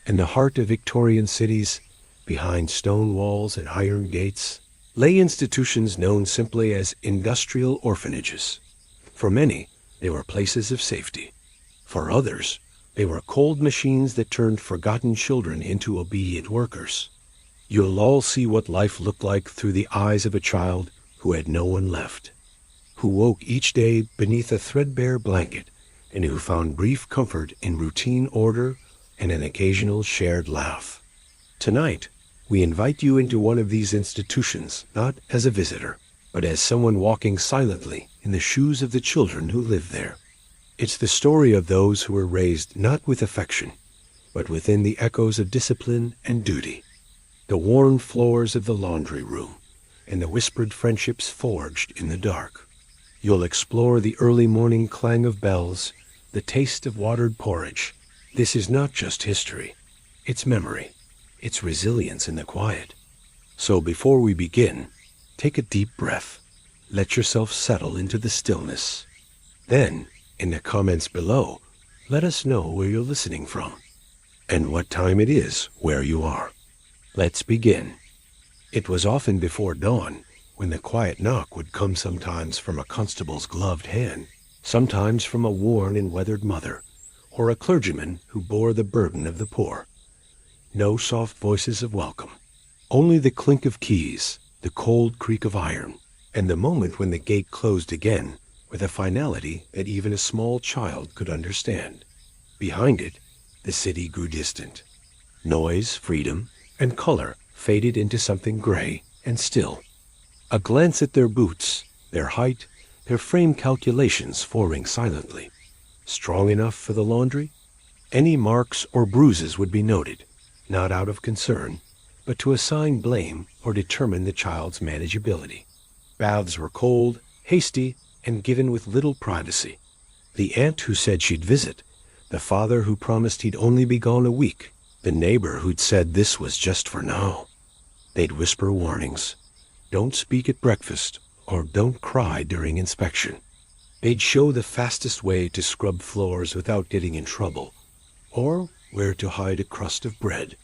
In the heart of Victorian cities, behind stone walls and iron gates, lay institutions known simply as industrial orphanages. For many, they were places of safety. For others, they were cold machines that turned forgotten children into obedient workers. You'll all see what life looked like through the eyes of a child who had no one left, who woke each day beneath a threadbare blanket, and who found brief comfort in routine order and an occasional shared laugh. Tonight, we invite you into one of these institutions, not as a visitor, but as someone walking silently in the shoes of the children who live there. It's the story of those who were raised not with affection, but within the echoes of discipline and duty. The worn floors of the laundry room, and the whispered friendships forged in the dark. You'll explore the early morning clang of bells, the taste of watered porridge. This is not just history, it's memory, it's resilience in the quiet. So before we begin, take a deep breath. Let yourself settle into the stillness. Then, in the comments below, let us know where you're listening from, and what time it is where you are. Let's begin. It was often before dawn when the quiet knock would come, sometimes from a constable's gloved hand, sometimes from a worn and weathered mother, or a clergyman who bore the burden of the poor. No soft voices of welcome, only the clink of keys, the cold creak of iron, and the moment when the gate closed again with a finality that even a small child could understand. Behind it, the city grew distant. Noise, freedom, and color faded into something gray and still. A glance at their boots, their height, their frame calculations forming silently. Strong enough for the laundry? Any marks or bruises would be noted, not out of concern, but to assign blame or determine the child's manageability. Baths were cold, hasty, and given with little privacy. The aunt who said she'd visit, the father who promised he'd only be gone a week, the neighbor who'd said this was just for now. They'd whisper warnings. Don't speak at breakfast, or don't cry during inspection. They'd show the fastest way to scrub floors without getting in trouble, or where to hide a crust of bread.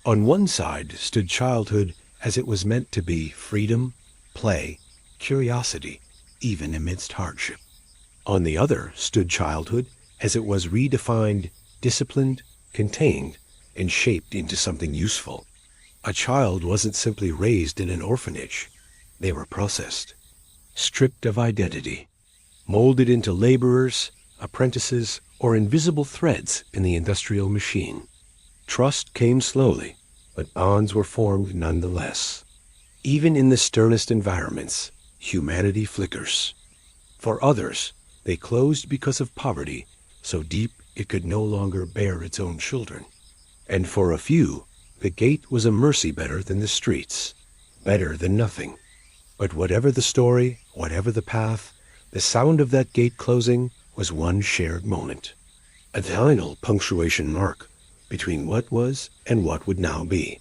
On one side stood childhood as it was meant to be: freedom, play, curiosity, even amidst hardship. On the other stood childhood as it was redefined, disciplined, contained, and shaped into something useful. A child wasn't simply raised in an orphanage. They were processed, stripped of identity, molded into laborers, apprentices, or invisible threads in the industrial machine. Trust came slowly, but bonds were formed nonetheless. Even in the sternest environments, humanity flickers. For others, they closed because of poverty, so deep it could no longer bear its own children. And for a few, the gate was a mercy better than the streets, better than nothing. But whatever the story, whatever the path, the sound of that gate closing was one shared moment. A final punctuation mark between what was and what would now be.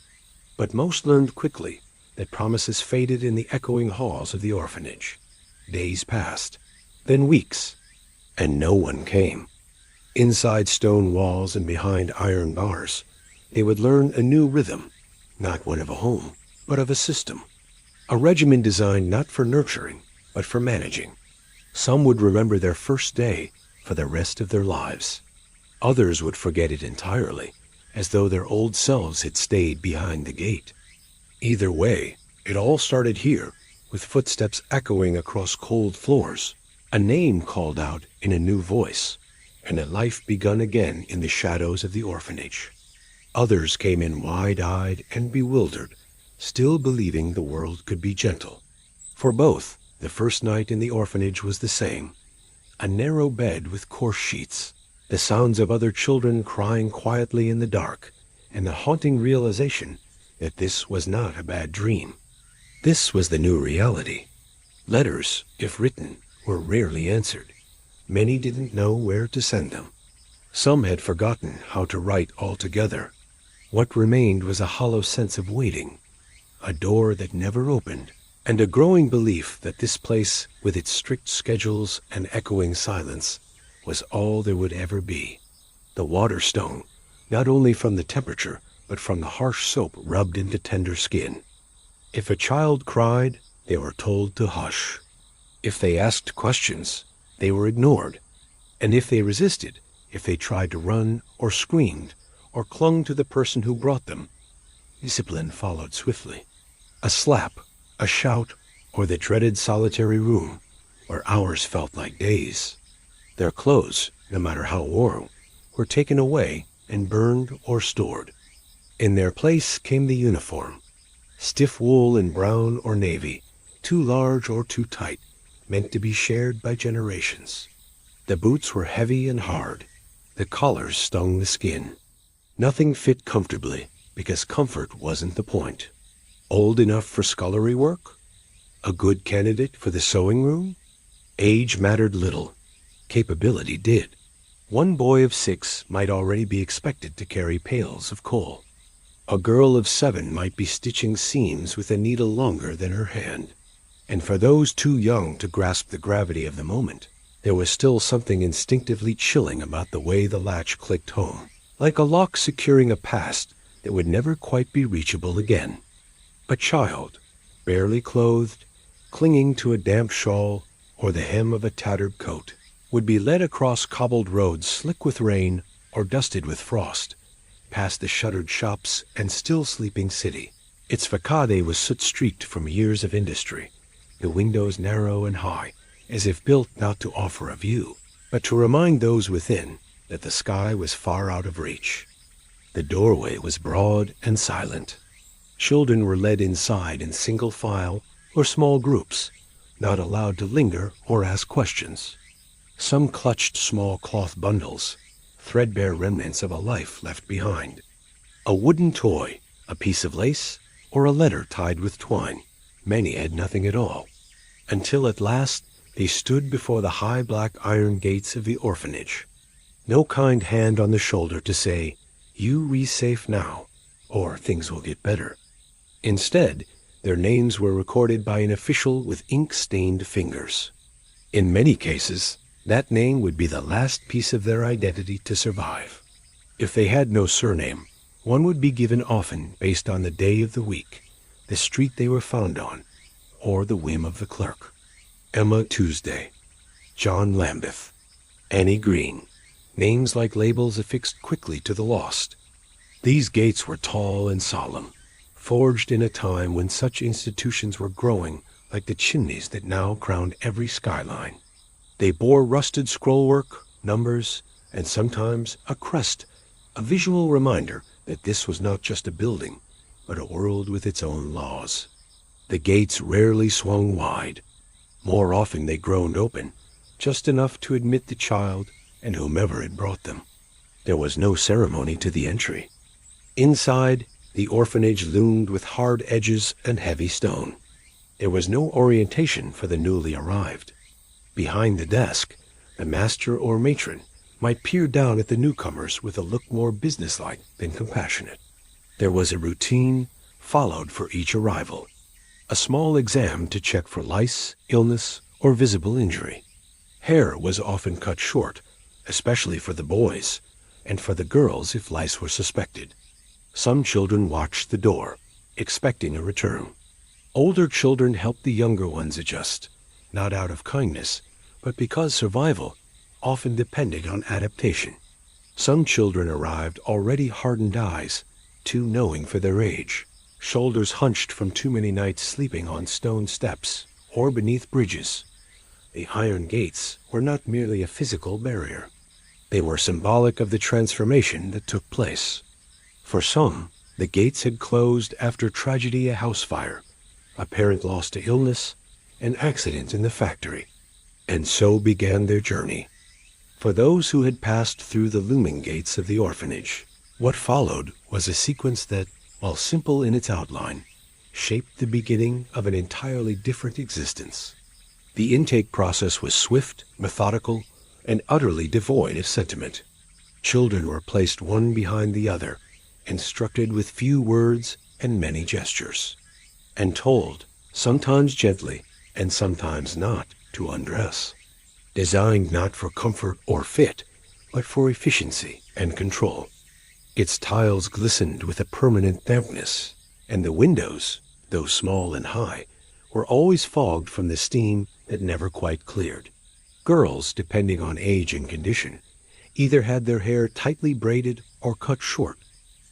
But most learned quickly that promises faded in the echoing halls of the orphanage. Days passed, then weeks, and no one came. Inside stone walls and behind iron bars, they would learn a new rhythm, not one of a home, but of a system. A regimen designed not for nurturing, but for managing. Some would remember their first day for the rest of their lives. Others would forget it entirely, as though their old selves had stayed behind the gate. Either way, it all started here, with footsteps echoing across cold floors, a name called out in a new voice, and a life begun again in the shadows of the orphanage. Others came in wide-eyed and bewildered, still believing the world could be gentle. For both, the first night in the orphanage was the same: a narrow bed with coarse sheets, the sounds of other children crying quietly in the dark, and the haunting realization that this was not a bad dream. This was the new reality. Letters, if written, were rarely answered. Many didn't know where to send them. Some had forgotten how to write altogether. What remained was a hollow sense of waiting, a door that never opened, and a growing belief that this place, with its strict schedules and echoing silence, was all there would ever be. The Waterstone, not only from the temperature, but from the harsh soap rubbed into tender skin. If a child cried, they were told to hush. If they asked questions, they were ignored. And if they resisted, if they tried to run or screamed or clung to the person who brought them, discipline followed swiftly. A slap, a shout, or the dreaded solitary room, where hours felt like days. Their clothes, no matter how worn, were taken away and burned or stored. In their place came the uniform, stiff wool in brown or navy, too large or too tight, meant to be shared by generations. The boots were heavy and hard. The collars stung the skin. Nothing fit comfortably, because comfort wasn't the point. Old enough for scullery work? A good candidate for the sewing room? Age mattered little. Capability did. One boy of 6 might already be expected to carry pails of coal. A girl of 7 might be stitching seams with a needle longer than her hand. And for those too young to grasp the gravity of the moment, there was still something instinctively chilling about the way the latch clicked home, like a lock securing a past that would never quite be reachable again. A child, barely clothed, clinging to a damp shawl or the hem of a tattered coat, would be led across cobbled roads slick with rain or dusted with frost, past the shuttered shops and still sleeping city. Its facade was soot-streaked from years of industry, the windows narrow and high, as if built not to offer a view, but to remind those within that the sky was far out of reach. The doorway was broad and silent. Children were led inside in single file or small groups, not allowed to linger or ask questions. Some clutched small cloth bundles, threadbare remnants of a life left behind. A wooden toy, a piece of lace, or a letter tied with twine. Many had nothing at all, until at last they stood before the high black iron gates of the orphanage. No kind hand on the shoulder to say, "You be safe now," or "Things will get better." Instead, their names were recorded by an official with ink-stained fingers. In many cases, that name would be the last piece of their identity to survive. If they had no surname, one would be given often based on the day of the week, the street they were found on, or the whim of the clerk. Emma Tuesday, John Lambeth, Annie Green, names like labels affixed quickly to the lost. These gates were tall and solemn, forged in a time when such institutions were growing like the chimneys that now crowned every skyline. They bore rusted scrollwork, numbers, and sometimes a crest, a visual reminder that this was not just a building, but a world with its own laws. The gates rarely swung wide. More often they groaned open, just enough to admit the child and whomever had brought them. There was no ceremony to the entry. Inside, the orphanage loomed with hard edges and heavy stone. There was no orientation for the newly arrived. Behind the desk, the master or matron might peer down at the newcomers with a look more businesslike than compassionate. There was a routine followed for each arrival, a small exam to check for lice, illness, or visible injury. Hair was often cut short, especially for the boys, and for the girls if lice were suspected. Some children watched the door, expecting a return. Older children helped the younger ones adjust, not out of kindness, but because survival often depended on adaptation. Some children arrived already hardened eyes, too knowing for their age, shoulders hunched from too many nights sleeping on stone steps or beneath bridges. The iron gates were not merely a physical barrier. They were symbolic of the transformation that took place. For some, the gates had closed after tragedy, a house fire, a parent lost to illness, an accident in the factory, and so began their journey. For those who had passed through the looming gates of the orphanage, what followed was a sequence that, while simple in its outline, shaped the beginning of an entirely different existence. The intake process was swift, methodical, and utterly devoid of sentiment. Children were placed one behind the other, instructed with few words and many gestures, and told, sometimes gently and sometimes not, to undress. Designed not for comfort or fit, but for efficiency and control. Its tiles glistened with a permanent dampness, and the windows, though small and high, were always fogged from the steam that never quite cleared. Girls, depending on age and condition, either had their hair tightly braided or cut short.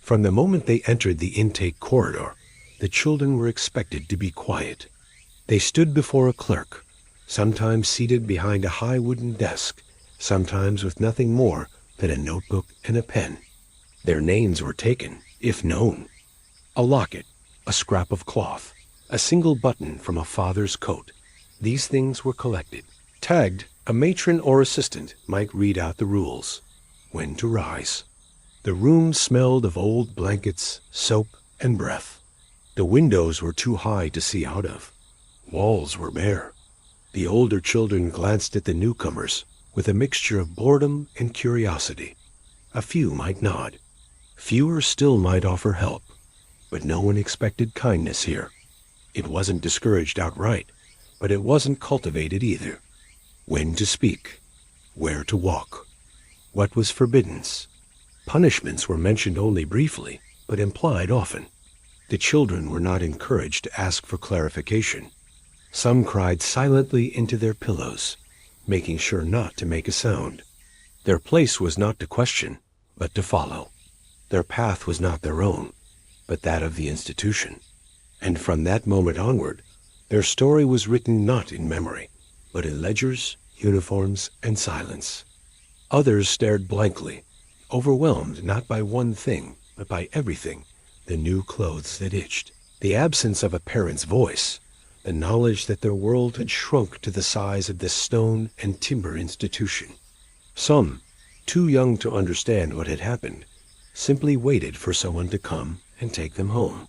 From the moment they entered the intake corridor, the children were expected to be quiet. They stood before a clerk, sometimes seated behind a high wooden desk, sometimes with nothing more than a notebook and a pen. Their names were taken, if known. A locket, a scrap of cloth, a single button from a father's coat. These things were collected. Tagged, a matron or assistant might read out the rules. When to rise. The room smelled of old blankets, soap, and breath. The windows were too high to see out of. Walls were bare. The older children glanced at the newcomers with a mixture of boredom and curiosity. A few might nod. Fewer still might offer help. But no one expected kindness here. It wasn't discouraged outright, but it wasn't cultivated either. When to speak. Where to walk. What was forbidden. Punishments were mentioned only briefly, but implied often. The children were not encouraged to ask for clarification. Some cried silently into their pillows, making sure not to make a sound. Their place was not to question, but to follow. Their path was not their own, but that of the institution. And from that moment onward, their story was written not in memory, but in ledgers, uniforms, and silence. Others stared blankly, overwhelmed not by one thing, but by everything, the new clothes that itched, the absence of a parent's voice, the knowledge that their world had shrunk to the size of this stone and timber institution. Some, too young to understand what had happened, simply waited for someone to come and take them home.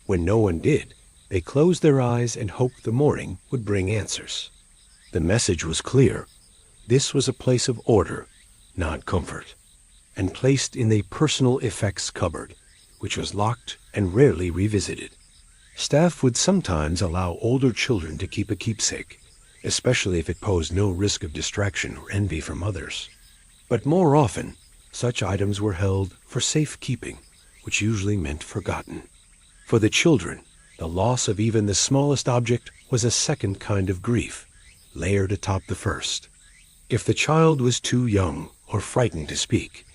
When no one did, they closed their eyes and hoped the morning would bring answers. The message was clear. This was a place of order, not comfort, and placed in a personal effects cupboard, which was locked and rarely revisited. Staff would sometimes allow older children to keep a keepsake, especially if it posed no risk of distraction or envy from others. But more often, such items were held for safekeeping, which usually meant forgotten. For the children, the loss of even the smallest object was a second kind of grief, layered atop the first. If the child was too young or frightened to speak,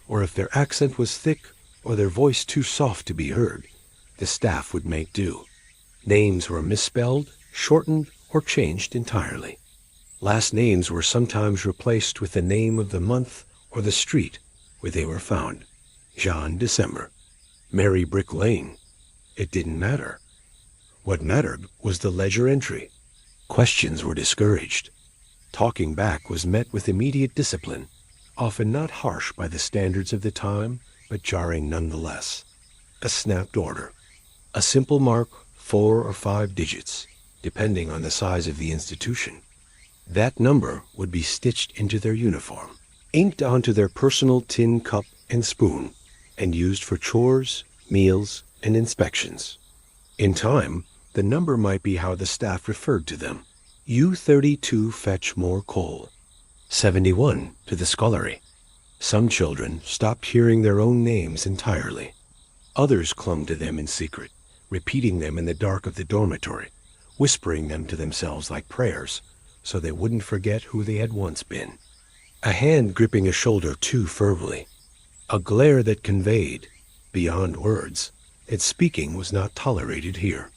or if their accent was thick or their voice too soft to be heard, the staff would make do. Names were misspelled, shortened, or changed entirely. Last names were sometimes replaced with the name of the month or the street where they were found. John December. Mary Brick Lane. It didn't matter. What mattered was the ledger entry. Questions were discouraged. Talking back was met with immediate discipline, often not harsh by the standards of the time, but jarring nonetheless. A snapped order. A simple mark, 4 or 5 digits, depending on the size of the institution. That number would be stitched into their uniform, inked onto their personal tin cup and spoon, and used for chores, meals, and inspections. In time, the number might be how the staff referred to them. U32 fetch more coal. 71 to the scullery. Some children stopped hearing their own names entirely. Others clung to them in secret, repeating them in the dark of the dormitory, whispering them to themselves like prayers, so they wouldn't forget who they had once been. A hand gripping a shoulder too firmly. A glare that conveyed, beyond words, that speaking was not tolerated here.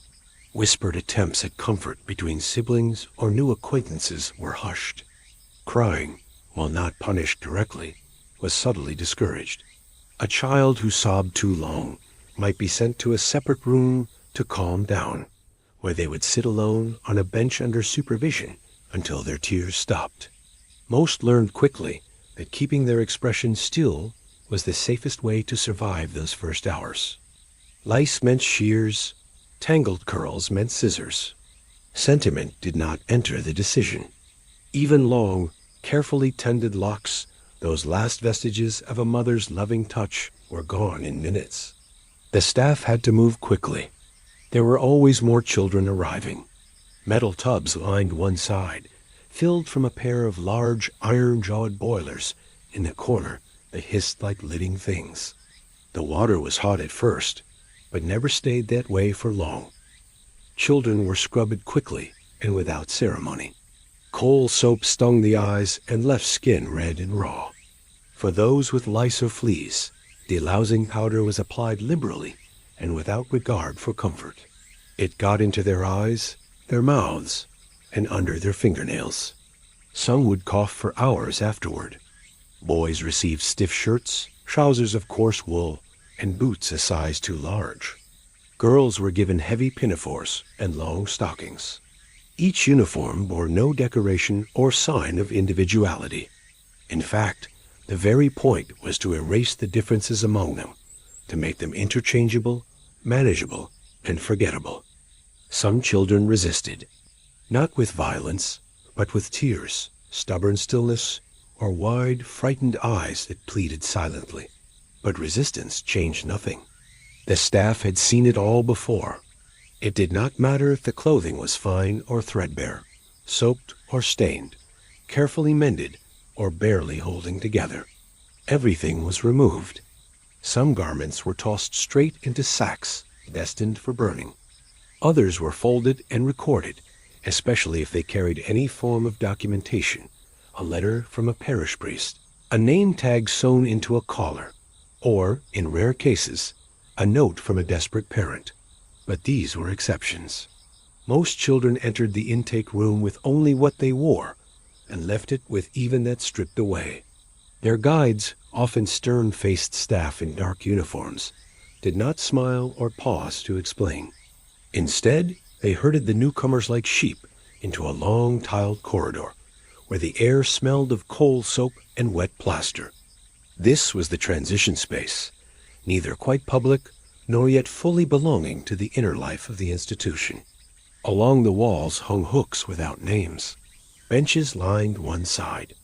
Whispered attempts at comfort between siblings or new acquaintances were hushed. Crying, while not punished directly, was subtly discouraged. A child who sobbed too long might be sent to a separate room to calm down, where they would sit alone on a bench under supervision until their tears stopped. Most learned quickly that keeping their expression still was the safest way to survive those first hours. Lice meant shears, tangled curls meant scissors. Sentiment did not enter the decision. Even long, carefully tended locks, those last vestiges of a mother's loving touch, were gone in minutes. The staff had to move quickly. There were always more children arriving. Metal tubs lined one side, filled from a pair of large iron-jawed boilers in the corner that hissed like living things. The water was hot at first, but never stayed that way for long. Children were scrubbed quickly and without ceremony. Coal soap stung the eyes and left skin red and raw. For those with lice or fleas, delousing powder was applied liberally and without regard for comfort. It got into their eyes, their mouths, and under their fingernails. Some would cough for hours afterward. Boys received stiff shirts, trousers of coarse wool, and boots a size too large. Girls were given heavy pinafores and long stockings. Each uniform bore no decoration or sign of individuality. In fact, the very point was to erase the differences among them, to make them interchangeable, manageable, and forgettable. Some children resisted, not with violence, but with tears, stubborn stillness, or wide, frightened eyes that pleaded silently. But resistance changed nothing. The staff had seen it all before. It did not matter if the clothing was fine or threadbare, soaked or stained, carefully mended or barely holding together. Everything was removed. Some garments were tossed straight into sacks destined for burning. Others were folded and recorded, especially if they carried any form of documentation, a letter from a parish priest, a name tag sewn into a collar, or, in rare cases, a note from a desperate parent. But these were exceptions. Most children entered the intake room with only what they wore, and left it with even that stripped away. Their guides, often stern-faced staff in dark uniforms, did not smile or pause to explain. Instead, they herded the newcomers like sheep into a long tiled corridor, where the air smelled of coal soap and wet plaster. This was the transition space, neither quite public nor yet fully belonging to the inner life of the institution. Along the walls hung hooks without names. Benches lined one side,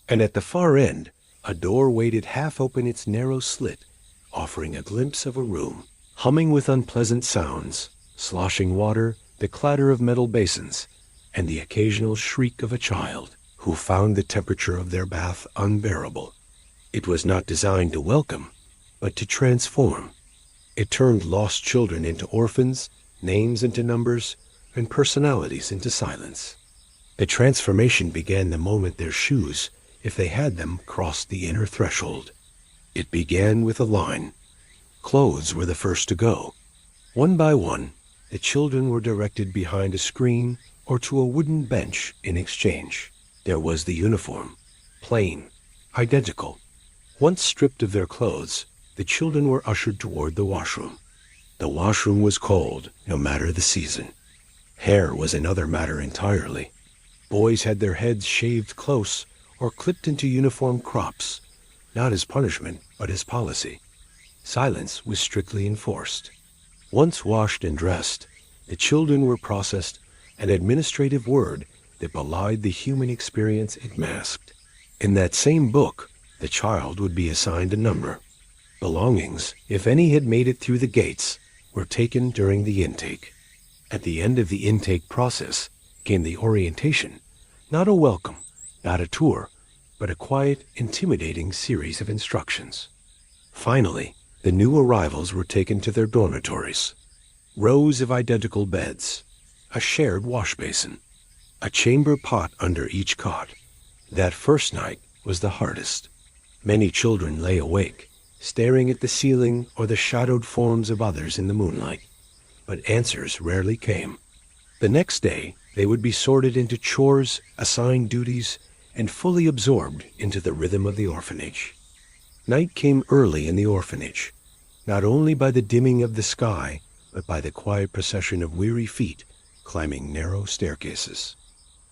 and at the far end, a door waited half open its narrow slit, offering a glimpse of a room, humming with unpleasant sounds, sloshing water, the clatter of metal basins, and the occasional shriek of a child who found the temperature of their bath unbearable. It was not designed to welcome, but to transform. It turned lost children into orphans, names into numbers, and personalities into silence. The transformation began the moment their shoes, if they had them, crossed the inner threshold. It began with a line. Clothes were the first to go. One by one, the children were directed behind a screen or to a wooden bench in exchange. There was the uniform, plain, identical. Once stripped of their clothes, the children were ushered toward the washroom. The washroom was cold, no matter the season. Hair was another matter entirely. Boys had their heads shaved close or clipped into uniform crops, not as punishment, but as policy. Silence was strictly enforced. Once washed and dressed, the children were processed, an administrative word that belied the human experience it masked. In that same book, the child would be assigned a number. Belongings, if any had made it through the gates, were taken during the intake. At the end of the intake process came the orientation, not a welcome, not a tour, but a quiet, intimidating series of instructions. Finally, the new arrivals were taken to their dormitories. Rows of identical beds, a shared wash basin, a chamber pot under each cot. That first night was the hardest. Many children lay awake, staring at the ceiling or the shadowed forms of others in the moonlight. But answers rarely came. The next day, they would be sorted into chores, assigned duties, and fully absorbed into the rhythm of the orphanage. Night came early in the orphanage, not only by the dimming of the sky, but by the quiet procession of weary feet climbing narrow staircases.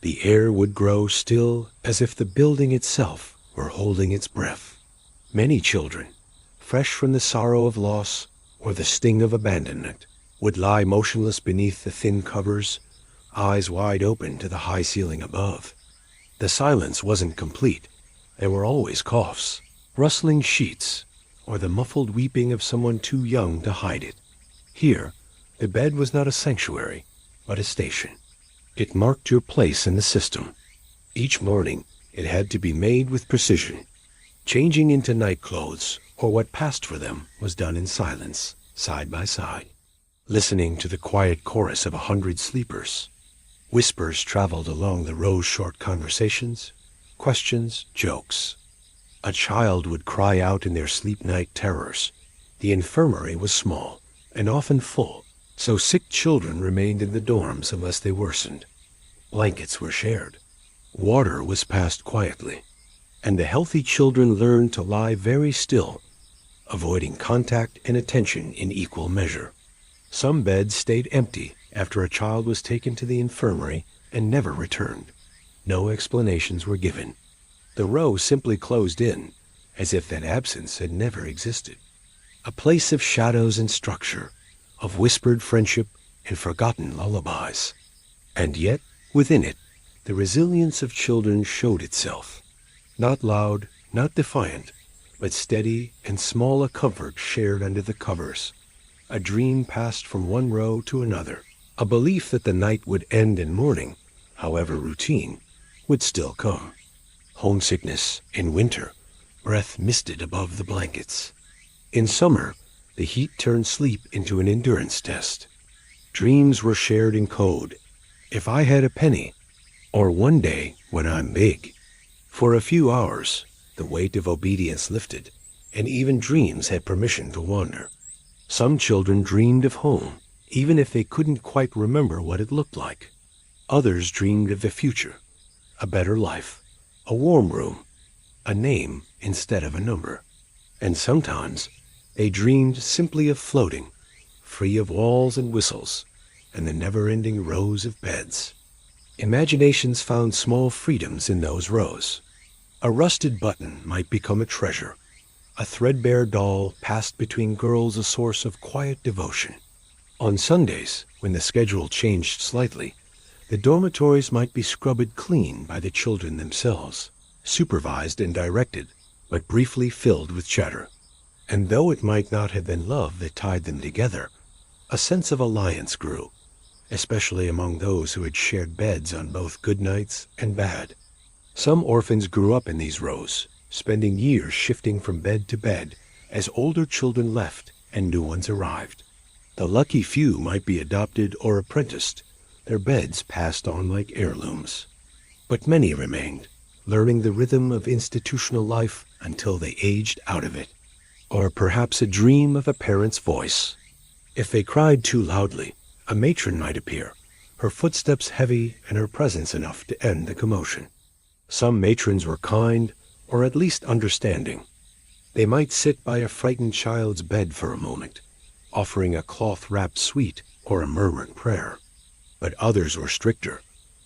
The air would grow still as if the building itself were holding its breath. Many children, fresh from the sorrow of loss or the sting of abandonment, would lie motionless beneath the thin covers, eyes wide open to the high ceiling above. The silence wasn't complete. There were always coughs, rustling sheets, or the muffled weeping of someone too young to hide it. Here, the bed was not a sanctuary, but a station. It marked your place in the system. Each morning, it had to be made with precision. Changing into night clothes or what passed for them was done in silence, side by side, listening to the quiet chorus of 100 sleepers. Whispers traveled along the row's short conversations, questions, jokes. A child would cry out in their sleep night terrors. The infirmary was small and often full, so sick children remained in the dorms unless they worsened. Blankets were shared. Water was passed quietly, and the healthy children learned to lie very still, avoiding contact and attention in equal measure. Some beds stayed empty after a child was taken to the infirmary and never returned. No explanations were given. The row simply closed in, as if that absence had never existed. A place of shadows and structure, of whispered friendship and forgotten lullabies. And yet, within it, the resilience of children showed itself. Not loud, not defiant, but steady and small a comfort shared under the covers. A dream passed from one row to another. A belief that the night would end in morning, however routine, would still come. Homesickness in winter, breath misted above the blankets. In summer, the heat turned sleep into an endurance test. Dreams were shared in code. If I had a penny, or one day when I'm big. For a few hours, the weight of obedience lifted, and even dreams had permission to wander. Some children dreamed of home, even if they couldn't quite remember what it looked like. Others dreamed of the future, a better life, a warm room, a name instead of a number. And sometimes they dreamed simply of floating, free of walls and whistles, and the never-ending rows of beds. Imaginations found small freedoms in those rows. A rusted button might become a treasure. A threadbare doll passed between girls a source of quiet devotion. On Sundays, when the schedule changed slightly, the dormitories might be scrubbed clean by the children themselves, supervised and directed, but briefly filled with chatter. And though it might not have been love that tied them together, a sense of alliance grew, especially among those who had shared beds on both good nights and bad. Some orphans grew up in these rows, spending years shifting from bed to bed as older children left and new ones arrived. The lucky few might be adopted or apprenticed, their beds passed on like heirlooms. But many remained, learning the rhythm of institutional life until they aged out of it. Or perhaps a dream of a parent's voice. If they cried too loudly, a matron might appear, her footsteps heavy and her presence enough to end the commotion. Some matrons were kind, or at least understanding. They might sit by a frightened child's bed for a moment, offering a cloth-wrapped sweet or a murmured prayer. But others were stricter,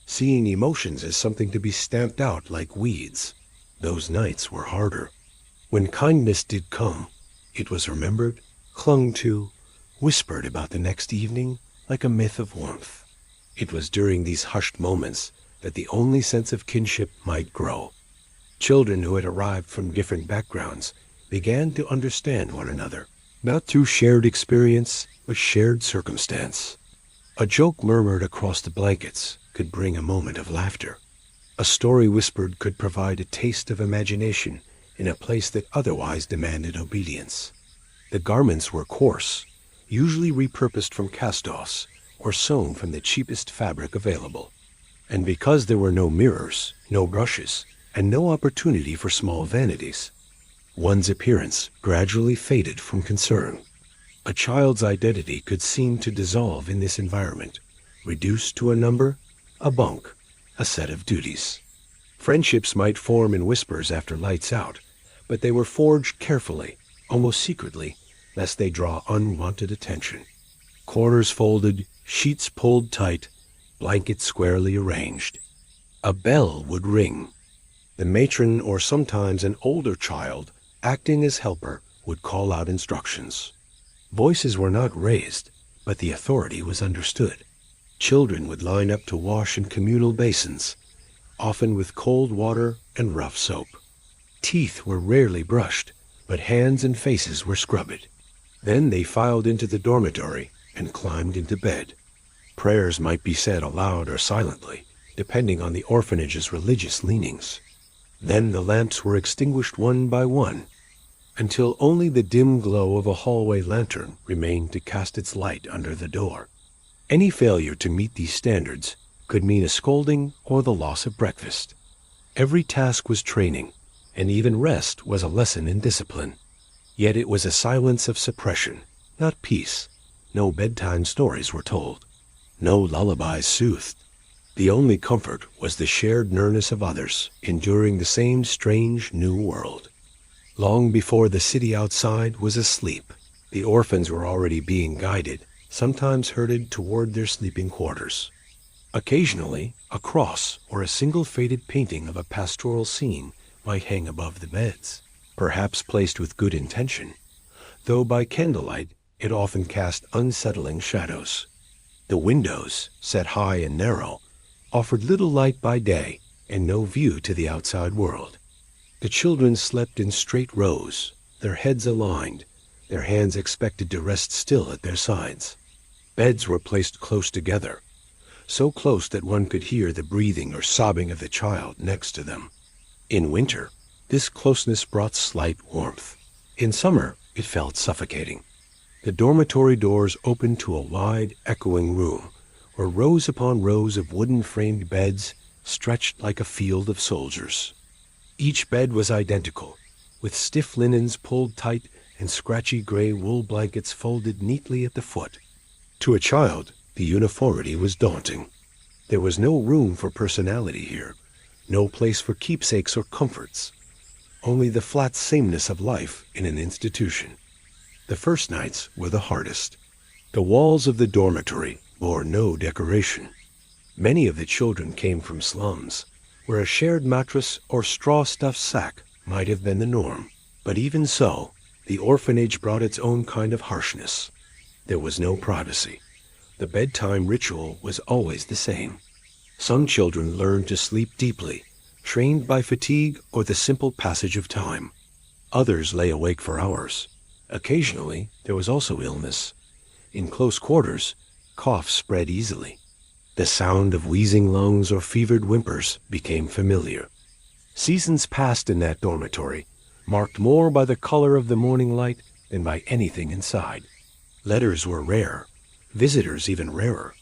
seeing emotions as something to be stamped out like weeds. Those nights were harder. When kindness did come, it was remembered, clung to, whispered about the next evening like a myth of warmth. It was during these hushed moments that the only sense of kinship might grow. Children who had arrived from different backgrounds began to understand one another, not through shared experience, but shared circumstance. A joke murmured across the blankets could bring a moment of laughter. A story whispered could provide a taste of imagination in a place that otherwise demanded obedience. The garments were coarse, usually repurposed from cast-offs or sewn from the cheapest fabric available. And because there were no mirrors, no brushes, and no opportunity for small vanities, one's appearance gradually faded from concern. A child's identity could seem to dissolve in this environment, reduced to a number, a bunk, a set of duties. Friendships might form in whispers after lights out, but they were forged carefully, almost secretly, lest they draw unwanted attention. Corners folded, sheets pulled tight, blankets squarely arranged. A bell would ring. The matron, or sometimes an older child, acting as helper, would call out instructions. Voices were not raised, but the authority was understood. Children would line up to wash in communal basins, often with cold water and rough soap. Teeth were rarely brushed, but hands and faces were scrubbed. Then they filed into the dormitory and climbed into bed. Prayers might be said aloud or silently, depending on the orphanage's religious leanings. Then the lamps were extinguished one by one. until only the dim glow of a hallway lantern remained to cast its light under the door. Any failure to meet these standards could mean a scolding or the loss of breakfast. Every task was training, and even rest was a lesson in discipline. Yet it was a silence of suppression, not peace. No bedtime stories were told. No lullabies soothed. The only comfort was the shared nearness of others, enduring the same strange new world. Long before the city outside was asleep, the orphans were already being guided, sometimes herded toward their sleeping quarters. Occasionally, a cross or a single faded painting of a pastoral scene might hang above the beds, perhaps placed with good intention, though by candlelight it often cast unsettling shadows. The windows, set high and narrow, offered little light by day and no view to the outside world. The children slept in straight rows, their heads aligned, their hands expected to rest still at their sides. Beds were placed close together, so close that one could hear the breathing or sobbing of the child next to them. In winter, this closeness brought slight warmth. In summer, it felt suffocating. The dormitory doors opened to a wide, echoing room, where rows upon rows of wooden-framed beds stretched like a field of soldiers. Each bed was identical, with stiff linens pulled tight and scratchy gray wool blankets folded neatly at the foot. To a child, the uniformity was daunting. There was no room for personality here, no place for keepsakes or comforts, only the flat sameness of life in an institution. The first nights were the hardest. The walls of the dormitory bore no decoration. Many of the children came from slums, where a shared mattress or straw-stuffed sack might have been the norm. But even so, the orphanage brought its own kind of harshness. There was no privacy. The bedtime ritual was always the same. Some children learned to sleep deeply, trained by fatigue or the simple passage of time. Others lay awake for hours. Occasionally, there was also illness. In close quarters, coughs spread easily. The sound of wheezing lungs or fevered whimpers became familiar. Seasons passed in that dormitory, marked more by the color of the morning light than by anything inside. Letters were rare, visitors even rarer.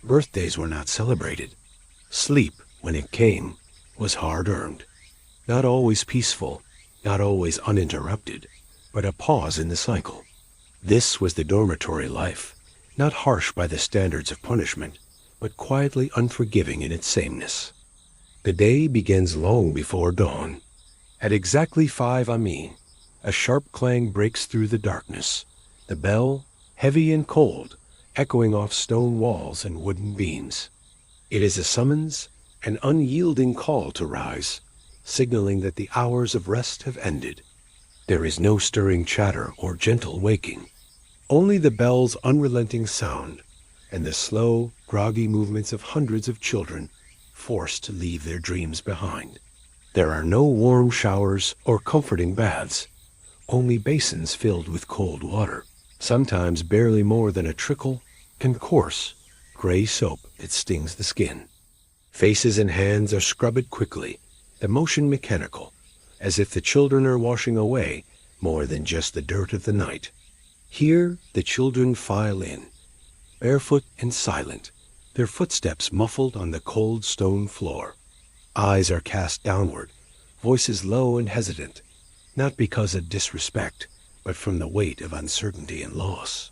Birthdays were not celebrated. Sleep, when it came, was hard-earned. Not always peaceful, not always uninterrupted, but a pause in the cycle. This was the dormitory life, not harsh by the standards of punishment, but quietly unforgiving in its sameness. The day begins long before dawn. At exactly 5 Amin, a sharp clang breaks through the darkness. The bell, heavy and cold, echoing off stone walls and wooden beams. It is a summons, an unyielding call to rise, signaling that the hours of rest have ended. There is no stirring chatter or gentle waking, only the bell's unrelenting sound and the slow, groggy movements of hundreds of children forced to leave their dreams behind. There are no warm showers or comforting baths, only basins filled with cold water, sometimes barely more than a trickle, and coarse, gray soap that stings the skin. Faces and hands are scrubbed quickly, the motion mechanical, as if the children are washing away more than just the dirt of the night. Here the children file in, barefoot and silent, their footsteps muffled on the cold stone floor. Eyes are cast downward, voices low and hesitant, not because of disrespect, but from the weight of uncertainty and loss.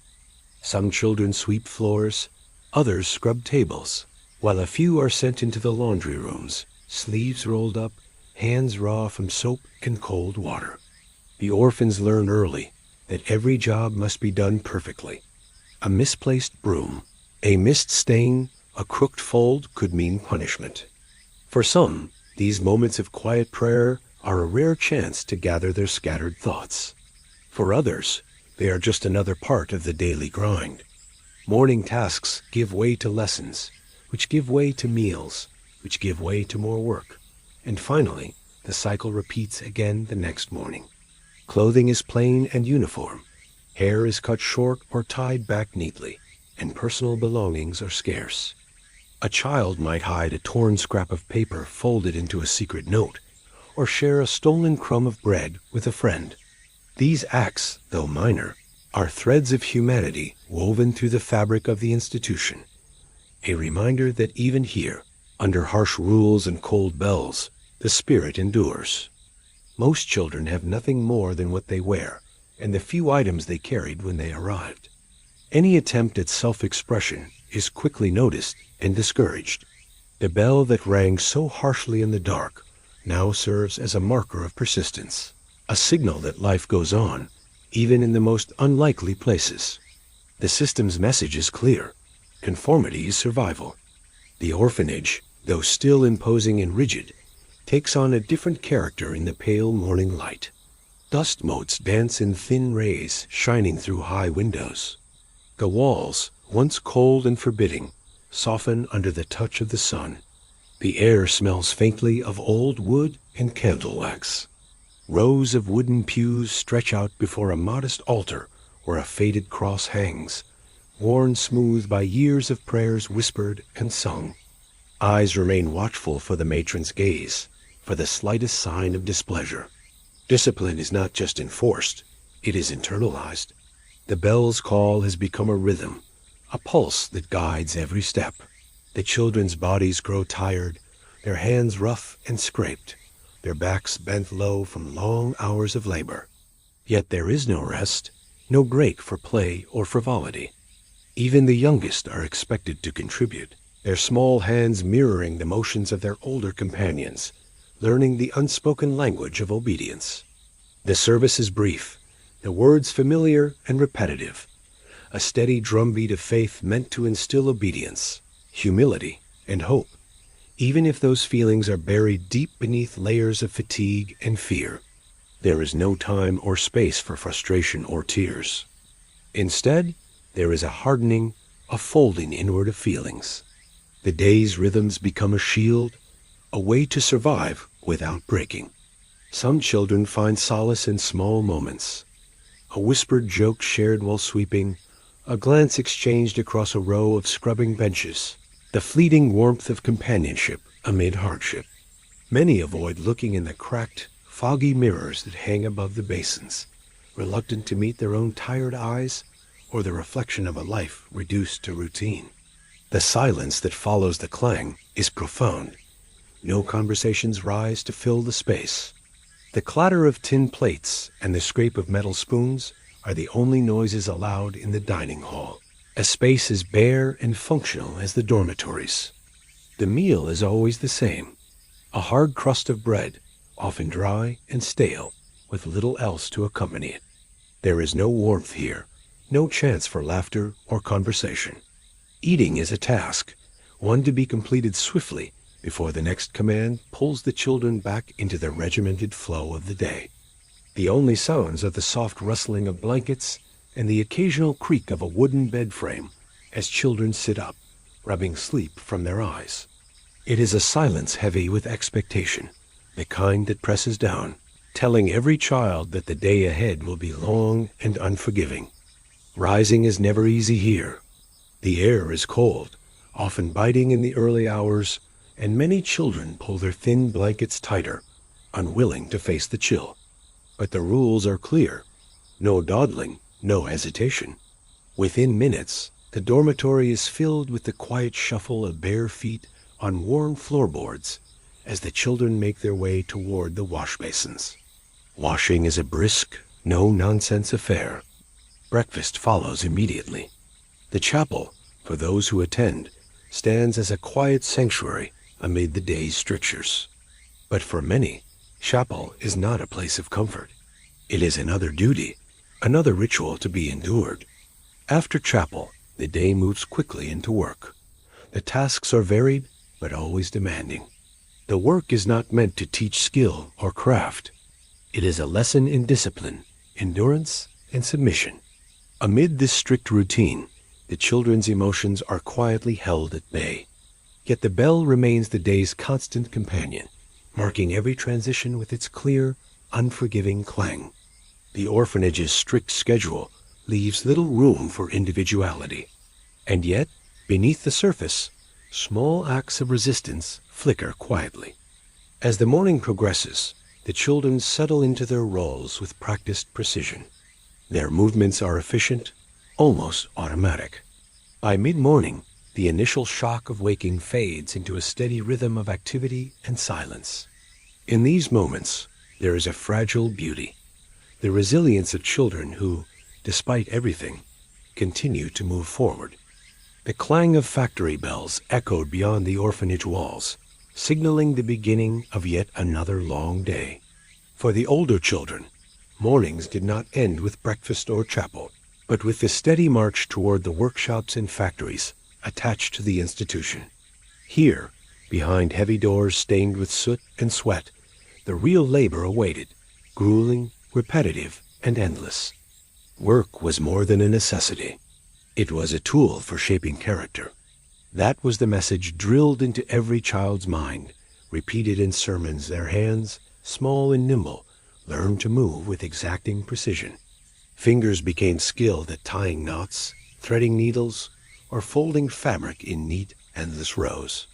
Some children sweep floors, others scrub tables, while a few are sent into the laundry rooms, sleeves rolled up, hands raw from soap and cold water. The orphans learn early that every job must be done perfectly. A misplaced broom, a missed stain, a crooked fold could mean punishment. For some, these moments of quiet prayer are a rare chance to gather their scattered thoughts. For others, they are just another part of the daily grind. Morning tasks give way to lessons, which give way to meals, which give way to more work. And finally, the cycle repeats again the next morning. Clothing is plain and uniform. Hair is cut short or tied back neatly, and personal belongings are scarce. A child might hide a torn scrap of paper folded into a secret note, or share a stolen crumb of bread with a friend. These acts, though minor, are threads of humanity woven through the fabric of the institution, a reminder that even here, under harsh rules and cold bells, the spirit endures. Most children have nothing more than what they wear and the few items they carried when they arrived. Any attempt at self-expression is quickly noticed and discouraged. The bell that rang so harshly in the dark now serves as a marker of persistence, a signal that life goes on, even in the most unlikely places. The system's message is clear. Conformity is survival. The orphanage, though still imposing and rigid, takes on a different character in the pale morning light. Dust motes dance in thin rays shining through high windows. The walls, once cold and forbidding, soften under the touch of the sun. The air smells faintly of old wood and candle wax. Rows of wooden pews stretch out before a modest altar where a faded cross hangs, worn smooth by years of prayers whispered and sung. Eyes remain watchful for the matron's gaze, for the slightest sign of displeasure. Discipline is not just enforced, it is internalized. The bell's call has become a rhythm, a pulse that guides every step. The children's bodies grow tired, their hands rough and scraped, their backs bent low from long hours of labor. Yet there is no rest, no break for play or frivolity. Even the youngest are expected to contribute, their small hands mirroring the motions of their older companions, learning the unspoken language of obedience. The service is brief, the words familiar and repetitive, a steady drumbeat of faith meant to instill obedience, humility, and hope, even if those feelings are buried deep beneath layers of fatigue and fear. There is no time or space for frustration or tears. Instead, there is a hardening, a folding inward of feelings. The day's rhythms become a shield, a way to survive without breaking. Some children find solace in small moments. A whispered joke shared while sweeping, a glance exchanged across a row of scrubbing benches, the fleeting warmth of companionship amid hardship. Many avoid looking in the cracked, foggy mirrors that hang above the basins, reluctant to meet their own tired eyes or the reflection of a life reduced to routine. The silence that follows the clang is profound. No conversations rise to fill the space. The clatter of tin plates and the scrape of metal spoons are the only noises allowed in the dining hall, a space as bare and functional as the dormitories. The meal is always the same, a hard crust of bread, often dry and stale, with little else to accompany it. There is no warmth here, no chance for laughter or conversation. Eating is a task, one to be completed swiftly before the next command pulls the children back into the regimented flow of the day. The only sounds are the soft rustling of blankets and the occasional creak of a wooden bed frame as children sit up, rubbing sleep from their eyes. It is a silence heavy with expectation, the kind that presses down, telling every child that the day ahead will be long and unforgiving. Rising is never easy here. The air is cold, often biting in the early hours, and many children pull their thin blankets tighter, unwilling to face the chill. But the rules are clear. No dawdling, no hesitation. Within minutes, the dormitory is filled with the quiet shuffle of bare feet on worn floorboards as the children make their way toward the wash basins. Washing is a brisk, no-nonsense affair. Breakfast follows immediately. The chapel, for those who attend, stands as a quiet sanctuary amid the day's strictures. But for many, chapel is not a place of comfort. It is another duty, another ritual to be endured. After chapel, the day moves quickly into work. The tasks are varied, but always demanding. The work is not meant to teach skill or craft. It is a lesson in discipline, endurance, and submission. Amid this strict routine, the children's emotions are quietly held at bay. Yet the bell remains the day's constant companion, marking every transition with its clear, unforgiving clang. The orphanage's strict schedule leaves little room for individuality. And yet, beneath the surface, small acts of resistance flicker quietly. As the morning progresses, the children settle into their roles with practiced precision. Their movements are efficient, almost automatic. By mid-morning, the initial shock of waking fades into a steady rhythm of activity and silence. In these moments, there is a fragile beauty, the resilience of children who, despite everything, continue to move forward. The clang of factory bells echoed beyond the orphanage walls, signaling the beginning of yet another long day. For the older children, mornings did not end with breakfast or chapel, but with the steady march toward the workshops and factories attached to the institution. Here, behind heavy doors stained with soot and sweat, the real labor awaited, grueling, repetitive, and endless. Work was more than a necessity. It was a tool for shaping character. That was the message drilled into every child's mind, repeated in sermons. Their hands, small and nimble, learned to move with exacting precision. Fingers became skilled at tying knots, threading needles, or folding fabric in neat, endless rows.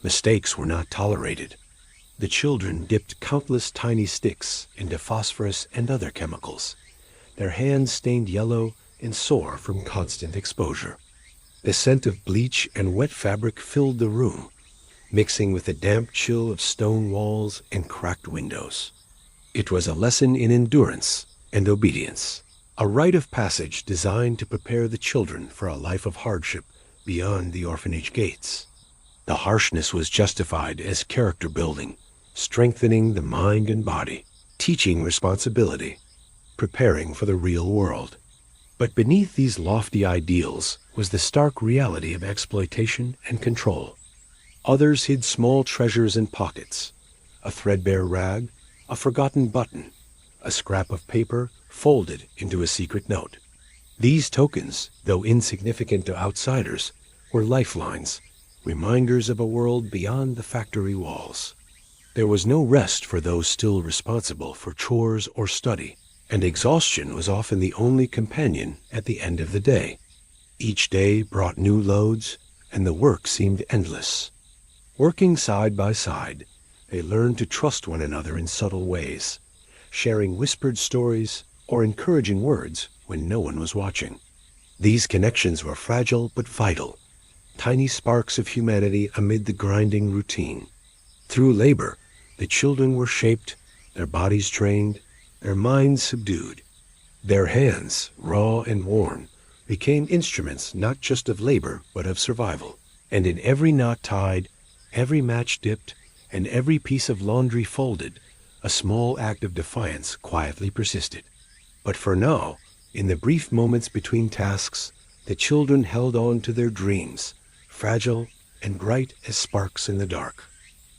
Mistakes were not tolerated. The children dipped countless tiny sticks into phosphorus and other chemicals, their hands stained yellow and sore from constant exposure. The scent of bleach and wet fabric filled the room, mixing with the damp chill of stone walls and cracked windows. It was a lesson in endurance and obedience, a rite of passage designed to prepare the children for a life of hardship beyond the orphanage gates. The harshness was justified as character building, strengthening the mind and body, teaching responsibility, preparing for the real world. But beneath these lofty ideals was the stark reality of exploitation and control. Others hid small treasures in pockets, a threadbare rag, a forgotten button, a scrap of paper folded into a secret note. These tokens, though insignificant to outsiders, were lifelines, reminders of a world beyond the factory walls. There was no rest for those still responsible for chores or study, and exhaustion was often the only companion at the end of the day. Each day brought new loads, and the work seemed endless. Working side by side, they learned to trust one another in subtle ways, sharing whispered stories or encouraging words when no one was watching. These connections were fragile but vital, tiny sparks of humanity amid the grinding routine. Through labor, the children were shaped, their bodies trained, their minds subdued. Their hands, raw and worn, became instruments not just of labor but of survival. And in every knot tied, every match dipped, and every piece of laundry folded, a small act of defiance quietly persisted. But for now, in the brief moments between tasks, the children held on to their dreams, fragile and bright as sparks in the dark.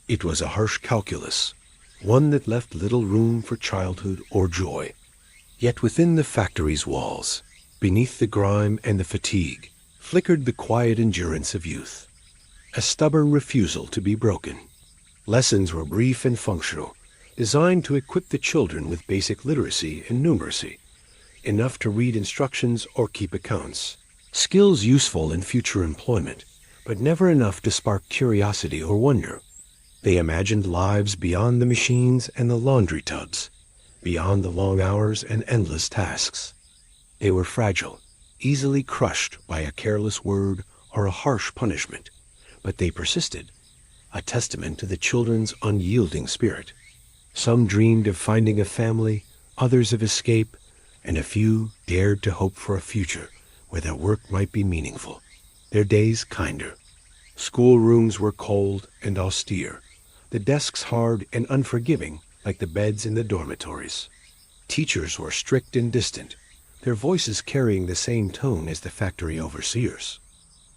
It was a harsh calculus, one that left little room for childhood or joy. Yet within the factory's walls, beneath the grime and the fatigue, flickered the quiet endurance of youth, a stubborn refusal to be broken. Lessons were brief and functional, designed to equip the children with basic literacy and numeracy, enough to read instructions or keep accounts, skills useful in future employment, but never enough to spark curiosity or wonder. They imagined lives beyond the machines and the laundry tubs, beyond the long hours and endless tasks. They were fragile, easily crushed by a careless word or a harsh punishment, but they persisted, a testament to the children's unyielding spirit. Some dreamed of finding a family, others of escape, and a few dared to hope for a future where their work might be meaningful, their days kinder. Schoolrooms were cold and austere, the desks hard and unforgiving like the beds in the dormitories. Teachers were strict and distant, their voices carrying the same tone as the factory overseers.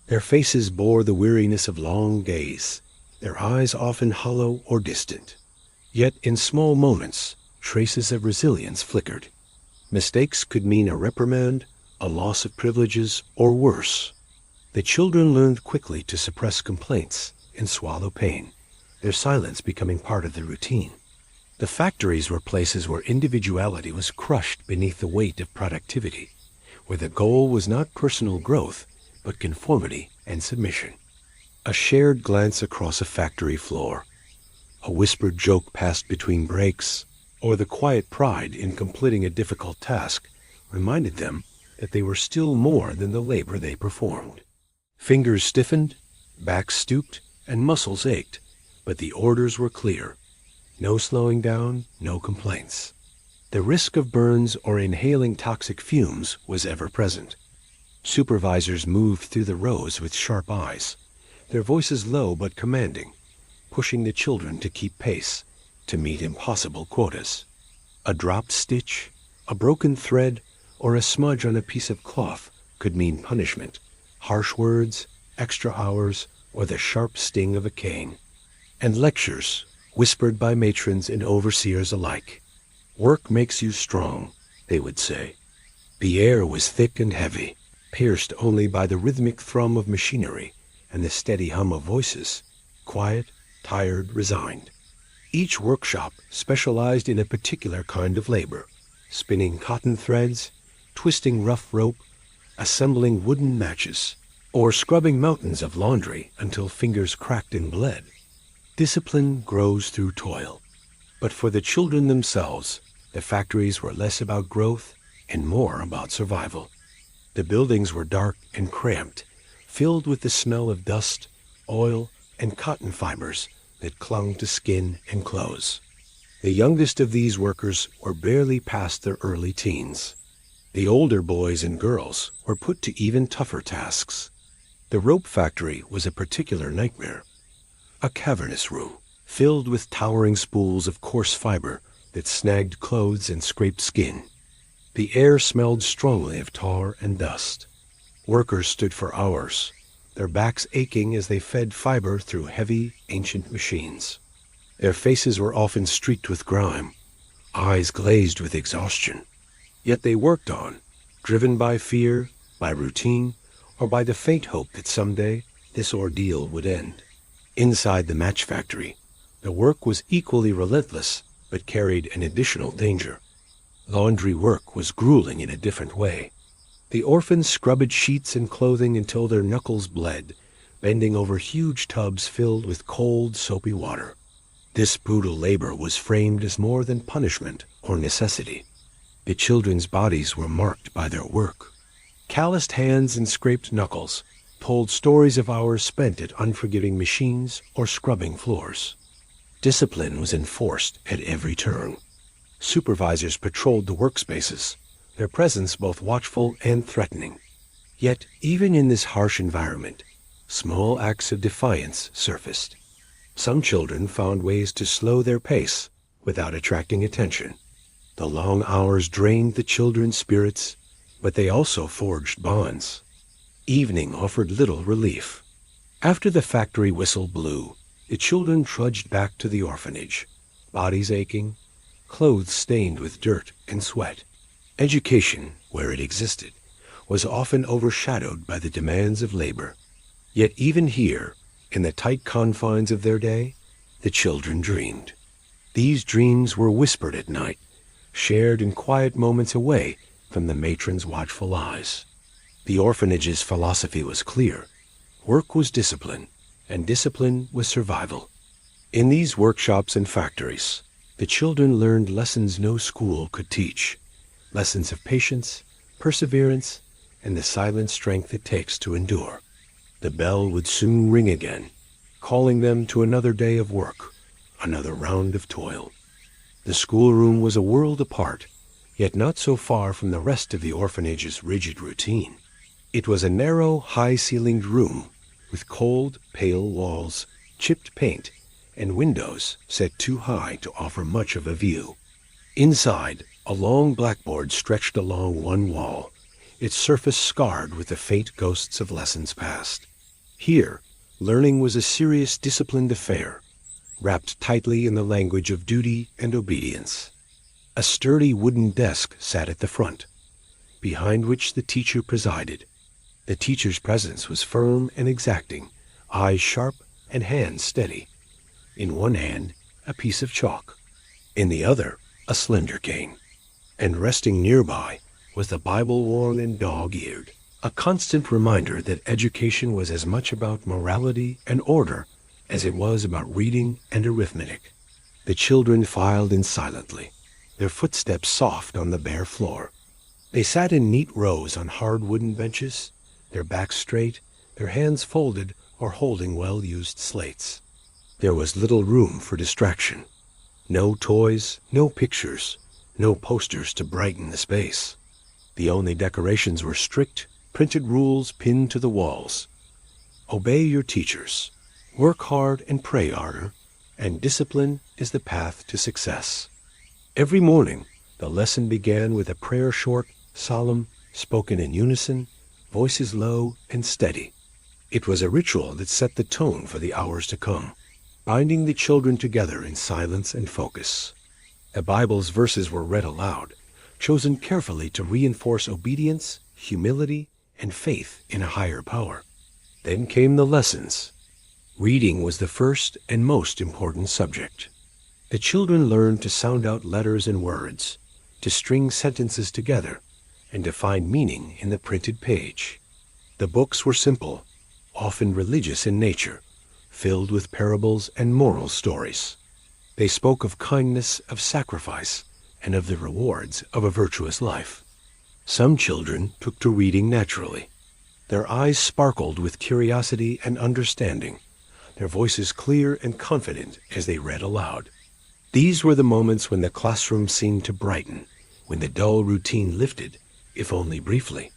Their faces bore the weariness of long days, their eyes often hollow or distant. Yet in small moments, traces of resilience flickered. Mistakes could mean a reprimand, a loss of privileges, or worse. The children learned quickly to suppress complaints and swallow pain, their silence becoming part of the routine. The factories were places where individuality was crushed beneath the weight of productivity, where the goal was not personal growth, but conformity and submission. A shared glance across a factory floor, a whispered joke passed between breaks, or the quiet pride in completing a difficult task reminded them that they were still more than the labor they performed. Fingers stiffened, backs stooped, and muscles ached, but the orders were clear. No slowing down, no complaints. The risk of burns or inhaling toxic fumes was ever present. Supervisors moved through the rows with sharp eyes, their voices low but commanding, pushing the children to keep pace, to meet impossible quotas. A dropped stitch, a broken thread, or a smudge on a piece of cloth could mean punishment, harsh words, extra hours, or the sharp sting of a cane. And lectures, whispered by matrons and overseers alike. "Work makes you strong," they would say. The air was thick and heavy, pierced only by the rhythmic thrum of machinery and the steady hum of voices, quiet, tired, resigned. Each workshop specialized in a particular kind of labor, spinning cotton threads, twisting rough rope, assembling wooden matches, or scrubbing mountains of laundry until fingers cracked and bled. Discipline grows through toil. But for the children themselves, the factories were less about growth and more about survival. The buildings were dark and cramped, filled with the smell of dust, oil, and cotton fibers that clung to skin and clothes. The youngest of these workers were barely past their early teens. The older boys and girls were put to even tougher tasks. The rope factory was a particular nightmare. A cavernous room, filled with towering spools of coarse fiber that snagged clothes and scraped skin. The air smelled strongly of tar and dust. Workers stood for hours, their backs aching as they fed fiber through heavy, ancient machines. Their faces were often streaked with grime, eyes glazed with exhaustion. Yet they worked on, driven by fear, by routine, or by the faint hope that someday this ordeal would end. Inside the match factory, the work was equally relentless, but carried an additional danger. Laundry work was grueling in a different way. The orphans scrubbed sheets and clothing until their knuckles bled, bending over huge tubs filled with cold, soapy water. This brutal labor was framed as more than punishment or necessity. The children's bodies were marked by their work. Calloused hands and scraped knuckles told stories of hours spent at unforgiving machines or scrubbing floors. Discipline was enforced at every turn. Supervisors patrolled the workspaces, their presence both watchful and threatening. Yet, even in this harsh environment, small acts of defiance surfaced. Some children found ways to slow their pace without attracting attention. The long hours drained the children's spirits, but they also forged bonds. Evening offered little relief. After the factory whistle blew, the children trudged back to the orphanage, bodies aching, clothes stained with dirt and sweat. Education, where it existed, was often overshadowed by the demands of labor. Yet even here, in the tight confines of their day, the children dreamed. These dreams were whispered at night, shared in quiet moments away from the matron's watchful eyes. The orphanage's philosophy was clear. Work was discipline, and discipline was survival. In these workshops and factories, the children learned lessons no school could teach, lessons of patience, perseverance, and the silent strength it takes to endure. The bell would soon ring again, calling them to another day of work, another round of toil. The schoolroom was a world apart, yet not so far from the rest of the orphanage's rigid routine. It was a narrow, high-ceilinged room with cold, pale walls, chipped paint, and windows set too high to offer much of a view. Inside, a long blackboard stretched along one wall, its surface scarred with the faint ghosts of lessons past. Here, learning was a serious, disciplined affair, wrapped tightly in the language of duty and obedience. A sturdy wooden desk sat at the front, behind which the teacher presided. The teacher's presence was firm and exacting, eyes sharp and hands steady. In one hand, a piece of chalk. In the other, a slender cane. And resting nearby was the Bible worn and dog-eared, a constant reminder that education was as much about morality and order as it was about reading and arithmetic. The children filed in silently, their footsteps soft on the bare floor. They sat in neat rows on hard wooden benches, their backs straight, their hands folded or holding well-used slates. There was little room for distraction. No toys, no pictures, no posters to brighten the space. The only decorations were strict, printed rules pinned to the walls. Obey your teachers, work hard and pray harder, and discipline is the path to success. Every morning, the lesson began with a prayer short, solemn, spoken in unison, voices low and steady. It was a ritual that set the tone for the hours to come, binding the children together in silence and focus. The Bible's verses were read aloud, chosen carefully to reinforce obedience, humility, and faith in a higher power. Then came the lessons. Reading was the first and most important subject. The children learned to sound out letters and words, to string sentences together, and to find meaning in the printed page. The books were simple, often religious in nature, filled with parables and moral stories. They spoke of kindness, of sacrifice, and of the rewards of a virtuous life. Some children took to reading naturally. Their eyes sparkled with curiosity and understanding, their voices clear and confident as they read aloud. These were the moments when the classroom seemed to brighten, when the dull routine lifted, if only briefly.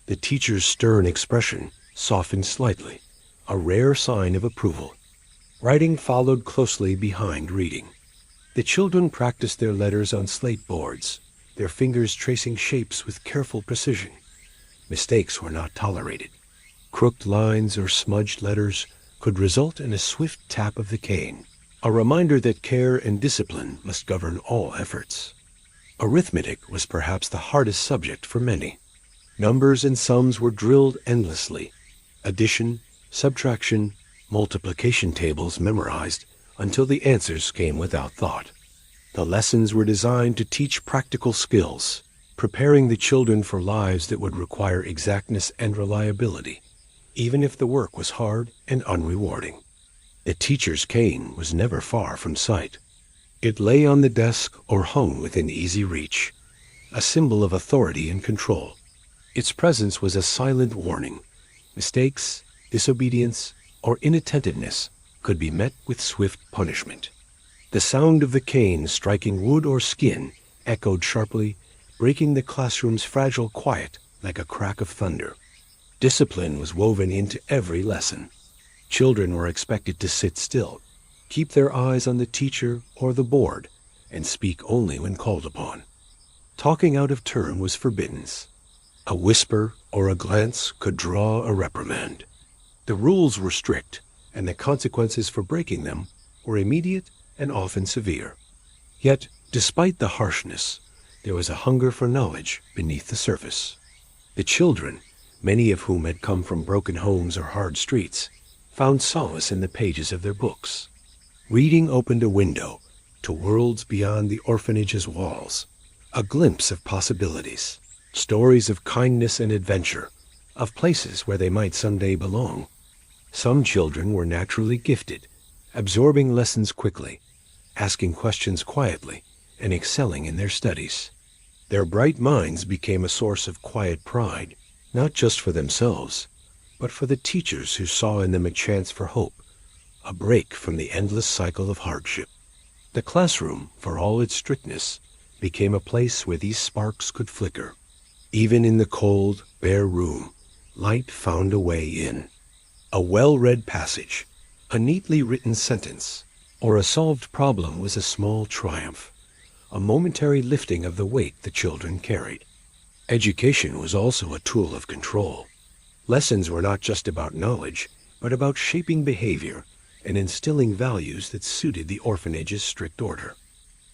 The teacher's stern expression softened slightly, a rare sign of approval. Writing followed closely behind reading. The children practiced their letters on slate boards, their fingers tracing shapes with careful precision. Mistakes were not tolerated. Crooked lines or smudged letters could result in a swift tap of the cane, a reminder that care and discipline must govern all efforts. Arithmetic was perhaps the hardest subject for many. Numbers and sums were drilled endlessly. Addition, subtraction, multiplication tables memorized until the answers came without thought. The lessons were designed to teach practical skills, preparing the children for lives that would require exactness and reliability, even if the work was hard and unrewarding. The teacher's cane was never far from sight. It lay on the desk or hung within easy reach, a symbol of authority and control. Its presence was a silent warning. Mistakes, disobedience, or inattentiveness could be met with swift punishment. The sound of the cane striking wood or skin echoed sharply, breaking the classroom's fragile quiet like a crack of thunder. Discipline was woven into every lesson. Children were expected to sit still, keep their eyes on the teacher or the board, and speak only when called upon. Talking out of turn was forbidden. A whisper or a glance could draw a reprimand. The rules were strict, and the consequences for breaking them were immediate and often severe. Yet, despite the harshness, there was a hunger for knowledge beneath the surface. The children, many of whom had come from broken homes or hard streets, found solace in the pages of their books. Reading opened a window to worlds beyond the orphanage's walls, a glimpse of possibilities, stories of kindness and adventure, of places where they might someday belong. Some children were naturally gifted, absorbing lessons quickly, asking questions quietly, and excelling in their studies. Their bright minds became a source of quiet pride, not just for themselves, but for the teachers who saw in them a chance for hope, a break from the endless cycle of hardship. The classroom, for all its strictness, became a place where these sparks could flicker. Even in the cold, bare room, light found a way in. A well-read passage, a neatly written sentence, or a solved problem was a small triumph, a momentary lifting of the weight the children carried. Education was also a tool of control. Lessons were not just about knowledge, but about shaping behavior and instilling values that suited the orphanage's strict order.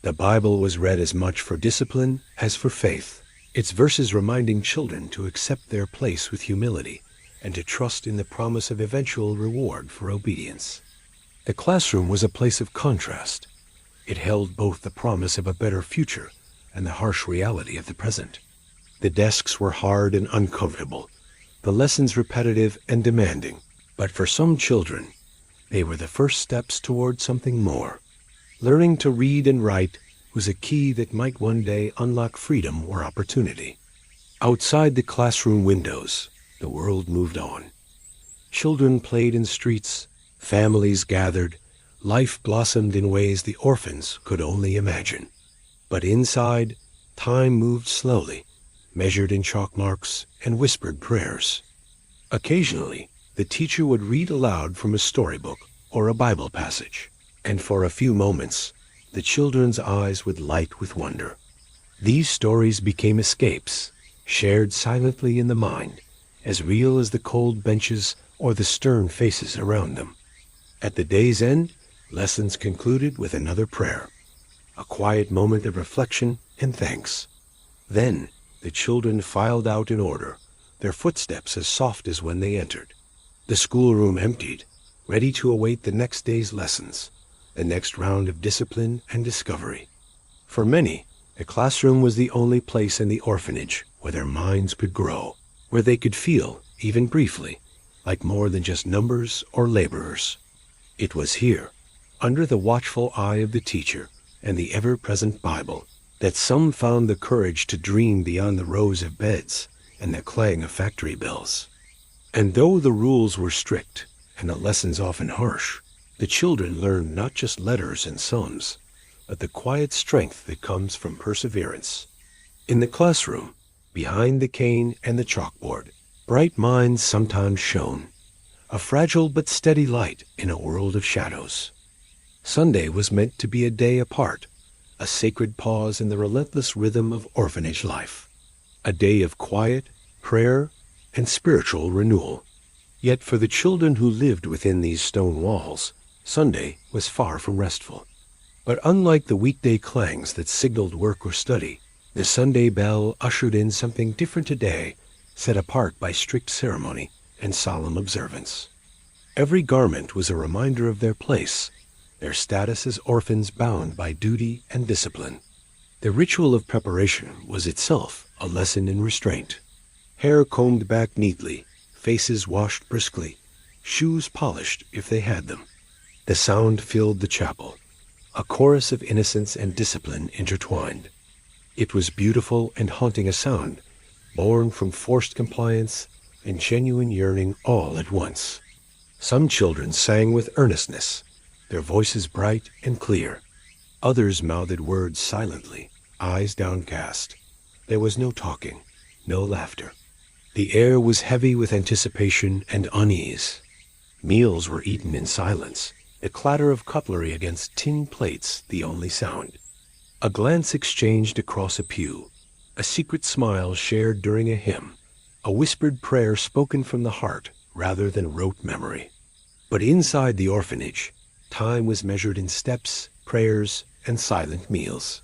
The Bible was read as much for discipline as for faith, its verses reminding children to accept their place with humility and to trust in the promise of eventual reward for obedience. The classroom was a place of contrast. It held both the promise of a better future and the harsh reality of the present. The desks were hard and uncomfortable, the lessons repetitive and demanding, but for some children, they were the first steps toward something more. Learning to read and write was a key that might one day unlock freedom or opportunity. Outside the classroom windows, the world moved on. Children played in streets, families gathered, life blossomed in ways the orphans could only imagine. But inside, time moved slowly, measured in chalk marks and whispered prayers. Occasionally, the teacher would read aloud from a storybook or a Bible passage, and for a few moments, the children's eyes would light with wonder. These stories became escapes, shared silently in the mind, as real as the cold benches or the stern faces around them. At the day's end, lessons concluded with another prayer, a quiet moment of reflection and thanks. Then, the children filed out in order, their footsteps as soft as when they entered. The schoolroom emptied, ready to await the next day's lessons, the next round of discipline and discovery. For many, the classroom was the only place in the orphanage where their minds could grow, where they could feel, even briefly, like more than just numbers or laborers. It was here, under the watchful eye of the teacher and the ever-present Bible, that some found the courage to dream beyond the rows of beds and the clang of factory bells. And though the rules were strict and the lessons often harsh, the children learned not just letters and sums, but the quiet strength that comes from perseverance. In the classroom, behind the cane and the chalkboard, bright minds sometimes shone, a fragile but steady light in a world of shadows. Sunday was meant to be a day apart, a sacred pause in the relentless rhythm of orphanage life, a day of quiet, prayer, and spiritual renewal. Yet for the children who lived within these stone walls, Sunday was far from restful. But unlike the weekday clangs that signaled work or study, the Sunday bell ushered in something different today, set apart by strict ceremony and solemn observance. Every garment was a reminder of their place, their status as orphans bound by duty and discipline. The ritual of preparation was itself a lesson in restraint. Hair combed back neatly, faces washed briskly, shoes polished if they had them. The sound filled the chapel, a chorus of innocence and discipline intertwined. It was beautiful and haunting a sound, born from forced compliance and genuine yearning all at once. Some children sang with earnestness, their voices bright and clear. Others mouthed words silently, eyes downcast. There was no talking, no laughter. The air was heavy with anticipation and unease. Meals were eaten in silence, the clatter of cutlery against tin plates the only sound. A glance exchanged across a pew, a secret smile shared during a hymn, a whispered prayer spoken from the heart rather than rote memory. But inside the orphanage, time was measured in steps, prayers, and silent meals.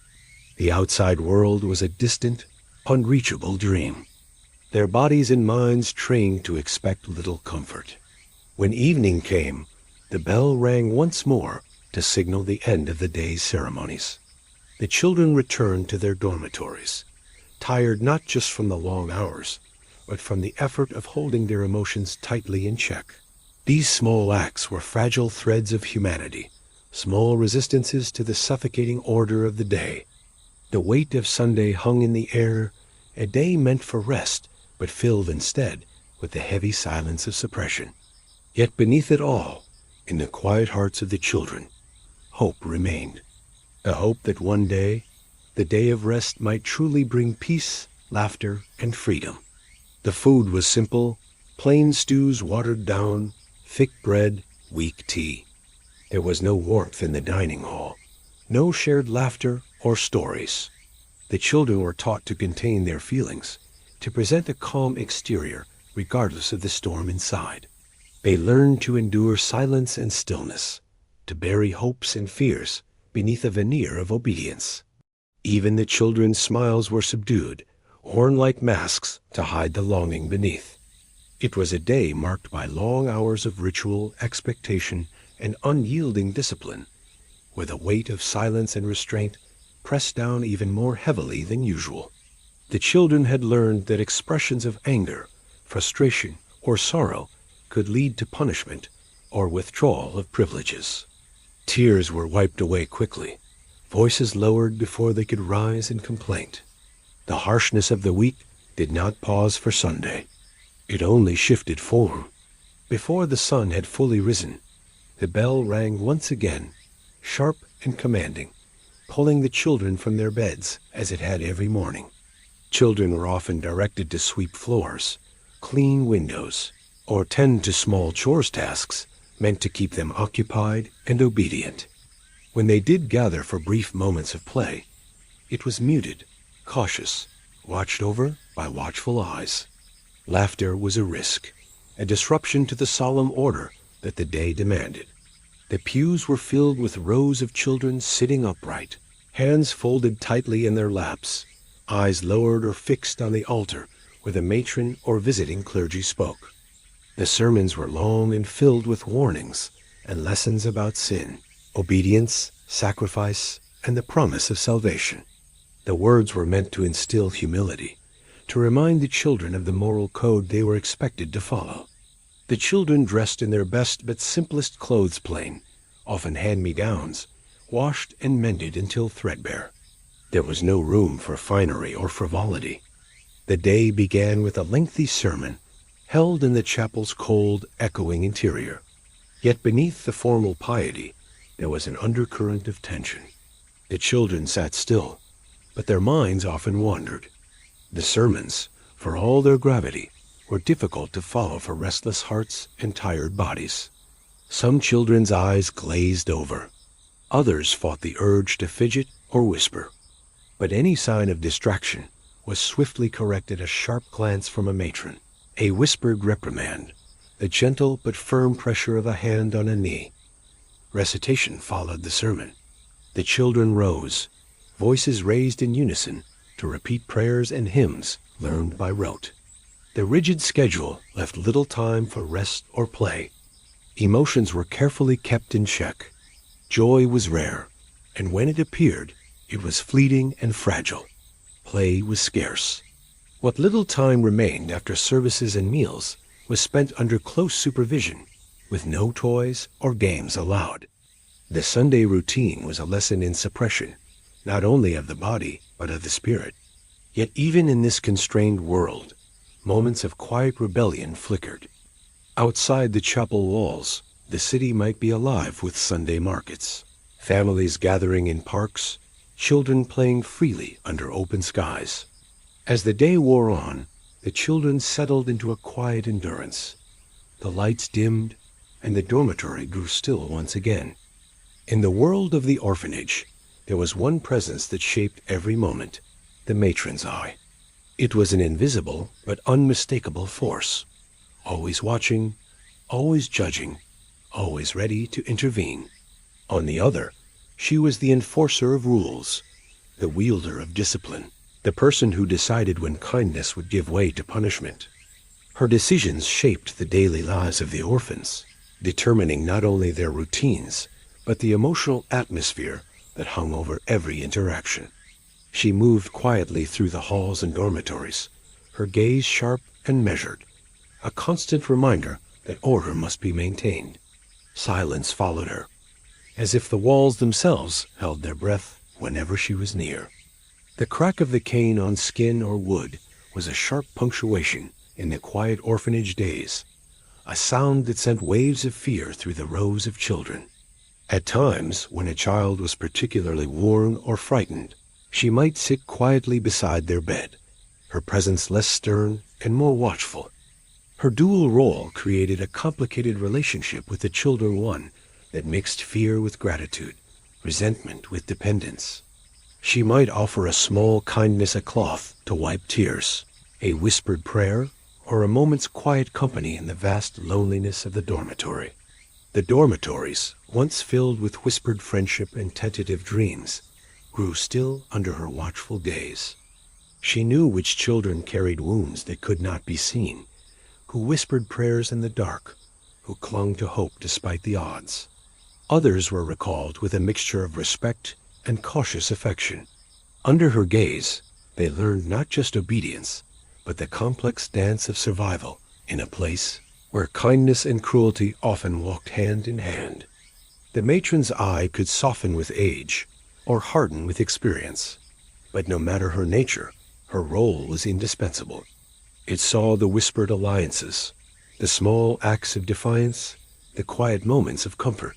The outside world was a distant, unreachable dream. Their bodies and minds trained to expect little comfort. When evening came, the bell rang once more to signal the end of the day's ceremonies. The children returned to their dormitories, tired not just from the long hours, but from the effort of holding their emotions tightly in check. These small acts were fragile threads of humanity, small resistances to the suffocating order of the day. The weight of Sunday hung in the air, a day meant for rest, but filled instead with the heavy silence of suppression. Yet beneath it all, in the quiet hearts of the children, hope remained. A hope that one day, the day of rest might truly bring peace, laughter, and freedom. The food was simple, plain stews watered down, thick bread, weak tea. There was no warmth in the dining hall, no shared laughter or stories. The children were taught to contain their feelings, to present a calm exterior regardless of the storm inside. They learned to endure silence and stillness, to bury hopes and fears beneath a veneer of obedience. Even the children's smiles were subdued, worn like masks to hide the longing beneath. It was a day marked by long hours of ritual, expectation, and unyielding discipline, where the weight of silence and restraint pressed down even more heavily than usual. The children had learned that expressions of anger, frustration, or sorrow could lead to punishment or withdrawal of privileges. Tears were wiped away quickly, voices lowered before they could rise in complaint. The harshness of the week did not pause for Sunday. It only shifted form. Before the sun had fully risen, the bell rang once again, sharp and commanding, pulling the children from their beds as it had every morning. Children were often directed to sweep floors, clean windows, or tend to small chores tasks meant to keep them occupied and obedient. When they did gather for brief moments of play, it was muted, cautious, watched over by watchful eyes. Laughter was a risk, a disruption to the solemn order that the day demanded. The pews were filled with rows of children sitting upright, hands folded tightly in their laps, eyes lowered or fixed on the altar where the matron or visiting clergy spoke. The sermons were long and filled with warnings and lessons about sin, obedience, sacrifice, and the promise of salvation. The words were meant to instill humility, to remind the children of the moral code they were expected to follow. The children dressed in their best but simplest clothes plain, often hand-me-downs, washed and mended until threadbare. There was no room for finery or frivolity. The day began with a lengthy sermon, held in the chapel's cold, echoing interior. Yet beneath the formal piety, there was an undercurrent of tension. The children sat still, but their minds often wandered. The sermons, for all their gravity, were difficult to follow for restless hearts and tired bodies. Some children's eyes glazed over. Others fought the urge to fidget or whisper. But any sign of distraction was swiftly corrected a sharp glance from a matron, a whispered reprimand, the gentle but firm pressure of a hand on a knee. Recitation followed the sermon. The children rose, voices raised in unison, to repeat prayers and hymns learned by rote. The rigid schedule left little time for rest or play. Emotions were carefully kept in check. Joy was rare, and when it appeared, it was fleeting and fragile. Play was scarce. What little time remained after services and meals was spent under close supervision, with no toys or games allowed. The Sunday routine was a lesson in suppression, not only of the body, but of the spirit. Yet even in this constrained world, moments of quiet rebellion flickered. Outside the chapel walls, the city might be alive with Sunday markets, families gathering in parks, children playing freely under open skies. As the day wore on, the children settled into a quiet endurance. The lights dimmed, and the dormitory grew still once again. In the world of the orphanage, there was one presence that shaped every moment, the matron's eye. It was an invisible but unmistakable force, always watching, always judging, always ready to intervene. On the other, she was the enforcer of rules, the wielder of discipline, the person who decided when kindness would give way to punishment. Her decisions shaped the daily lives of the orphans, determining not only their routines, but the emotional atmosphere that hung over every interaction. She moved quietly through the halls and dormitories, her gaze sharp and measured, a constant reminder that order must be maintained. Silence followed her, as if the walls themselves held their breath whenever she was near. The crack of the cane on skin or wood was a sharp punctuation in the quiet orphanage days, a sound that sent waves of fear through the rows of children. At times, when a child was particularly worn or frightened, she might sit quietly beside their bed, her presence less stern and more watchful. Her dual role created a complicated relationship with the children, one that mixed fear with gratitude, resentment with dependence. She might offer a small kindness, a cloth to wipe tears, a whispered prayer, or a moment's quiet company in the vast loneliness of the dormitory. The dormitories, once filled with whispered friendship and tentative dreams, grew still under her watchful gaze. She knew which children carried wounds that could not be seen, who whispered prayers in the dark, who clung to hope despite the odds. Others were recalled with a mixture of respect and cautious affection. Under her gaze, they learned not just obedience, but the complex dance of survival in a place where kindness and cruelty often walked hand in hand. The matron's eye could soften with age, or harden with experience. But no matter her nature, her role was indispensable. It saw the whispered alliances, the small acts of defiance, the quiet moments of comfort.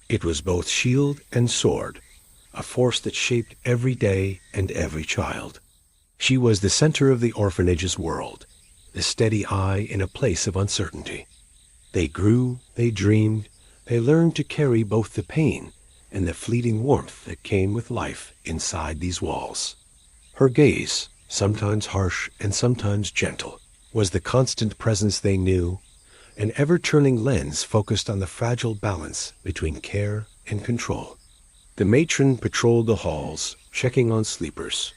It was both shield and sword, a force that shaped every day and every child. She was the center of the orphanage's world, the steady eye in a place of uncertainty. They grew, they dreamed, they learned to carry both the pain and the fleeting warmth that came with life inside these walls. Her gaze, sometimes harsh and sometimes gentle, was the constant presence they knew, an ever-turning lens focused on the fragile balance between care and control. The matron patrolled the halls, checking on sleepers,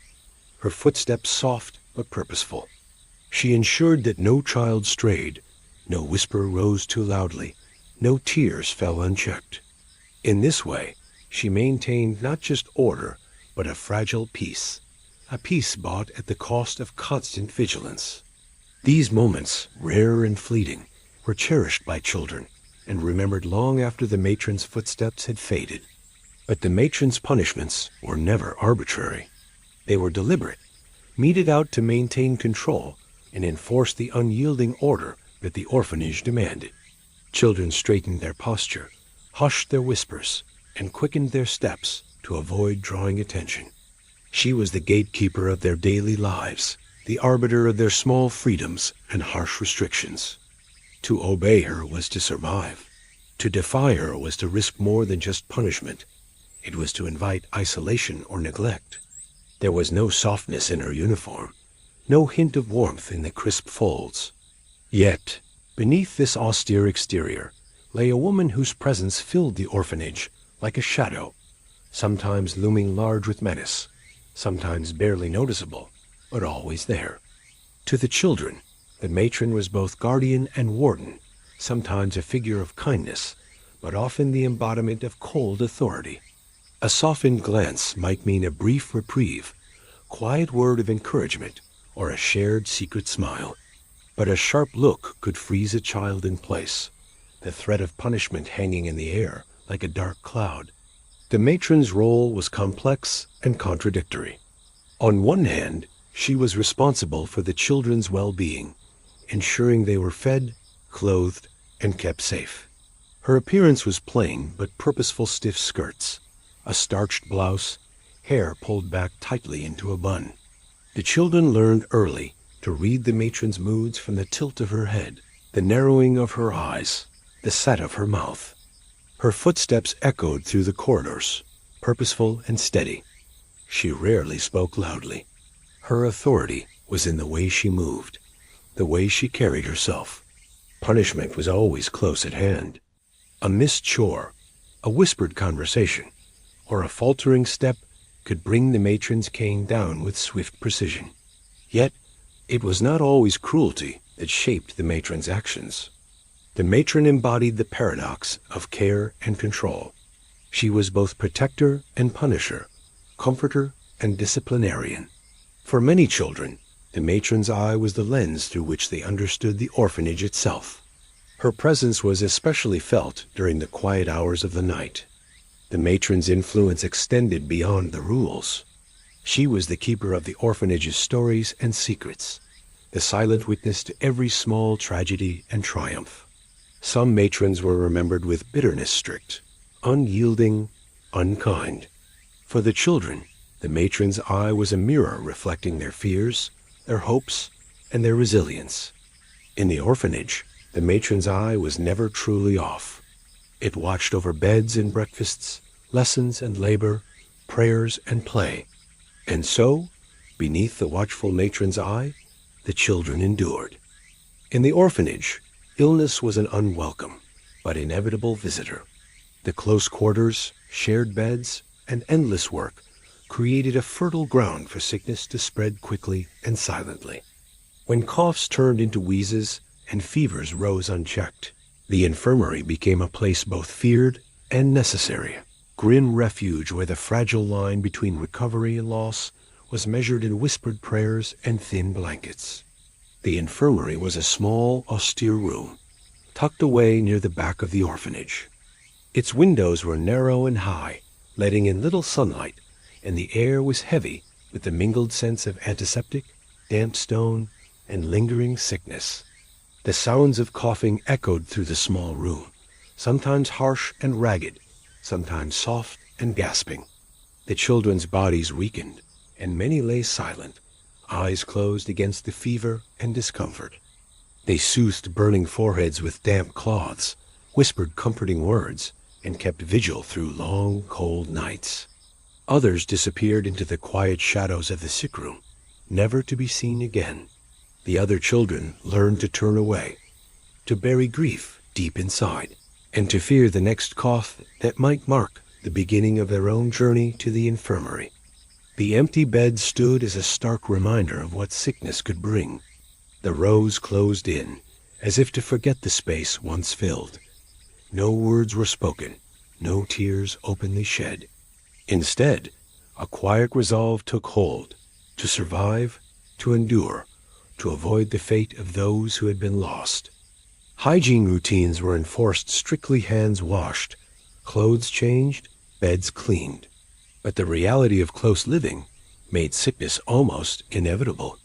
her footsteps soft but purposeful. She ensured that no child strayed, no whisper rose too loudly, no tears fell unchecked. In this way, she maintained not just order, but a fragile peace, a peace bought at the cost of constant vigilance. These moments, rare and fleeting, were cherished by children and remembered long after the matron's footsteps had faded. But the matron's punishments were never arbitrary. They were deliberate, meted out to maintain control and enforce the unyielding order that the orphanage demanded. Children straightened their posture, hushed their whispers, and quickened their steps to avoid drawing attention. She was the gatekeeper of their daily lives, the arbiter of their small freedoms and harsh restrictions. To obey her was to survive. To defy her was to risk more than just punishment. It was to invite isolation or neglect. There was no softness in her uniform, no hint of warmth in the crisp folds. Yet, beneath this austere exterior, lay a woman whose presence filled the orphanage like a shadow, sometimes looming large with menace, sometimes barely noticeable, but always there. To the children, the matron was both guardian and warden, sometimes a figure of kindness, but often the embodiment of cold authority. A softened glance might mean a brief reprieve, quiet word of encouragement, or a shared secret smile. But a sharp look could freeze a child in place, the threat of punishment hanging in the air like a dark cloud. The matron's role was complex and contradictory. On one hand, she was responsible for the children's well-being, ensuring they were fed, clothed, and kept safe. Her appearance was plain but purposeful: stiff skirts, a starched blouse, hair pulled back tightly into a bun. The children learned early to read the matron's moods from the tilt of her head, the narrowing of her eyes, the set of her mouth. Her footsteps echoed through the corridors, purposeful and steady. She rarely spoke loudly. Her authority was in the way she moved, the way she carried herself. Punishment was always close at hand. A missed chore, a whispered conversation, or a faltering step could bring the matron's cane down with swift precision. Yet, it was not always cruelty that shaped the matron's actions. The matron embodied the paradox of care and control. She was both protector and punisher, comforter and disciplinarian. For many children, the matron's eye was the lens through which they understood the orphanage itself. Her presence was especially felt during the quiet hours of the night. The matron's influence extended beyond the rules. She was the keeper of the orphanage's stories and secrets, the silent witness to every small tragedy and triumph. Some matrons were remembered with bitterness: strict, unyielding, unkind. For the children, the matron's eye was a mirror reflecting their fears, their hopes, and their resilience. In the orphanage, the matron's eye was never truly off. It watched over beds and breakfasts, lessons and labor, prayers and play. And so, beneath the watchful matron's eye, the children endured. In the orphanage, illness was an unwelcome but inevitable visitor. The close quarters, shared beds, and endless work created a fertile ground for sickness to spread quickly and silently. When coughs turned into wheezes and fevers rose unchecked, the infirmary became a place both feared and necessary, grim refuge where the fragile line between recovery and loss was measured in whispered prayers and thin blankets. The infirmary was a small, austere room, tucked away near the back of the orphanage. Its windows were narrow and high, letting in little sunlight and the air was heavy with the mingled scents of antiseptic, damp stone, and lingering sickness. The sounds of coughing echoed through the small room, sometimes harsh and ragged, sometimes soft and gasping. The children's bodies weakened, and many lay silent, eyes closed against the fever and discomfort. They soothed burning foreheads with damp cloths, whispered comforting words, and kept vigil through long, cold nights. Others disappeared into the quiet shadows of the sick room, never to be seen again. The other children learned to turn away, to bury grief deep inside, and to fear the next cough that might mark the beginning of their own journey to the infirmary. The empty bed stood as a stark reminder of what sickness could bring. The rows closed in, as if to forget the space once filled. No words were spoken, no tears openly shed. Instead, a quiet resolve took hold, to survive, to endure, to avoid the fate of those who had been lost. Hygiene routines were enforced, strictly hands washed, clothes changed, beds cleaned. But the reality of close living made sickness almost inevitable.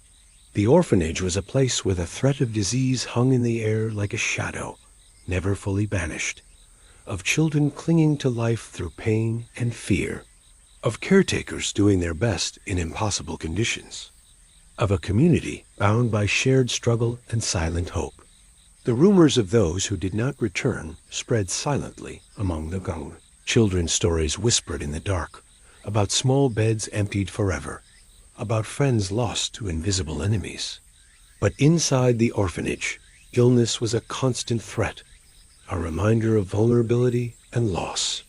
The orphanage was a place where the threat of disease hung in the air like a shadow, never fully banished, of children clinging to life through pain and fear, of caretakers doing their best in impossible conditions, of a community bound by shared struggle and silent hope. The rumors of those who did not return spread silently among the gang. Children's stories whispered in the dark, about small beds emptied forever, about friends lost to invisible enemies. But inside the orphanage, illness was a constant threat, a reminder of vulnerability and loss.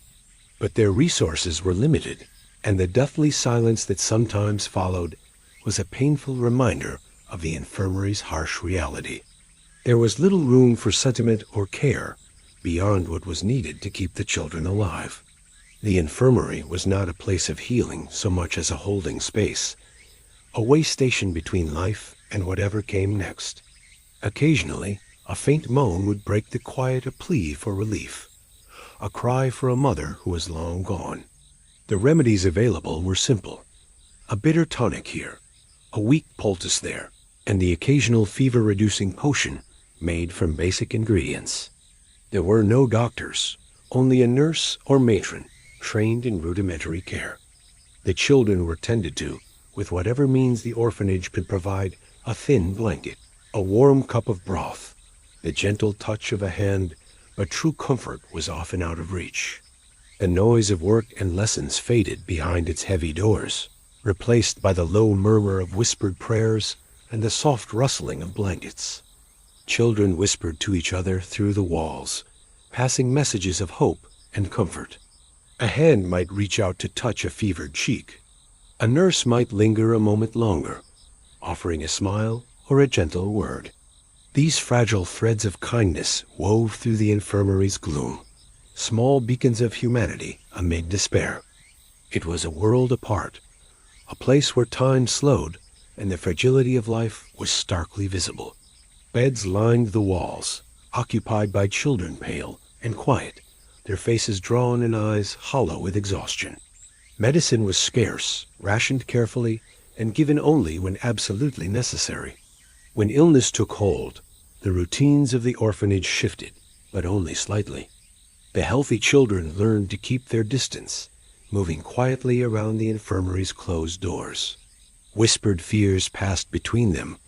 But their resources were limited, and the deathly silence that sometimes followed was a painful reminder of the infirmary's harsh reality. There was little room for sentiment or care beyond what was needed to keep the children alive. The infirmary was not a place of healing so much as a holding space, a way station between life and whatever came next. Occasionally, a faint moan would break the quiet, a plea for relief, a cry for a mother who was long gone. The remedies available were simple: a bitter tonic here, a weak poultice there, and the occasional fever-reducing potion made from basic ingredients. There were no doctors, only a nurse or matron trained in rudimentary care. The children were tended to with whatever means the orphanage could provide: a thin blanket, a warm cup of broth, the gentle touch of a hand, but true comfort was often out of reach. The noise of work and lessons faded behind its heavy doors, replaced by the low murmur of whispered prayers and the soft rustling of blankets. Children whispered to each other through the walls, passing messages of hope and comfort. A hand might reach out to touch a fevered cheek. A nurse might linger a moment longer, offering a smile or a gentle word. These fragile threads of kindness wove through the infirmary's gloom, small beacons of humanity amid despair. It was a world apart, a place where time slowed and the fragility of life was starkly visible. Beds lined the walls, occupied by children pale and quiet, their faces drawn and eyes hollow with exhaustion. Medicine was scarce, rationed carefully, and given only when absolutely necessary. When illness took hold, the routines of the orphanage shifted, but only slightly. The healthy children learned to keep their distance, moving quietly around the infirmary's closed doors. Whispered fears passed between them,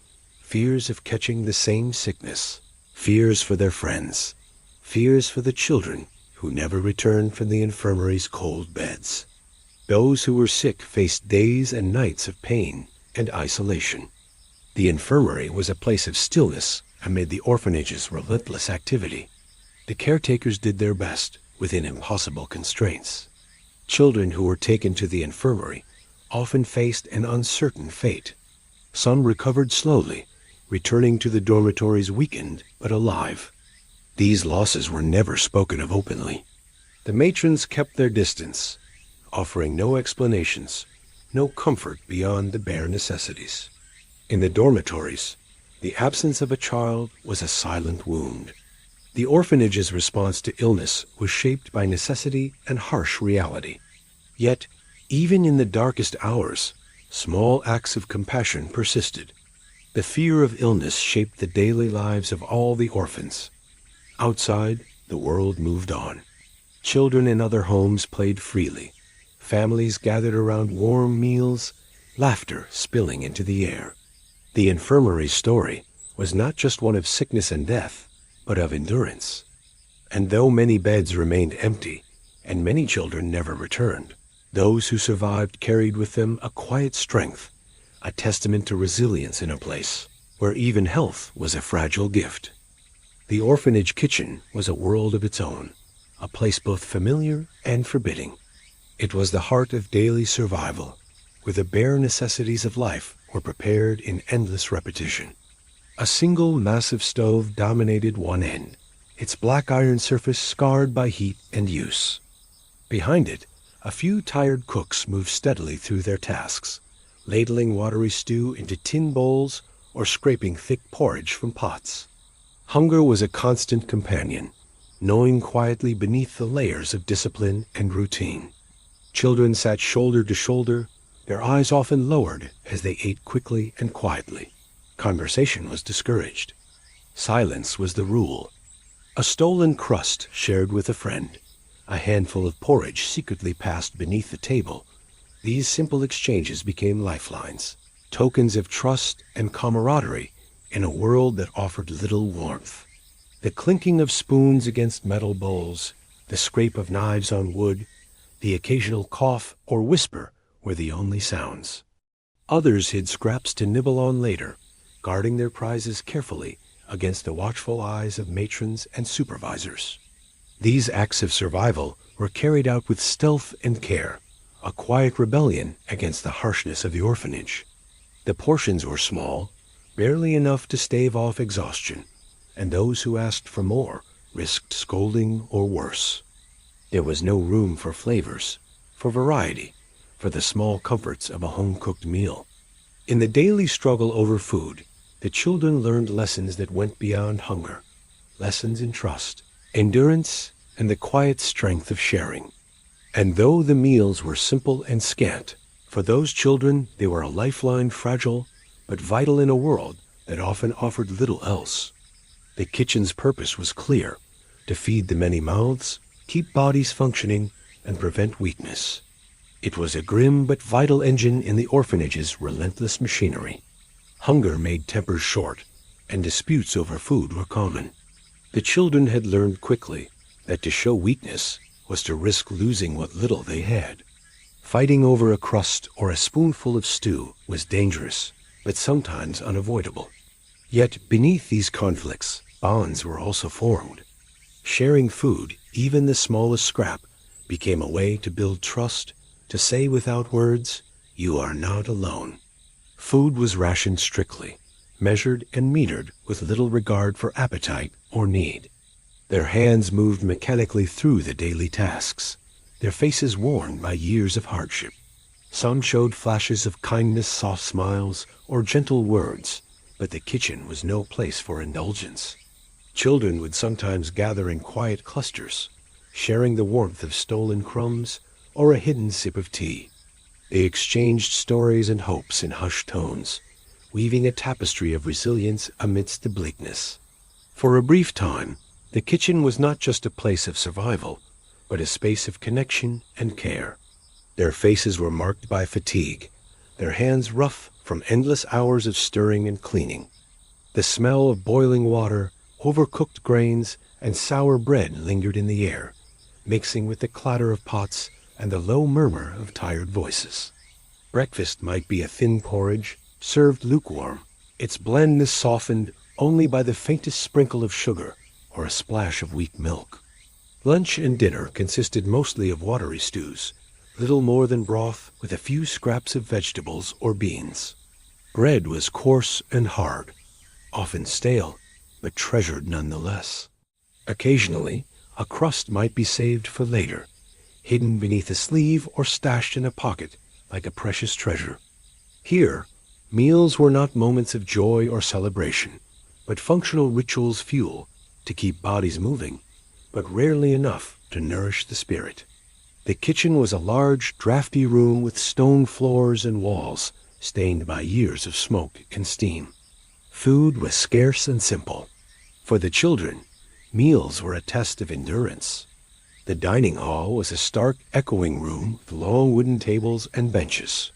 fears of catching the same sickness, fears for their friends, fears for the children who never returned from the infirmary's cold beds. Those who were sick faced days and nights of pain and isolation. The infirmary was a place of stillness amid the orphanage's relentless activity. The caretakers did their best within impossible constraints. Children who were taken to the infirmary often faced an uncertain fate. Some recovered slowly, returning to the dormitories weakened but alive. These losses were never spoken of openly. The matrons kept their distance, offering no explanations, no comfort beyond the bare necessities. In the dormitories, the absence of a child was a silent wound. The orphanage's response to illness was shaped by necessity and harsh reality. Yet, Even in the darkest hours, small acts of compassion persisted. The fear of illness shaped the daily lives of all the orphans. Outside, the world moved on. Children in other homes played freely. Families gathered around warm meals, laughter spilling into the air. The infirmary's story was not just one of sickness and death, but of endurance. And though many beds remained empty, and many children never returned, those who survived carried with them a quiet strength, a testament to resilience in a place where even health was a fragile gift. The orphanage kitchen was a world of its own, a place both familiar and forbidding. It was the heart of daily survival, where the bare necessities of life were prepared in endless repetition. A single massive stove dominated one end, its black iron surface scarred by heat and use. Behind it, a few tired cooks moved steadily through their tasks, ladling watery stew into tin bowls or scraping thick porridge from pots. Hunger was a constant companion, gnawing quietly beneath the layers of discipline and routine. Children sat shoulder to shoulder, their eyes often lowered as they ate quickly and quietly. Conversation was discouraged. Silence was the rule. A stolen crust shared with a friend, a handful of porridge secretly passed beneath the table. These simple exchanges became lifelines, tokens of trust and camaraderie in a world that offered little warmth. The clinking of spoons against metal bowls, the scrape of knives on wood, the occasional cough or whisper were the only sounds. Others hid scraps to nibble on later, guarding their prizes carefully against the watchful eyes of matrons and supervisors. These acts of survival were carried out with stealth and care, a quiet rebellion against the harshness of the orphanage. The portions were small, barely enough to stave off exhaustion, and those who asked for more risked scolding or worse. There was no room for flavors, for variety, for the small comforts of a home-cooked meal. In the daily struggle over food, the children learned lessons that went beyond hunger, lessons in trust, endurance, and the quiet strength of sharing. And though the meals were simple and scant, for those children they were a lifeline, fragile but vital in a world that often offered little else. The kitchen's purpose was clear: to feed the many mouths, keep bodies functioning, and prevent weakness. It was a grim but vital engine in the orphanage's relentless machinery. Hunger made tempers short, and disputes over food were common. The children had learned quickly that to show weakness was to risk losing what little they had. Fighting over a crust or a spoonful of stew was dangerous, but sometimes unavoidable. Yet beneath these conflicts, bonds were also formed. Sharing food, even the smallest scrap, became a way to build trust, to say without words, "You are not alone." Food was rationed strictly, measured and metered with little regard for appetite or need. Their hands moved mechanically through the daily tasks, their faces worn by years of hardship. Some showed flashes of kindness, soft smiles, or gentle words, but the kitchen was no place for indulgence. Children would sometimes gather in quiet clusters, sharing the warmth of stolen crumbs or a hidden sip of tea. They exchanged stories and hopes in hushed tones, weaving a tapestry of resilience amidst the bleakness. For a brief time, the kitchen was not just a place of survival, but a space of connection and care. Their faces were marked by fatigue, their hands rough from endless hours of stirring and cleaning. The smell of boiling water, overcooked grains, and sour bread lingered in the air, mixing with the clatter of pots and the low murmur of tired voices. Breakfast might be a thin porridge, served lukewarm, its blandness softened only by the faintest sprinkle of sugar or a splash of weak milk. Lunch and dinner consisted mostly of watery stews, little more than broth with a few scraps of vegetables or beans. Bread was coarse and hard, often stale, but treasured nonetheless. Occasionally, a crust might be saved for later, hidden beneath a sleeve or stashed in a pocket like a precious treasure. Here, meals were not moments of joy or celebration, but functional rituals, fuel to keep bodies moving, but rarely enough to nourish the spirit. The kitchen was a large, drafty room with stone floors and walls, stained by years of smoke and steam. Food was scarce and simple. For the children, meals were a test of endurance. The dining hall was a stark, echoing room with long wooden tables and benches.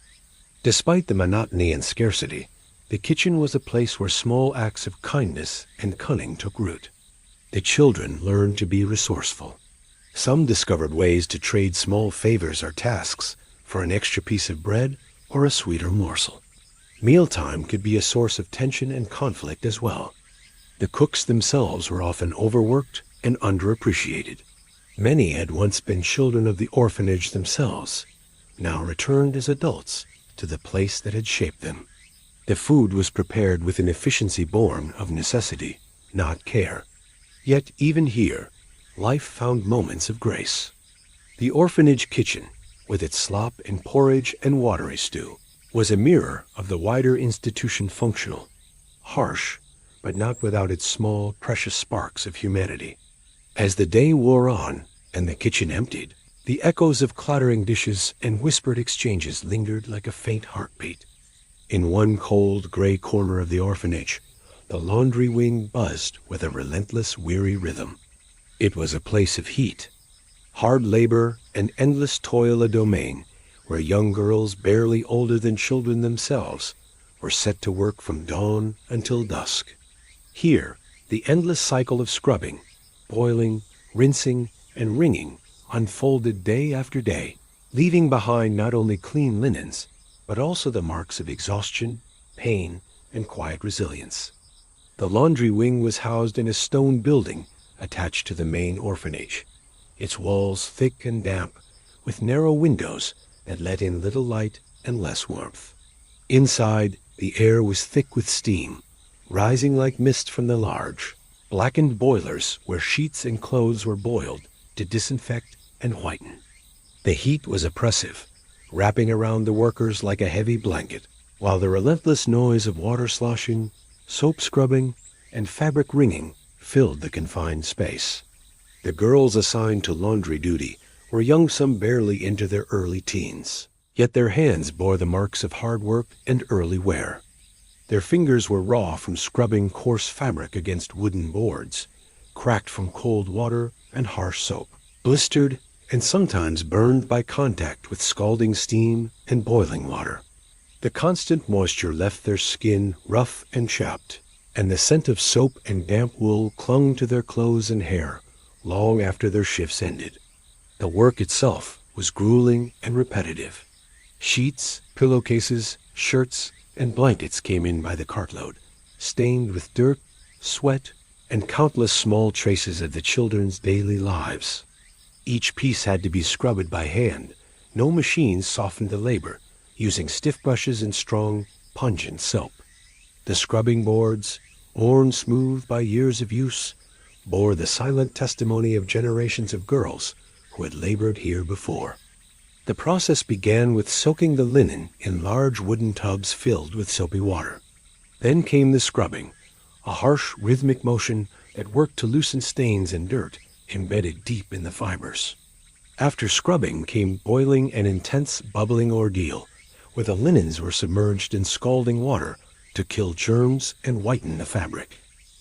Despite the monotony and scarcity, the kitchen was a place where small acts of kindness and cunning took root. The children learned to be resourceful. Some discovered ways to trade small favors or tasks for an extra piece of bread or a sweeter morsel. Mealtime could be a source of tension and conflict as well. The cooks themselves were often overworked and underappreciated. Many had once been children of the orphanage themselves, now returned as adults to the place that had shaped them. The food was prepared with an efficiency born of necessity, not care. Yet even here, life found moments of grace. The orphanage kitchen, with its slop and porridge and watery stew, was a mirror of the wider institution functional, harsh, but not without its small, precious sparks of humanity. As the day wore on and the kitchen emptied, the echoes of clattering dishes and whispered exchanges lingered like a faint heartbeat. In one cold, gray corner of the orphanage, the laundry wing buzzed with a relentless, weary rhythm. It was a place of heat, hard labor, and endless toil, a domain where young girls barely older than children themselves were set to work from dawn until dusk. Here, the endless cycle of scrubbing, boiling, rinsing, and wringing unfolded day after day, leaving behind not only clean linens, but also the marks of exhaustion, pain, and quiet resilience. The laundry wing was housed in a stone building attached to the main orphanage, its walls thick and damp, with narrow windows that let in little light and less warmth. Inside, the air was thick with steam, rising like mist from the large, blackened boilers where sheets and clothes were boiled to disinfect and whiten. The heat was oppressive, wrapping around the workers like a heavy blanket, while the relentless noise of water sloshing, soap scrubbing, and fabric wringing filled the confined space. The girls assigned to laundry duty were young, some barely into their early teens, yet their hands bore the marks of hard work and early wear. Their fingers were raw from scrubbing coarse fabric against wooden boards, cracked from cold water and harsh soap, blistered and sometimes burned by contact with scalding steam and boiling water. The constant moisture left their skin rough and chapped, and the scent of soap and damp wool clung to their clothes and hair long after their shifts ended. The work itself was grueling and repetitive. Sheets, pillowcases, shirts, and blankets came in by the cartload, stained with dirt, sweat, and countless small traces of the children's daily lives. Each piece had to be scrubbed by hand. No machines softened the labor, using stiff brushes and strong, pungent soap. The scrubbing boards, worn smooth by years of use, bore the silent testimony of generations of girls who had labored here before. The process began with soaking the linen in large wooden tubs filled with soapy water. Then came the scrubbing, a harsh, rhythmic motion that worked to loosen stains and dirt embedded deep in the fibers. After scrubbing came boiling, an intense, bubbling ordeal, where the linens were submerged in scalding water to kill germs and whiten the fabric.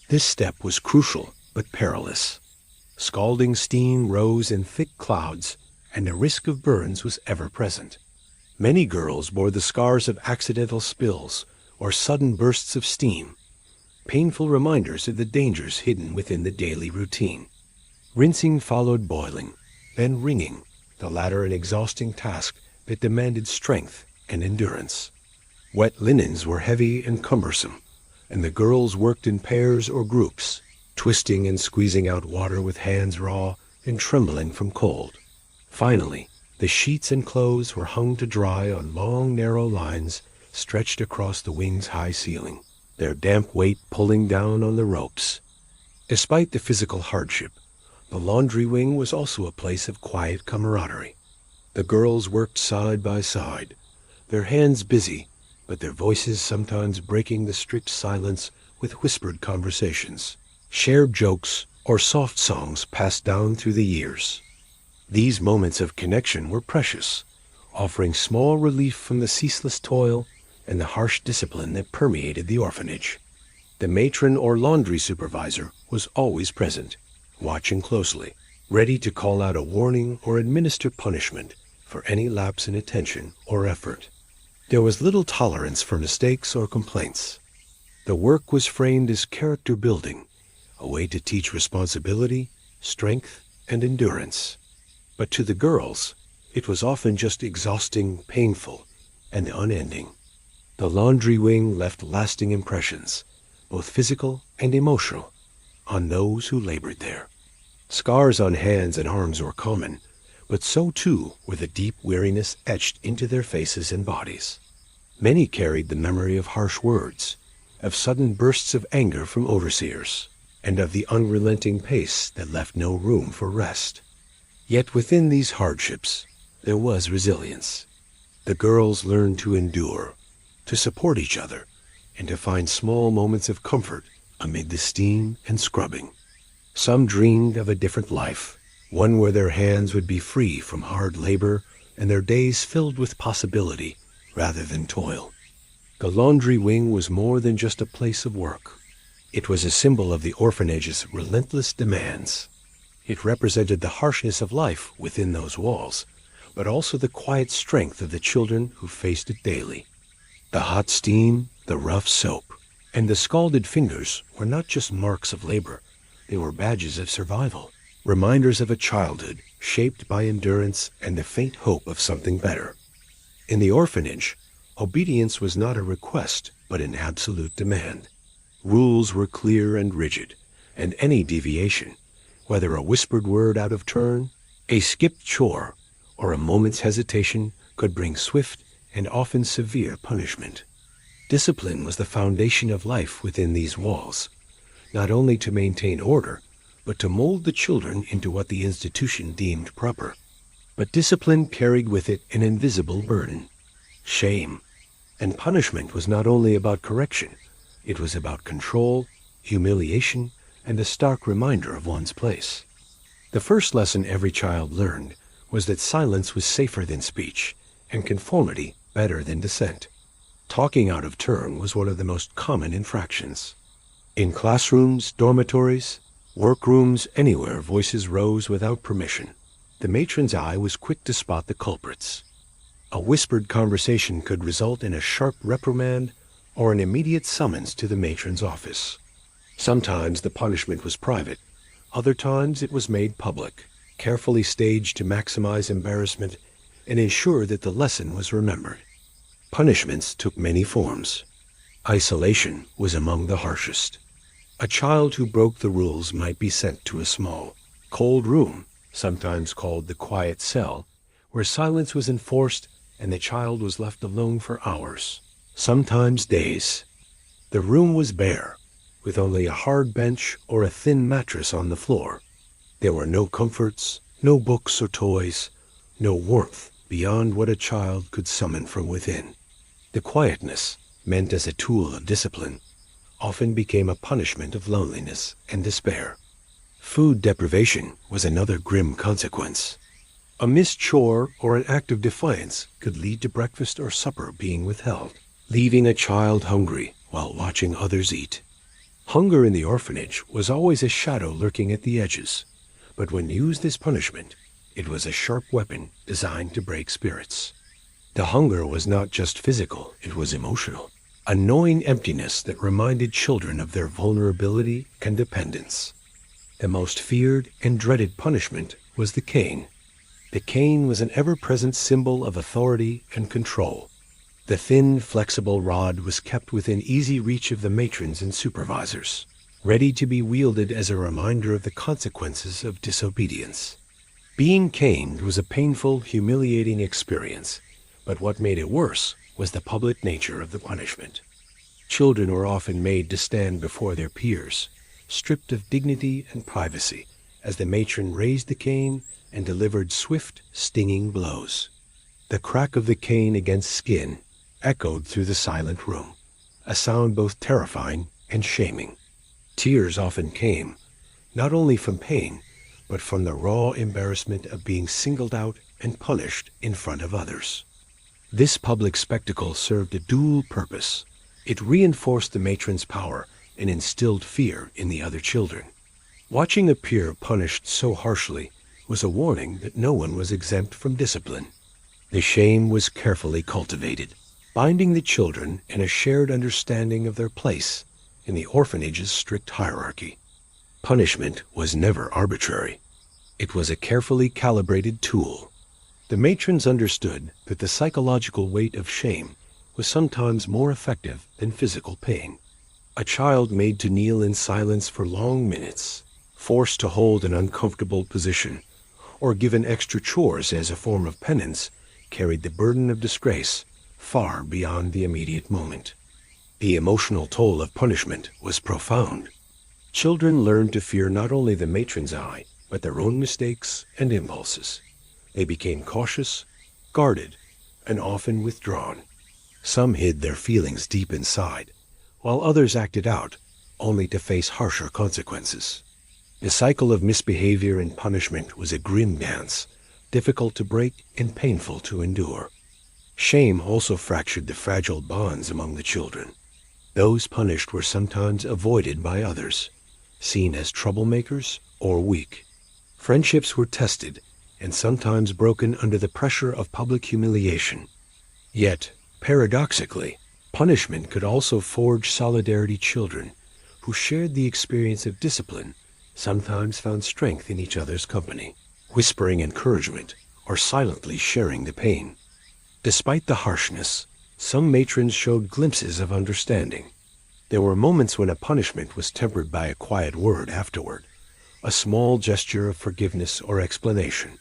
This step was crucial but perilous. Scalding steam rose in thick clouds, and the risk of burns was ever present. Many girls bore the scars of accidental spills or sudden bursts of steam, painful reminders of the dangers hidden within the daily routine. Rinsing followed boiling, then wringing, the latter an exhausting task that demanded strength and endurance. Wet linens were heavy and cumbersome, and the girls worked in pairs or groups, twisting and squeezing out water with hands raw and trembling from cold. Finally, the sheets and clothes were hung to dry on long, narrow lines stretched across the wing's high ceiling, their damp weight pulling down on the ropes. Despite the physical hardship, the laundry wing was also a place of quiet camaraderie. The girls worked side by side, their hands busy, but their voices sometimes breaking the strict silence with whispered conversations, shared jokes, or soft songs passed down through the years. These moments of connection were precious, offering small relief from the ceaseless toil and the harsh discipline that permeated the orphanage. The matron or laundry supervisor was always present, watching closely, ready to call out a warning or administer punishment for any lapse in attention or effort. There was little tolerance for mistakes or complaints. The work was framed as character building, a way to teach responsibility, strength, and endurance. But to the girls, it was often just exhausting, painful, and unending. The laundry wing left lasting impressions, both physical and emotional, on those who labored there. Scars on hands and arms were common, but so too were the deep weariness etched into their faces and bodies. Many carried the memory of harsh words, of sudden bursts of anger from overseers, and of the unrelenting pace that left no room for rest. Yet within these hardships, there was resilience. The girls learned to endure, to support each other, and to find small moments of comfort amid the steam and scrubbing. Some dreamed of a different life, one where their hands would be free from hard labor and their days filled with possibility rather than toil. The laundry wing was more than just a place of work. It was a symbol of the orphanage's relentless demands. It represented the harshness of life within those walls, but also the quiet strength of the children who faced it daily. The hot steam, the rough soap, and the scalded fingers were not just marks of labor. They were badges of survival, reminders of a childhood shaped by endurance and the faint hope of something better. In the orphanage, obedience was not a request, but an absolute demand. Rules were clear and rigid, and any deviation, whether a whispered word out of turn, a skipped chore, or a moment's hesitation, could bring swift and often severe punishment. Discipline was the foundation of life within these walls, not only to maintain order, but to mold the children into what the institution deemed proper. But discipline carried with it an invisible burden, shame. And punishment was not only about correction, it was about control, humiliation, and a stark reminder of one's place. The first lesson every child learned was that silence was safer than speech, and conformity better than dissent. Talking out of turn was one of the most common infractions. In classrooms, dormitories, workrooms, anywhere voices rose without permission, the matron's eye was quick to spot the culprits. A whispered conversation could result in a sharp reprimand or an immediate summons to the matron's office. Sometimes the punishment was private, other times it was made public, carefully staged to maximize embarrassment and ensure that the lesson was remembered. Punishments took many forms. Isolation was among the harshest. A child who broke the rules might be sent to a small, cold room, sometimes called the quiet cell, where silence was enforced and the child was left alone for hours, sometimes days. The room was bare, with only a hard bench or a thin mattress on the floor. There were no comforts, no books or toys, no warmth beyond what a child could summon from within. The quietness, meant as a tool of discipline, often became a punishment of loneliness and despair. Food deprivation was another grim consequence. A missed chore or an act of defiance could lead to breakfast or supper being withheld, leaving a child hungry while watching others eat. Hunger in the orphanage was always a shadow lurking at the edges, but when used as punishment, it was a sharp weapon designed to break spirits. The hunger was not just physical, it was emotional, a gnawing emptiness that reminded children of their vulnerability and dependence. The most feared and dreaded punishment was the cane. The cane was an ever-present symbol of authority and control. The thin, flexible rod was kept within easy reach of the matrons and supervisors, ready to be wielded as a reminder of the consequences of disobedience. Being caned was a painful, humiliating experience, but what made it worse was the public nature of the punishment. Children were often made to stand before their peers, stripped of dignity and privacy, as the matron raised the cane and delivered swift, stinging blows. The crack of the cane against skin echoed through the silent room, a sound both terrifying and shaming. Tears often came, not only from pain, but from the raw embarrassment of being singled out and punished in front of others. This public spectacle served a dual purpose. It reinforced the matron's power and instilled fear in the other children. Watching a peer punished so harshly was a warning that no one was exempt from discipline. The shame was carefully cultivated, binding the children in a shared understanding of their place in the orphanage's strict hierarchy. Punishment was never arbitrary. It was a carefully calibrated tool. The matrons understood that the psychological weight of shame was sometimes more effective than physical pain. A child made to kneel in silence for long minutes, forced to hold an uncomfortable position, or given extra chores as a form of penance, carried the burden of disgrace far beyond the immediate moment. The emotional toll of punishment was profound. Children learned to fear not only the matron's eye, but their own mistakes and impulses. They became cautious, guarded, and often withdrawn. Some hid their feelings deep inside, while others acted out, only to face harsher consequences. The cycle of misbehavior and punishment was a grim dance, difficult to break and painful to endure. Shame also fractured the fragile bonds among the children. Those punished were sometimes avoided by others, seen as troublemakers or weak. Friendships were tested and sometimes broken under the pressure of public humiliation. Yet, paradoxically, punishment could also forge solidarity. Children who shared the experience of discipline sometimes found strength in each other's company, whispering encouragement or silently sharing the pain. Despite the harshness, some matrons showed glimpses of understanding. There were moments when a punishment was tempered by a quiet word afterward, a small gesture of forgiveness or explanation.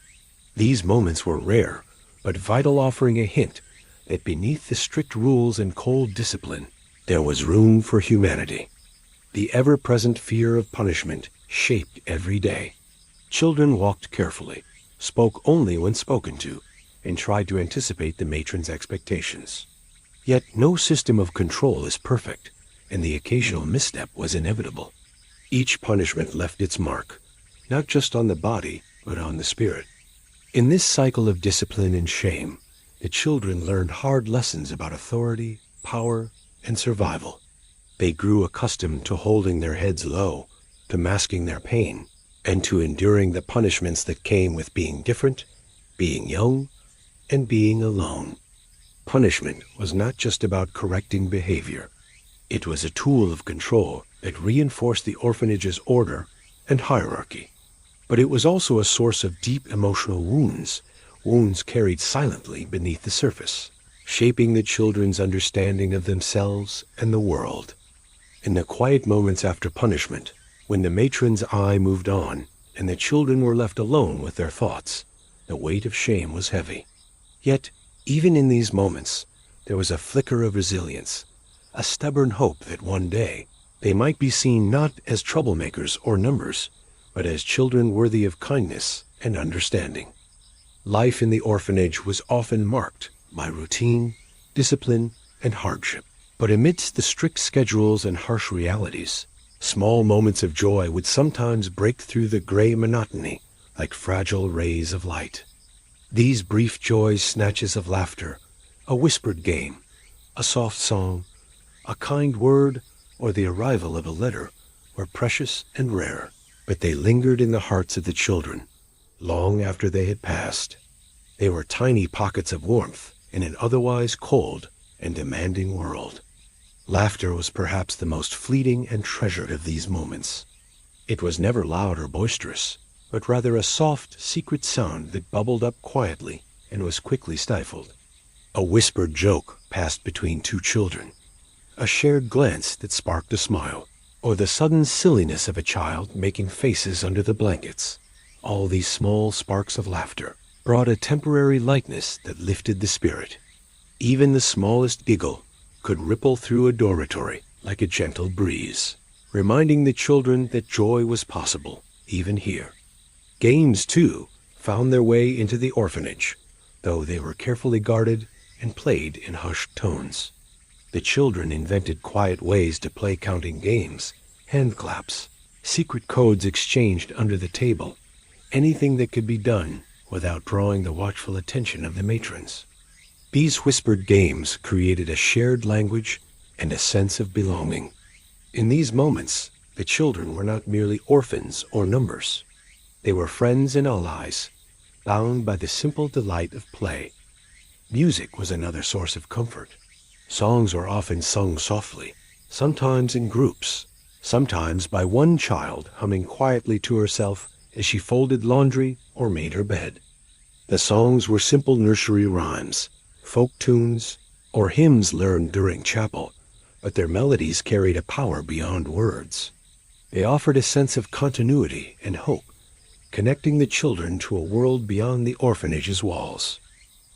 These moments were rare, but vital, offering a hint that beneath the strict rules and cold discipline, there was room for humanity. The ever-present fear of punishment shaped every day. Children walked carefully, spoke only when spoken to, and tried to anticipate the matron's expectations. Yet no system of control is perfect, and the occasional misstep was inevitable. Each punishment left its mark, not just on the body, but on the spirit. In this cycle of discipline and shame, the children learned hard lessons about authority, power, and survival. They grew accustomed to holding their heads low, to masking their pain, and to enduring the punishments that came with being different, being young, and being alone. Punishment was not just about correcting behavior. It was a tool of control that reinforced the orphanage's order and hierarchy. But it was also a source of deep emotional wounds carried silently beneath the surface, shaping the children's understanding of themselves and the world. In the quiet moments after punishment, when the matron's eye moved on and the children were left alone with their thoughts, the weight of shame was heavy. Yet, even in these moments, there was a flicker of resilience, a stubborn hope that one day they might be seen not as troublemakers or numbers, but as children worthy of kindness and understanding. Life in the orphanage was often marked by routine, discipline, and hardship. But amidst the strict schedules and harsh realities, small moments of joy would sometimes break through the gray monotony like fragile rays of light. These brief joys, snatches of laughter, a whispered game, a soft song, a kind word, or the arrival of a letter, were precious and rare, but they lingered in the hearts of the children long after they had passed. They were tiny pockets of warmth in an otherwise cold and demanding world. Laughter was perhaps the most fleeting and treasured of these moments. It was never loud or boisterous, but rather a soft, secret sound that bubbled up quietly and was quickly stifled. A whispered joke passed between two children, a shared glance that sparked a smile, or the sudden silliness of a child making faces under the blankets. All these small sparks of laughter brought a temporary lightness that lifted the spirit. Even the smallest giggle could ripple through a dormitory like a gentle breeze, reminding the children that joy was possible, even here. Games, too, found their way into the orphanage, though they were carefully guarded and played in hushed tones. The children invented quiet ways to play counting games, hand claps, secret codes exchanged under the table, anything that could be done without drawing the watchful attention of the matrons. These whispered games created a shared language and a sense of belonging. In these moments, the children were not merely orphans or numbers. They were friends and allies, bound by the simple delight of play. Music was another source of comfort. Songs were often sung softly, sometimes in groups, sometimes by one child humming quietly to herself as she folded laundry or made her bed. The songs were simple nursery rhymes, folk tunes, or hymns learned during chapel, but their melodies carried a power beyond words. They offered a sense of continuity and hope, connecting the children to a world beyond the orphanage's walls.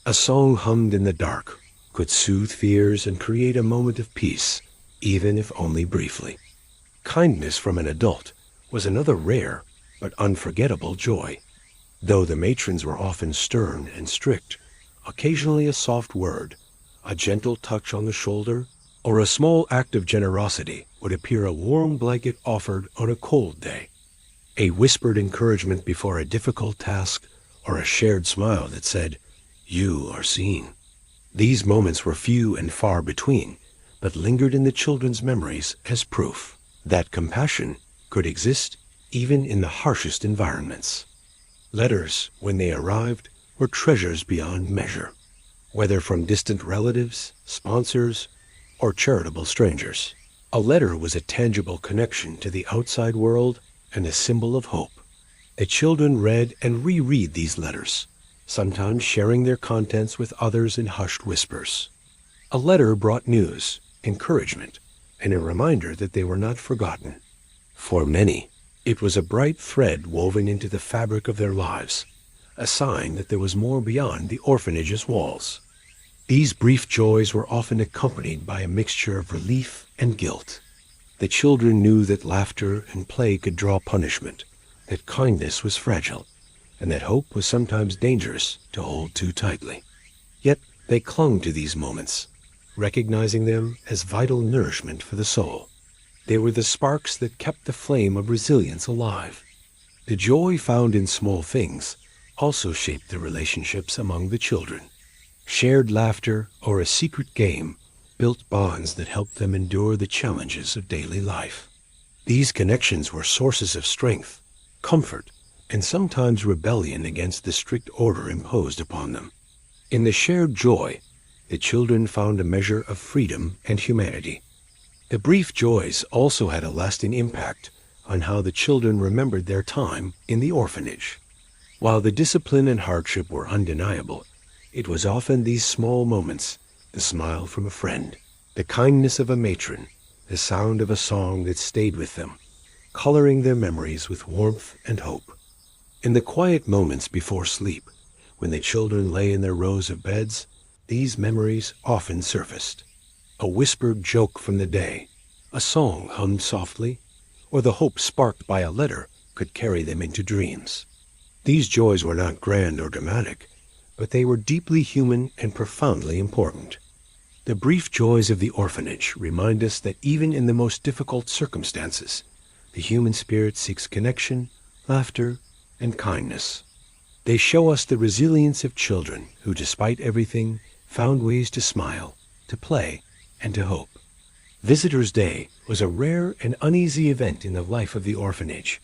A song hummed in the dark could soothe fears and create a moment of peace, even if only briefly. Kindness from an adult was another rare but unforgettable joy. Though the matrons were often stern and strict, occasionally a soft word, a gentle touch on the shoulder, or a small act of generosity would appear a warm blanket offered on a cold day. A whispered encouragement before a difficult task, or a shared smile that said, "You are seen." These moments were few and far between, but lingered in the children's memories as proof that compassion could exist even in the harshest environments. Letters, when they arrived, were treasures beyond measure, whether from distant relatives, sponsors, or charitable strangers. A letter was a tangible connection to the outside world and a symbol of hope. The children read and reread these letters, sometimes sharing their contents with others in hushed whispers. A letter brought news, encouragement, and a reminder that they were not forgotten. For many, it was a bright thread woven into the fabric of their lives, a sign that there was more beyond the orphanage's walls. These brief joys were often accompanied by a mixture of relief and guilt. The children knew that laughter and play could draw punishment, that kindness was fragile, and that hope was sometimes dangerous to hold too tightly. Yet they clung to these moments, recognizing them as vital nourishment for the soul. They were the sparks that kept the flame of resilience alive. The joy found in small things also shaped the relationships among the children. Shared laughter or a secret game built bonds that helped them endure the challenges of daily life. These connections were sources of strength, comfort, and sometimes rebellion against the strict order imposed upon them. In the shared joy, the children found a measure of freedom and humanity. The brief joys also had a lasting impact on how the children remembered their time in the orphanage. While the discipline and hardship were undeniable, it was often these small moments, the smile from a friend, the kindness of a matron, the sound of a song that stayed with them, coloring their memories with warmth and hope. In the quiet moments before sleep, when the children lay in their rows of beds, these memories often surfaced. A whispered joke from the day, a song hummed softly, or the hope sparked by a letter could carry them into dreams. These joys were not grand or dramatic, but they were deeply human and profoundly important. The brief joys of the orphanage remind us that even in the most difficult circumstances, the human spirit seeks connection, laughter, and kindness. They show us the resilience of children who, despite everything, found ways to smile, to play, and to hope. Visitors' Day was a rare and uneasy event in the life of the orphanage.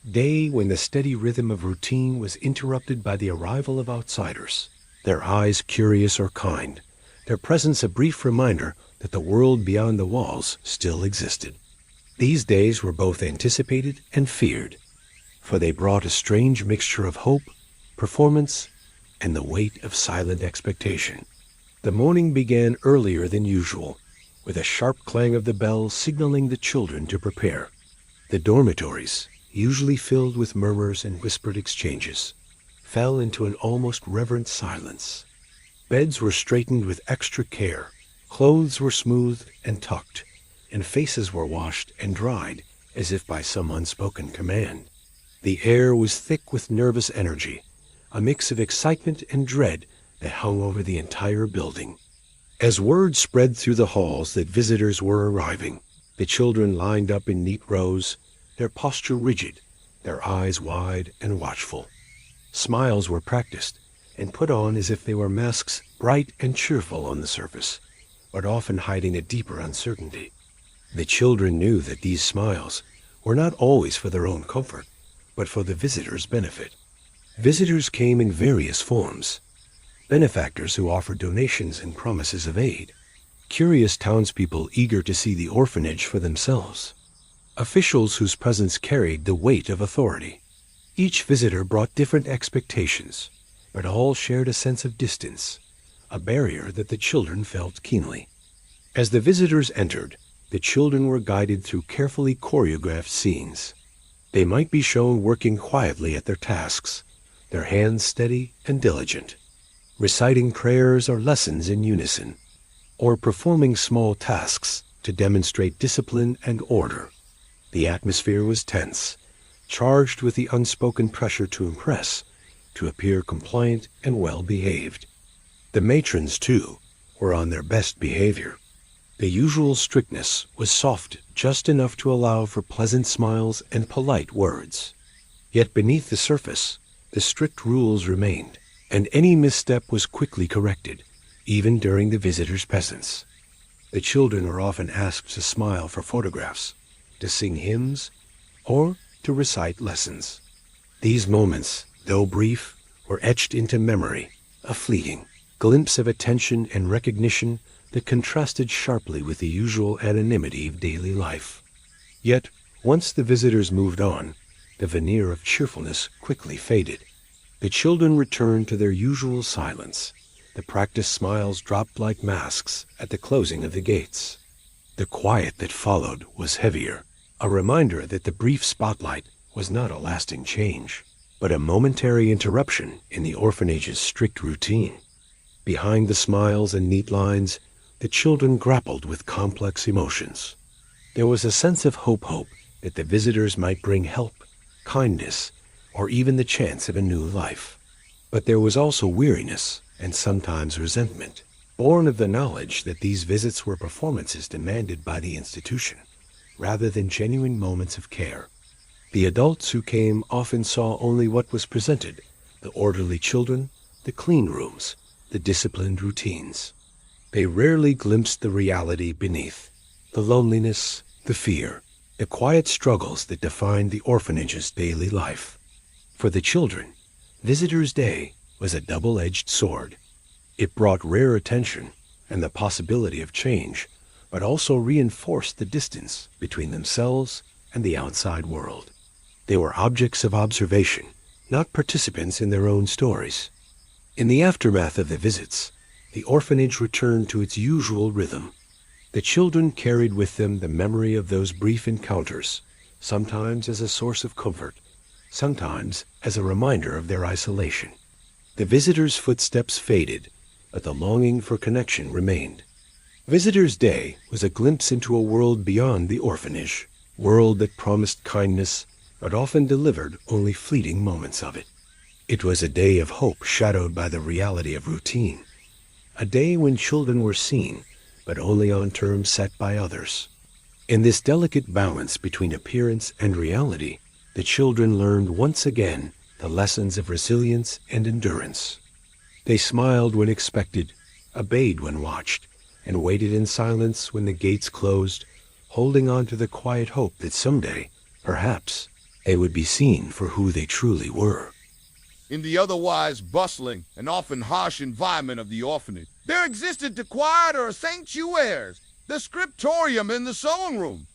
Day when the steady rhythm of routine was interrupted by the arrival of outsiders, their eyes curious or kind, their presence a brief reminder that the world beyond the walls still existed. These days were both anticipated and feared, for they brought a strange mixture of hope, performance, and the weight of silent expectation. The morning began earlier than usual, with a sharp clang of the bell signaling the children to prepare. The dormitories, usually filled with murmurs and whispered exchanges, fell into an almost reverent silence. Beds were straightened with extra care, clothes were smoothed and tucked, and faces were washed and dried as if by some unspoken command. The air was thick with nervous energy, a mix of excitement and dread that hung over the entire building. As word spread through the halls that visitors were arriving, the children lined up in neat rows, their posture rigid, their eyes wide and watchful. Smiles were practiced and put on as if they were masks bright and cheerful on the surface, but often hiding a deeper uncertainty. The children knew that these smiles were not always for their own comfort, but for the visitors' benefit. Visitors came in various forms: benefactors who offered donations and promises of aid, curious townspeople eager to see the orphanage for themselves, officials whose presence carried the weight of authority. Each visitor brought different expectations, but all shared a sense of distance, a barrier that the children felt keenly. As the visitors entered, the children were guided through carefully choreographed scenes. They might be shown working quietly at their tasks, their hands steady and diligent, reciting prayers or lessons in unison, or performing small tasks to demonstrate discipline and order. The atmosphere was tense, charged with the unspoken pressure to impress, to appear compliant and well-behaved. The matrons, too, were on their best behavior. The usual strictness was soft just enough to allow for pleasant smiles and polite words. Yet beneath the surface, the strict rules remained, and any misstep was quickly corrected, even during the visitors' presence. The children are often asked to smile for photographs, to sing hymns, or to recite lessons. These moments, though brief, were etched into memory, a fleeting glimpse of attention and recognition that contrasted sharply with the usual anonymity of daily life. Yet, once the visitors moved on, the veneer of cheerfulness quickly faded. The children returned to their usual silence. The practiced smiles dropped like masks at the closing of the gates. The quiet that followed was heavier, a reminder that the brief spotlight was not a lasting change, but a momentary interruption in the orphanage's strict routine. Behind the smiles and neat lines, the children grappled with complex emotions. There was a sense of hope that the visitors might bring help, kindness, or even the chance of a new life. But there was also weariness and sometimes resentment, born of the knowledge that these visits were performances demanded by the institution, rather than genuine moments of care. The adults who came often saw only what was presented: the orderly children, the clean rooms, the disciplined routines. They rarely glimpsed the reality beneath, the loneliness, the fear, the quiet struggles that defined the orphanage's daily life. For the children, Visitors' Day was a double-edged sword. It brought rare attention and the possibility of change, but also reinforced the distance between themselves and the outside world. They were objects of observation, not participants in their own stories. In the aftermath of the visits, the orphanage returned to its usual rhythm. The children carried with them the memory of those brief encounters, sometimes as a source of comfort, sometimes as a reminder of their isolation. The visitors' footsteps faded, but the longing for connection remained. Visitors' Day was a glimpse into a world beyond the orphanage, world that promised kindness, but often delivered only fleeting moments of it. It was a day of hope shadowed by the reality of routine, a day when children were seen, but only on terms set by others. In this delicate balance between appearance and reality, the children learned once again the lessons of resilience and endurance. They smiled when expected, obeyed when watched, and waited in silence when the gates closed, holding on to the quiet hope that someday, perhaps, they would be seen for who they truly were. In the otherwise bustling and often harsh environment of the orphanage, there existed the quieter sanctuaries, the scriptorium and the sewing room.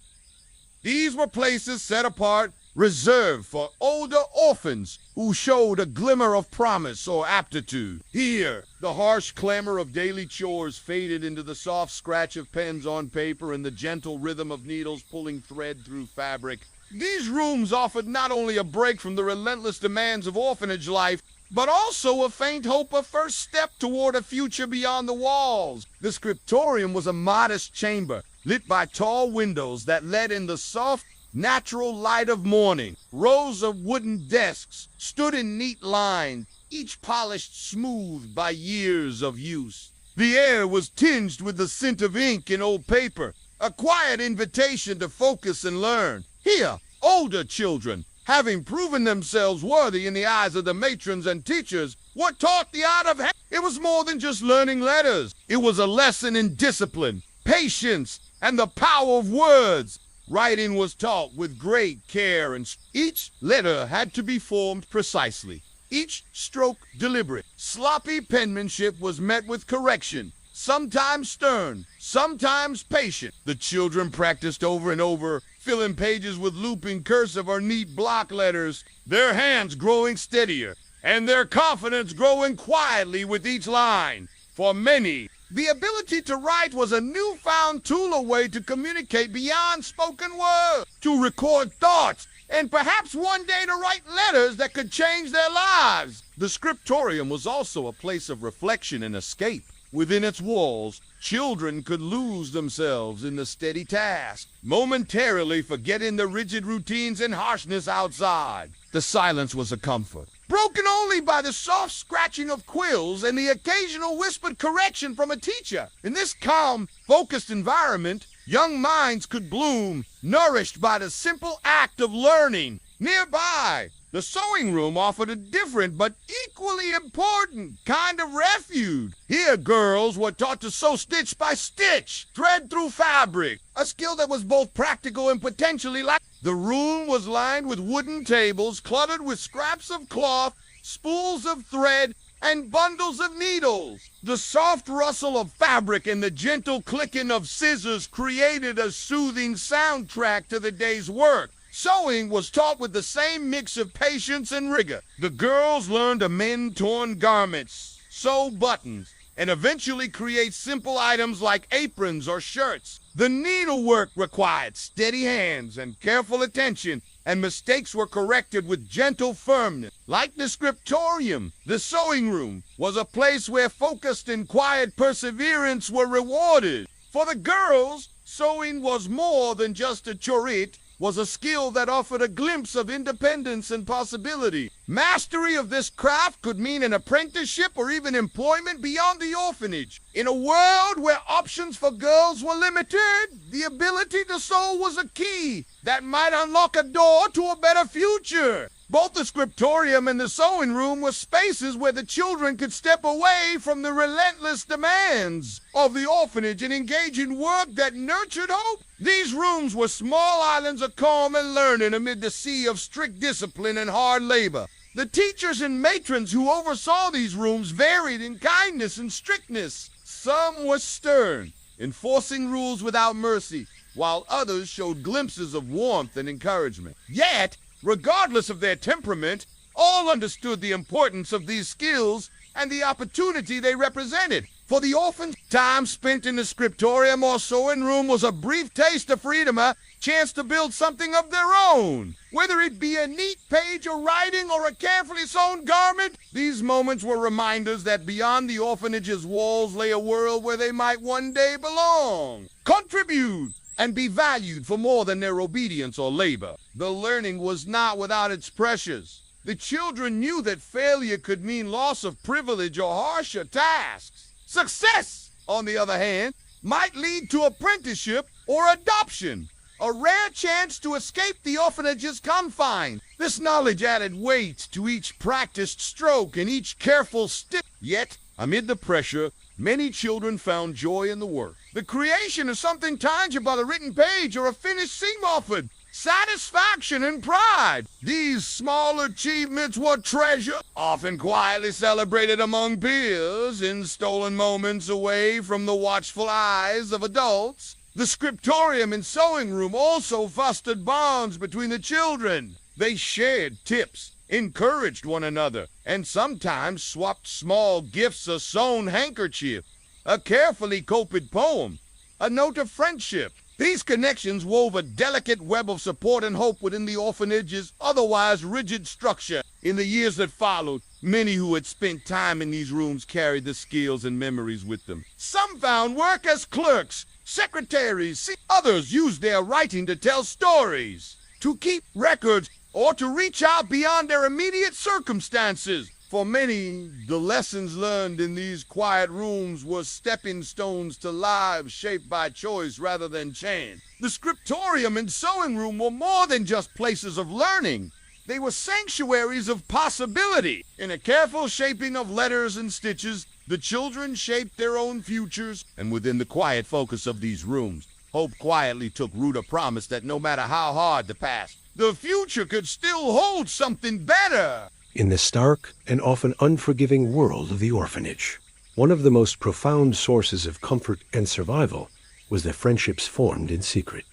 These were places set apart, reserved for older orphans who showed a glimmer of promise or aptitude. Here, the harsh clamor of daily chores faded into the soft scratch of pens on paper and the gentle rhythm of needles pulling thread through fabric. These rooms offered not only a break from the relentless demands of orphanage life, but also a faint hope, a first step toward a future beyond the walls. The scriptorium was a modest chamber, lit by tall windows that let in the soft, natural light of morning. Rows of wooden desks stood in neat lines, each polished smooth by years of use. The air was tinged with the scent of ink and old paper, a quiet invitation to focus and learn. Here, older children, having proven themselves worthy in the eyes of the matrons and teachers, were taught the art of It was more than just learning letters. It was a lesson in discipline, patience, and the power of words. Writing was taught with great care, and each letter had to be formed precisely, each stroke deliberate. Sloppy penmanship was met with correction, sometimes stern, sometimes patient. The children practiced over and over, filling pages with looping cursive or neat block letters, their hands growing steadier, and their confidence growing quietly with each line. For many, the ability to write was a newfound tool, a way to communicate beyond spoken words, to record thoughts, and perhaps one day to write letters that could change their lives. The scriptorium was also a place of reflection and escape. Within its walls, children could lose themselves in the steady task, momentarily forgetting the rigid routines and harshness outside. The silence was a comfort, broken only by the soft scratching of quills and the occasional whispered correction from a teacher. In this calm, focused environment, young minds could bloom, nourished by the simple act of learning. Nearby, the sewing room offered a different but equally important kind of refuge. Here, girls were taught to sew stitch by stitch, thread through fabric, a skill that was both practical and potentially life. The room was lined with wooden tables cluttered with scraps of cloth, spools of thread, and bundles of needles. The soft rustle of fabric and the gentle clicking of scissors created a soothing soundtrack to the day's work. Sewing was taught with the same mix of patience and rigor. The girls learned to mend torn garments, sew buttons, and eventually create simple items like aprons or shirts. The needlework required steady hands and careful attention, and mistakes were corrected with gentle firmness. Like the scriptorium, the sewing room was a place where focused and quiet perseverance were rewarded. For the girls, sewing was more than just a chorette, was a skill that offered a glimpse of independence and possibility. Mastery of this craft could mean an apprenticeship or even employment beyond the orphanage. In a world where options for girls were limited, the ability to sew was a key that might unlock a door to a better future. Both the scriptorium and the sewing room were spaces where the children could step away from the relentless demands of the orphanage and engage in work that nurtured hope. These rooms were small islands of calm and learning amid the sea of strict discipline and hard labor. The teachers and matrons who oversaw these rooms varied in kindness and strictness. Some were stern, enforcing rules without mercy, while others showed glimpses of warmth and encouragement. Yet, regardless of their temperament, all understood the importance of these skills and the opportunity they represented. For the orphans, time spent in the scriptorium or sewing room was a brief taste of freedom, a chance to build something of their own. Whether it be a neat page of writing or a carefully sewn garment, these moments were reminders that beyond the orphanage's walls lay a world where they might one day belong, contribute, and be valued for more than their obedience or labor. The learning was not without its pressures. The children knew that failure could mean loss of privilege or harsher tasks. Success, on the other hand, might lead to apprenticeship or adoption, a rare chance to escape the orphanage's confines. This knowledge added weight to each practiced stroke and each careful stitch. Yet, amid the pressure, many children found joy in the work. The creation of something tangible, a written page or a finished seam offered satisfaction and pride. These small achievements were treasure, often quietly celebrated among peers in stolen moments away from the watchful eyes of adults. The scriptorium and sewing room also fostered bonds between the children. They shared tips, encouraged one another, and sometimes swapped small gifts, a sewn handkerchief, a carefully copied poem, a note of friendship. These connections wove a delicate web of support and hope within the orphanage's otherwise rigid structure. In the years that followed, many who had spent time in these rooms carried the skills and memories with them. Some found work as clerks, secretaries. Others used their writing to tell stories, to keep records, or to reach out beyond their immediate circumstances. For many, the lessons learned in these quiet rooms were stepping stones to lives shaped by choice rather than chance. The scriptorium and sewing room were more than just places of learning. They were sanctuaries of possibility. In a careful shaping of letters and stitches, the children shaped their own futures, and within the quiet focus of these rooms, hope quietly took root, a promise that no matter how hard the past, the future could still hold something better. In the stark and often unforgiving world of the orphanage, one of the most profound sources of comfort and survival was the friendships formed in secret.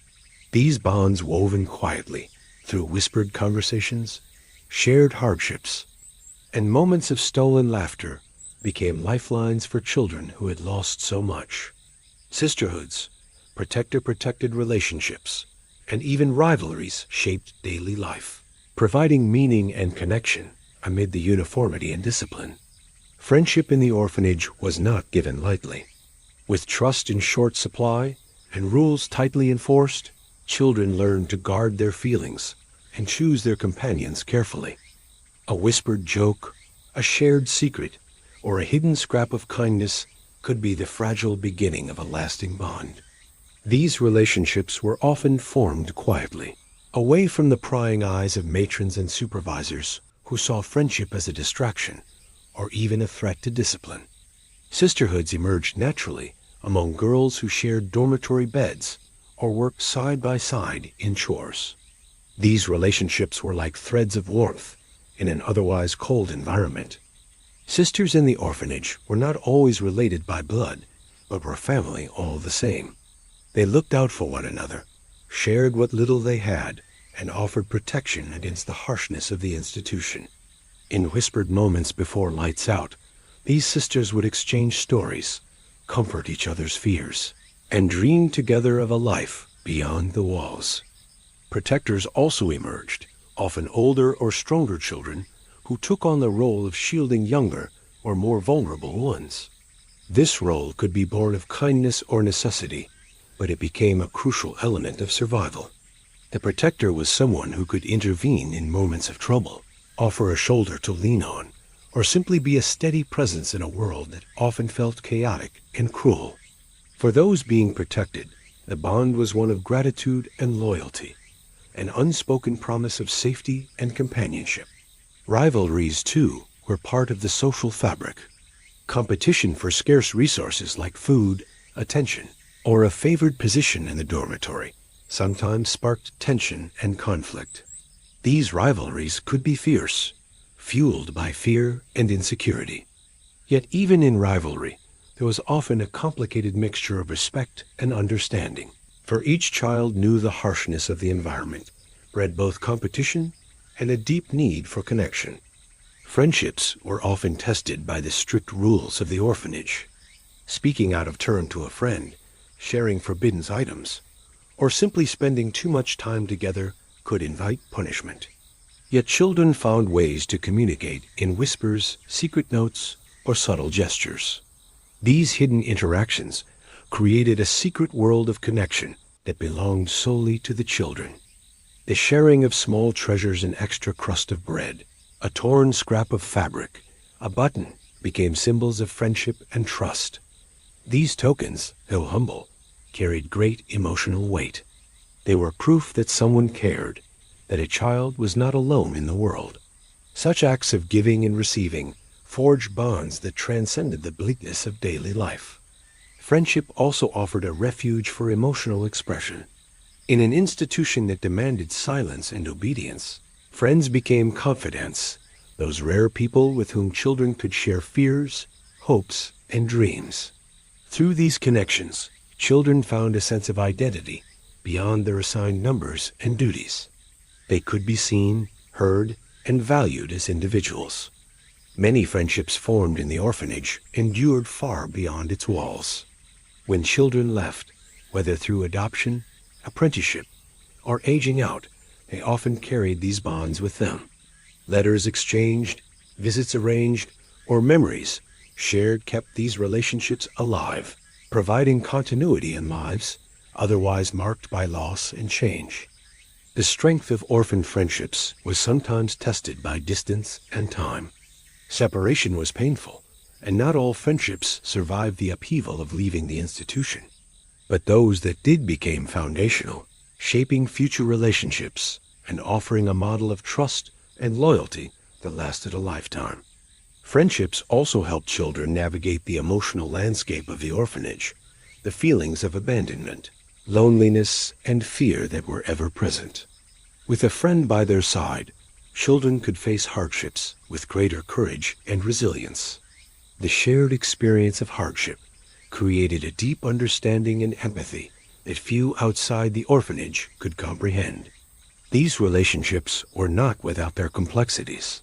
These bonds woven quietly through whispered conversations, shared hardships, and moments of stolen laughter became lifelines for children who had lost so much. Sisterhoods, protector-protected relationships, and even rivalries shaped daily life, providing meaning and connection amid the uniformity and discipline. Friendship in the orphanage was not given lightly. With trust in short supply and rules tightly enforced, children learned to guard their feelings and choose their companions carefully. A whispered joke, a shared secret, or a hidden scrap of kindness could be the fragile beginning of a lasting bond. These relationships were often formed quietly, away from the prying eyes of matrons and supervisors who saw friendship as a distraction or even a threat to discipline. Sisterhoods emerged naturally among girls who shared dormitory beds or worked side by side in chores. These relationships were like threads of warmth in an otherwise cold environment. Sisters in the orphanage were not always related by blood, but were family all the same. They looked out for one another, shared what little they had, and offered protection against the harshness of the institution. In whispered moments before lights out, these sisters would exchange stories, comfort each other's fears, and dream together of a life beyond the walls. Protectors also emerged, often older or stronger children, who took on the role of shielding younger or more vulnerable ones. This role could be born of kindness or necessity, but it became a crucial element of survival. The protector was someone who could intervene in moments of trouble, offer a shoulder to lean on, or simply be a steady presence in a world that often felt chaotic and cruel. For those being protected, the bond was one of gratitude and loyalty, an unspoken promise of safety and companionship. Rivalries, too, were part of the social fabric. Competition for scarce resources like food, attention, or a favored position in the dormitory sometimes sparked tension and conflict. These rivalries could be fierce, fueled by fear and insecurity. Yet even in rivalry, there was often a complicated mixture of respect and understanding, for each child knew the harshness of the environment, bred both competition and a deep need for connection. Friendships were often tested by the strict rules of the orphanage. Speaking out of turn to a friend, sharing forbidden items, or simply spending too much time together could invite punishment. Yet children found ways to communicate in whispers, secret notes, or subtle gestures. These hidden interactions created a secret world of connection that belonged solely to the children. The sharing of small treasures, an extra crust of bread, a torn scrap of fabric, a button, became symbols of friendship and trust. These tokens, though humble, carried great emotional weight. They were proof that someone cared, that a child was not alone in the world. Such acts of giving and receiving forged bonds that transcended the bleakness of daily life. Friendship also offered a refuge for emotional expression. In an institution that demanded silence and obedience, friends became confidants, those rare people with whom children could share fears, hopes, and dreams. Through these connections, children found a sense of identity beyond their assigned numbers and duties. They could be seen, heard, and valued as individuals. Many friendships formed in the orphanage endured far beyond its walls. When children left, whether through adoption, apprenticeship, or aging out, they often carried these bonds with them. Letters exchanged, visits arranged, or memories shared kept these relationships alive, providing continuity in lives otherwise marked by loss and change. The strength of orphan friendships was sometimes tested by distance and time. Separation was painful, and not all friendships survived the upheaval of leaving the institution. But those that did became foundational, shaping future relationships and offering a model of trust, and loyalty that lasted a lifetime. Friendships also helped children navigate the emotional landscape of the orphanage, the feelings of abandonment, loneliness, and fear that were ever present. With a friend by their side, children could face hardships with greater courage and resilience. The shared experience of hardship created a deep understanding and empathy that few outside the orphanage could comprehend. These relationships were not without their complexities.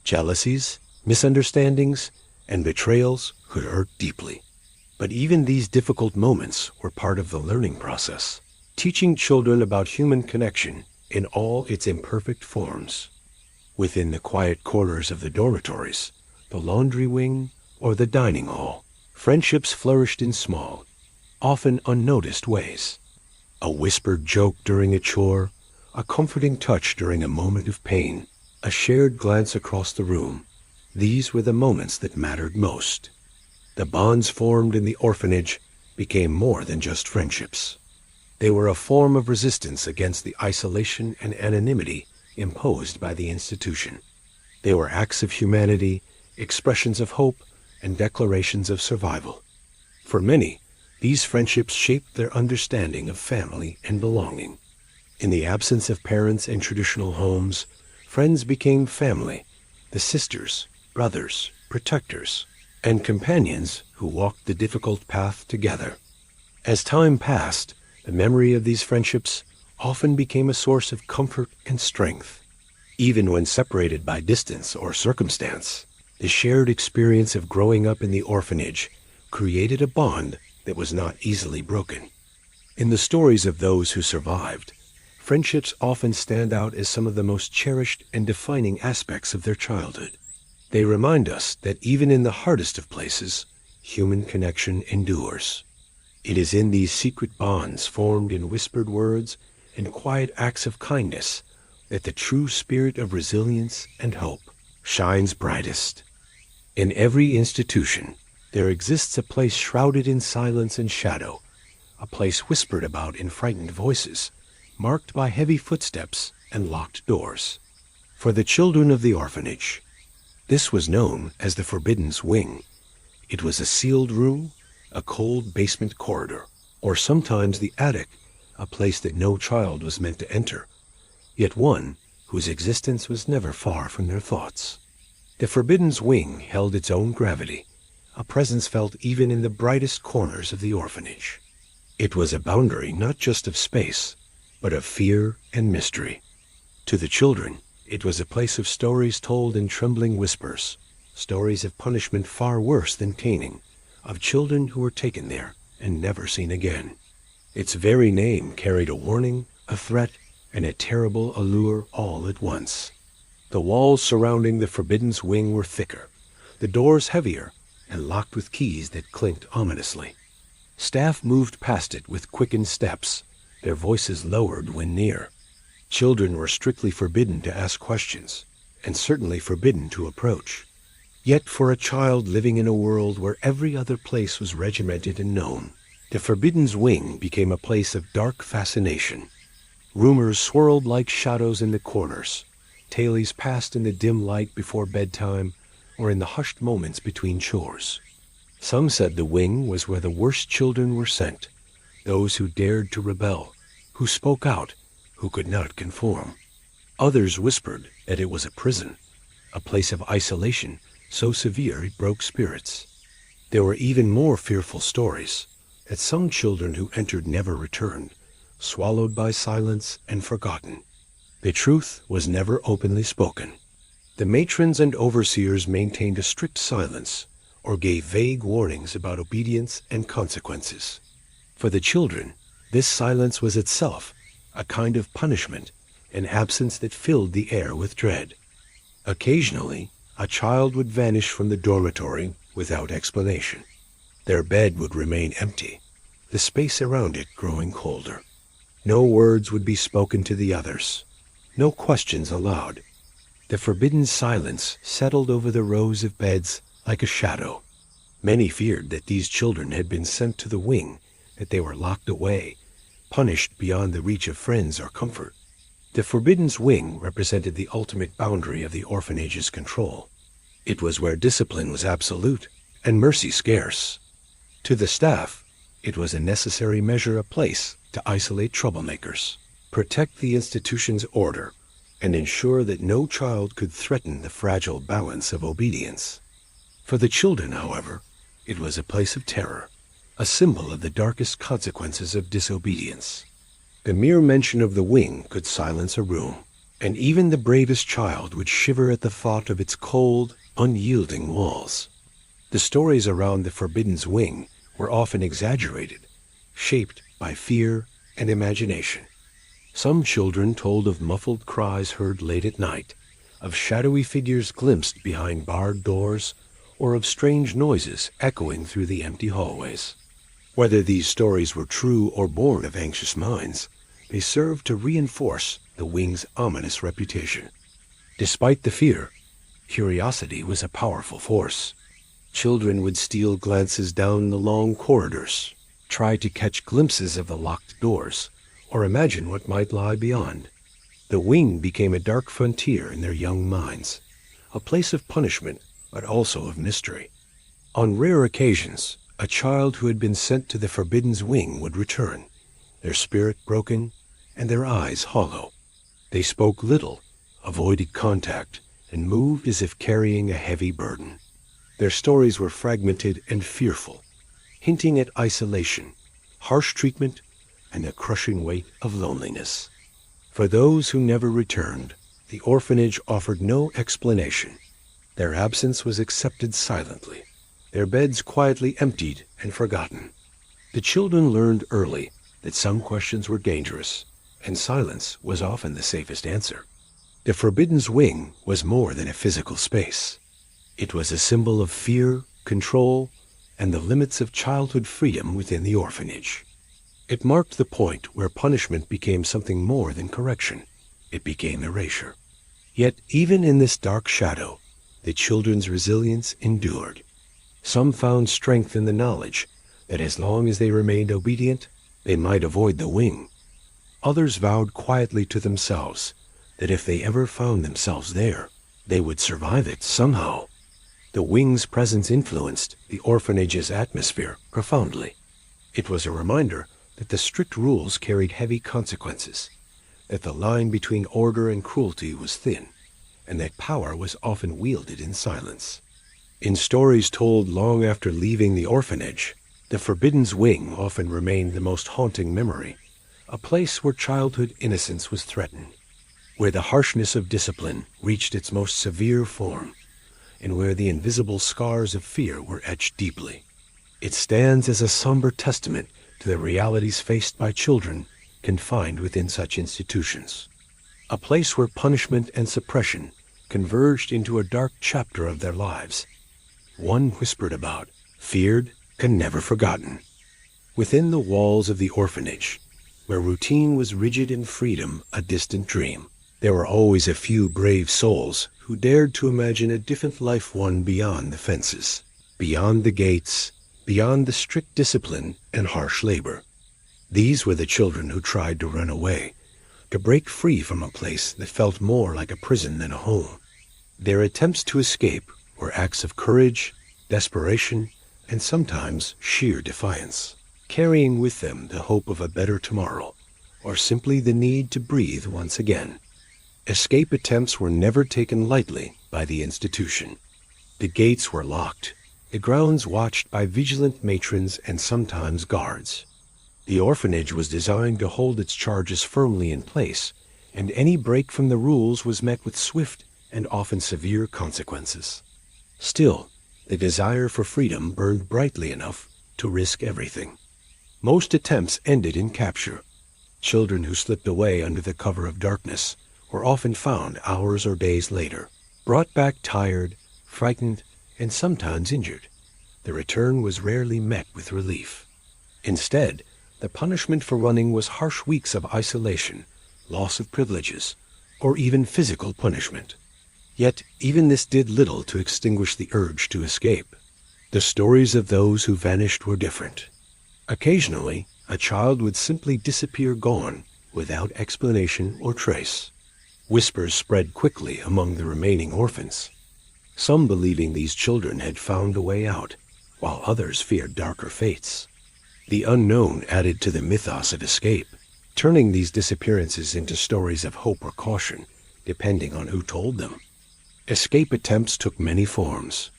Jealousies, misunderstandings, and betrayals could hurt deeply. But even these difficult moments were part of the learning process, teaching children about human connection in all its imperfect forms. Within the quiet corners of the dormitories, the laundry wing, or the dining hall, friendships flourished in small, often unnoticed ways. A whispered joke during a chore, a comforting touch during a moment of pain, a shared glance across the room. These were the moments that mattered most. The bonds formed in the orphanage became more than just friendships. They were a form of resistance against the isolation and anonymity imposed by the institution. They were acts of humanity, expressions of hope, and declarations of survival. For many, these friendships shaped their understanding of family and belonging. In the absence of parents and traditional homes, friends became family, the sisters, brothers, protectors, and companions who walked the difficult path together. As time passed, the memory of these friendships often became a source of comfort and strength. Even when separated by distance or circumstance, the shared experience of growing up in the orphanage created a bond that was not easily broken. In the stories of those who survived, friendships often stand out as some of the most cherished and defining aspects of their childhood. They remind us that even in the hardest of places, human connection endures. It is in these secret bonds formed in whispered words and quiet acts of kindness that the true spirit of resilience and hope shines brightest. In every institution, there exists a place shrouded in silence and shadow, a place whispered about in frightened voices, marked by heavy footsteps and locked doors. For the children of the orphanage, this was known as the Forbidden's Wing. It was a sealed room, a cold basement corridor, or sometimes the attic, a place that no child was meant to enter, yet one whose existence was never far from their thoughts. The Forbidden's Wing held its own gravity, a presence felt even in the brightest corners of the orphanage. It was a boundary not just of space, but of fear and mystery. To the children, it was a place of stories told in trembling whispers, stories of punishment far worse than caning, of children who were taken there and never seen again. Its very name carried a warning, a threat, and a terrible allure all at once. The walls surrounding the Forbidden's Wing were thicker, the doors heavier, and locked with keys that clinked ominously. Staff moved past it with quickened steps, their voices lowered when near. Children were strictly forbidden to ask questions, and certainly forbidden to approach. Yet for a child living in a world where every other place was regimented and known, the Forbidden's Wing became a place of dark fascination. Rumors swirled like shadows in the corners. Tales passed in the dim light before bedtime or in the hushed moments between chores. Some said the wing was where the worst children were sent, those who dared to rebel, who spoke out, who could not conform. Others whispered that it was a prison, a place of isolation so severe it broke spirits. There were even more fearful stories, that some children who entered never returned, swallowed by silence and forgotten. The truth was never openly spoken. The matrons and overseers maintained a strict silence, or gave vague warnings about obedience and consequences. For the children, this silence was itself a kind of punishment, an absence that filled the air with dread. Occasionally, a child would vanish from the dormitory without explanation. Their bed would remain empty, the space around it growing colder. No words would be spoken to the others, no questions allowed. The forbidden silence settled over the rows of beds like a shadow. Many feared that these children had been sent to the wing, that they were locked away, punished beyond the reach of friends or comfort. The Forbidden's Wing represented the ultimate boundary of the orphanage's control. It was where discipline was absolute and mercy scarce. To the staff, it was a necessary measure of place to isolate troublemakers, protect the institution's order, and ensure that no child could threaten the fragile balance of obedience. For the children, however, it was a place of terror, a symbol of the darkest consequences of disobedience. The mere mention of the wing could silence a room, and even the bravest child would shiver at the thought of its cold, unyielding walls. The stories around the Forbidden's Wing were often exaggerated, shaped by fear and imagination. Some children told of muffled cries heard late at night, of shadowy figures glimpsed behind barred doors, or of strange noises echoing through the empty hallways. Whether these stories were true or born of anxious minds, they served to reinforce the wing's ominous reputation. Despite the fear, curiosity was a powerful force. Children would steal glances down the long corridors, try to catch glimpses of the locked doors, or imagine what might lie beyond. The wing became a dark frontier in their young minds, a place of punishment, but also of mystery. On rare occasions, a child who had been sent to the Forbidden's Wing would return, their spirit broken and their eyes hollow. They spoke little, avoided contact, and moved as if carrying a heavy burden. Their stories were fragmented and fearful, hinting at isolation, harsh treatment, and the crushing weight of loneliness. For those who never returned, the orphanage offered no explanation. Their absence was accepted silently, their beds quietly emptied and forgotten. The children learned early that some questions were dangerous, and silence was often the safest answer. The Forbidden's Wing was more than a physical space. It was a symbol of fear, control, and the limits of childhood freedom within the orphanage. It marked the point where punishment became something more than correction. It became erasure. Yet even in this dark shadow, the children's resilience endured. Some found strength in the knowledge that as long as they remained obedient, they might avoid the wing. Others vowed quietly to themselves that if they ever found themselves there, they would survive it somehow. The wing's presence influenced the orphanage's atmosphere profoundly. It was a reminder that the strict rules carried heavy consequences, that the line between order and cruelty was thin, and that power was often wielded in silence. In stories told long after leaving the orphanage, the Forbidden's Wing often remained the most haunting memory, a place where childhood innocence was threatened, where the harshness of discipline reached its most severe form, and where the invisible scars of fear were etched deeply. It stands as a somber testament to the realities faced by children confined within such institutions, a place where punishment and suppression converged into a dark chapter of their lives, one whispered about, feared, and never forgotten. Within the walls of the orphanage, where routine was rigid and freedom a distant dream, there were always a few brave souls who dared to imagine a different life, one beyond the fences, beyond the gates, beyond the strict discipline and harsh labor. These were the children who tried to run away, to break free from a place that felt more like a prison than a home. Their attempts to escape were acts of courage, desperation, and sometimes sheer defiance, carrying with them the hope of a better tomorrow, or simply the need to breathe once again. Escape attempts were never taken lightly by the institution. The gates were locked, the grounds watched by vigilant matrons and sometimes guards. The orphanage was designed to hold its charges firmly in place, and any break from the rules was met with swift and often severe consequences. Still, the desire for freedom burned brightly enough to risk everything. Most attempts ended in capture. Children who slipped away under the cover of darkness were often found hours or days later, brought back tired, frightened, and sometimes injured. The return was rarely met with relief. Instead, the punishment for running was harsh weeks of isolation, loss of privileges, or even physical punishment. Yet even this did little to extinguish the urge to escape. The stories of those who vanished were different. Occasionally, a child would simply disappear gone, without explanation or trace. Whispers spread quickly among the remaining orphans, some believing these children had found a way out, while others feared darker fates. The unknown added to the mythos of escape, turning these disappearances into stories of hope or caution, depending on who told them. Escape attempts took many forms.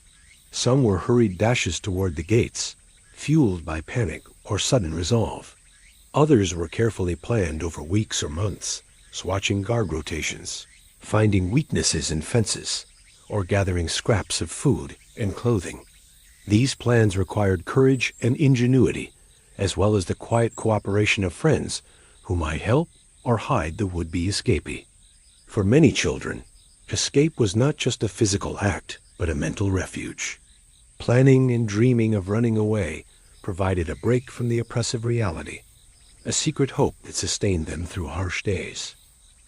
Some were hurried dashes toward the gates, fueled by panic or sudden resolve. Others were carefully planned over weeks or months, swatching guard rotations, finding weaknesses in fences, or gathering scraps of food and clothing. These plans required courage and ingenuity, as well as the quiet cooperation of friends who might help or hide the would-be escapee. For many children, escape was not just a physical act, but a mental refuge. Planning and dreaming of running away provided a break from the oppressive reality, a secret hope that sustained them through harsh days.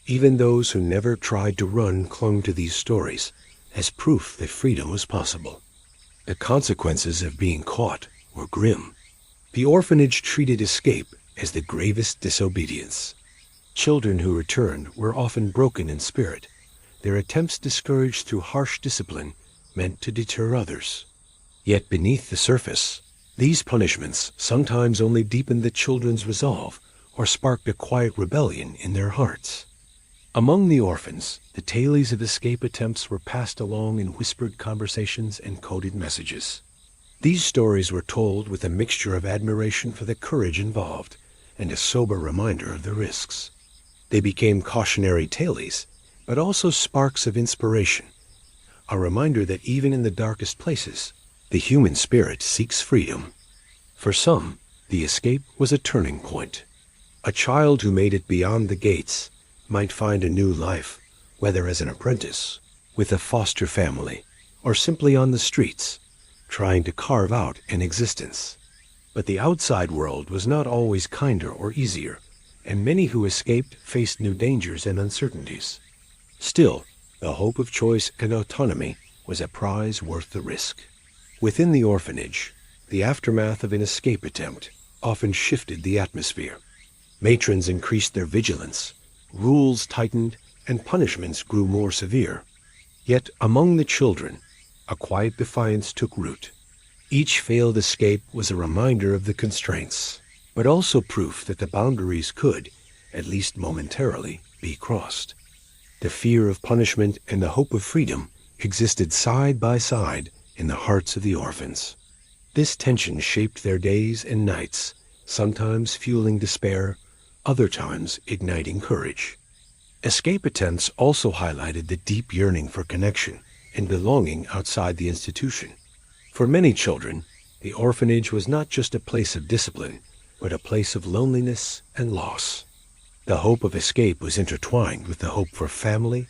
Even those who never tried to run clung to these stories as proof that freedom was possible. The consequences of being caught were grim. The orphanage treated escape as the gravest disobedience. Children who returned were often broken in spirit, their attempts discouraged through harsh discipline meant to deter others. Yet beneath the surface, these punishments sometimes only deepened the children's resolve or sparked a quiet rebellion in their hearts. Among the orphans, the tales of escape attempts were passed along in whispered conversations and coded messages. These stories were told with a mixture of admiration for the courage involved and a sober reminder of the risks. They became cautionary tales, but also sparks of inspiration, a reminder that even in the darkest places, the human spirit seeks freedom. For some, the escape was a turning point. A child who made it beyond the gates might find a new life, whether as an apprentice, with a foster family, or simply on the streets, trying to carve out an existence. But the outside world was not always kinder or easier, and many who escaped faced new dangers and uncertainties. Still, the hope of choice and autonomy was a prize worth the risk. Within the orphanage, the aftermath of an escape attempt often shifted the atmosphere. Matrons increased their vigilance, rules tightened, and punishments grew more severe. Yet among the children, a quiet defiance took root. Each failed escape was a reminder of the constraints, but also proof that the boundaries could, at least momentarily, be crossed. The fear of punishment and the hope of freedom existed side by side in the hearts of the orphans. This tension shaped their days and nights, sometimes fueling despair, other times igniting courage. Escape attempts also highlighted the deep yearning for connection and belonging outside the institution. For many children, the orphanage was not just a place of discipline, but a place of loneliness and loss. The hope of escape was intertwined with the hope for family,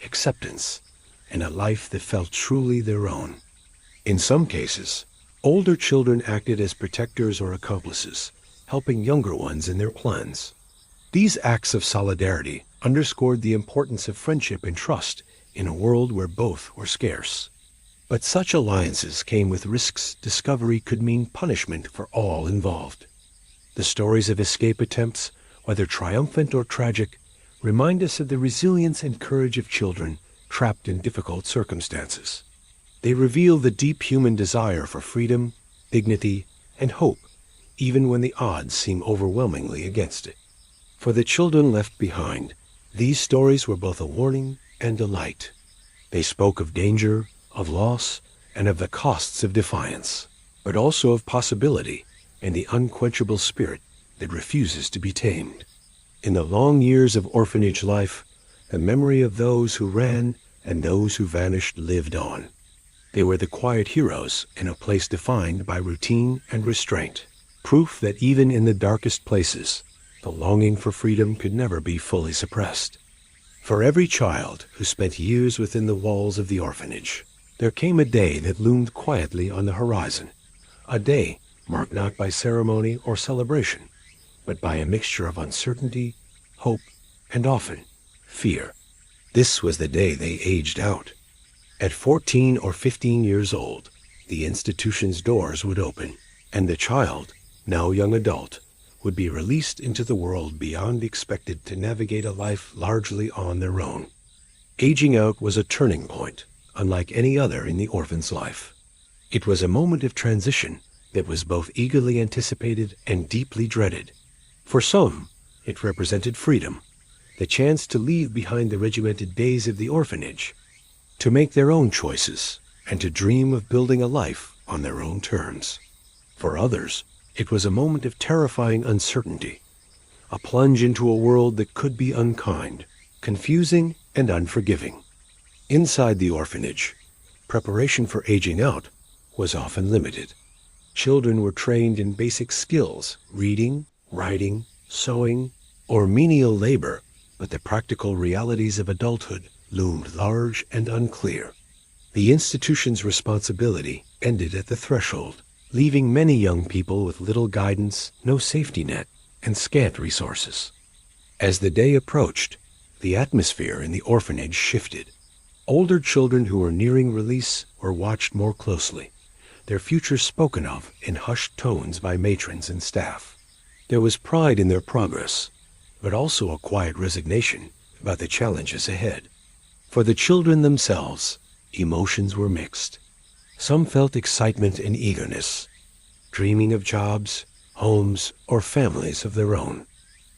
acceptance, and a life that felt truly their own. In some cases, older children acted as protectors or accomplices, helping younger ones in their plans. These acts of solidarity underscored the importance of friendship and trust in a world where both were scarce. But such alliances came with risks discovery could mean punishment for all involved. The stories of escape attempts, whether triumphant or tragic, remind us of the resilience and courage of children trapped in difficult circumstances. They reveal the deep human desire for freedom, dignity, and hope, even when the odds seem overwhelmingly against it. For the children left behind, these stories were both a warning and a light. They spoke of danger, of loss, and of the costs of defiance, but also of possibility and the unquenchable spirit that refuses to be tamed. In the long years of orphanage life, the memory of those who ran and those who vanished lived on. They were the quiet heroes in a place defined by routine and restraint, proof that even in the darkest places, the longing for freedom could never be fully suppressed. For every child who spent years within the walls of the orphanage, there came a day that loomed quietly on the horizon, a day marked not by ceremony or celebration, but by a mixture of uncertainty, hope, and often fear. This was the day they aged out. At 14 or 15 years old, the institution's doors would open, and the child, now young adult, would be released into the world beyond expected to navigate a life largely on their own. Aging out was a turning point, unlike any other in the orphan's life. It was a moment of transition that was both eagerly anticipated and deeply dreaded. For some, it represented freedom, the chance to leave behind the regimented days of the orphanage, to make their own choices, and to dream of building a life on their own terms. For others, it was a moment of terrifying uncertainty, a plunge into a world that could be unkind, confusing, and unforgiving. Inside the orphanage, preparation for aging out was often limited. Children were trained in basic skills, reading, writing, sewing, or menial labor, but the practical realities of adulthood loomed large and unclear. The institution's responsibility ended at the threshold, leaving many young people with little guidance, no safety net, and scant resources. As the day approached, the atmosphere in the orphanage shifted. Older children who were nearing release were watched more closely, their futures spoken of in hushed tones by matrons and staff. There was pride in their progress, but also a quiet resignation about the challenges ahead. For the children themselves, emotions were mixed. Some felt excitement and eagerness, dreaming of jobs, homes, or families of their own.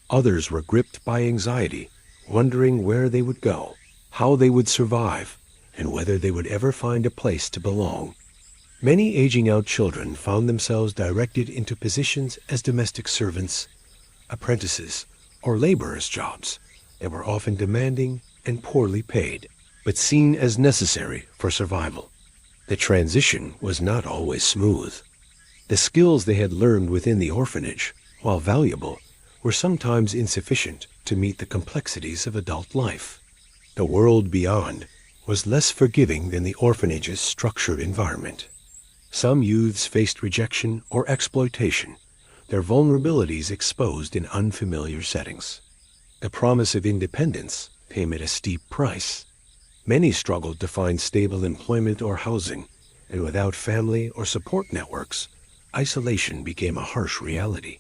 Others were gripped by anxiety, wondering where they would go, how they would survive, and whether they would ever find a place to belong. Many aging out children found themselves directed into positions as domestic servants, apprentices, or laborers' jobs that were often demanding and poorly paid, but seen as necessary for survival. The transition was not always smooth. The skills they had learned within the orphanage, while valuable, were sometimes insufficient to meet the complexities of adult life. The world beyond was less forgiving than the orphanage's structured environment. Some youths faced rejection or exploitation, their vulnerabilities exposed in unfamiliar settings. The promise of independence came at a steep price. Many struggled to find stable employment or housing, and without family or support networks, isolation became a harsh reality.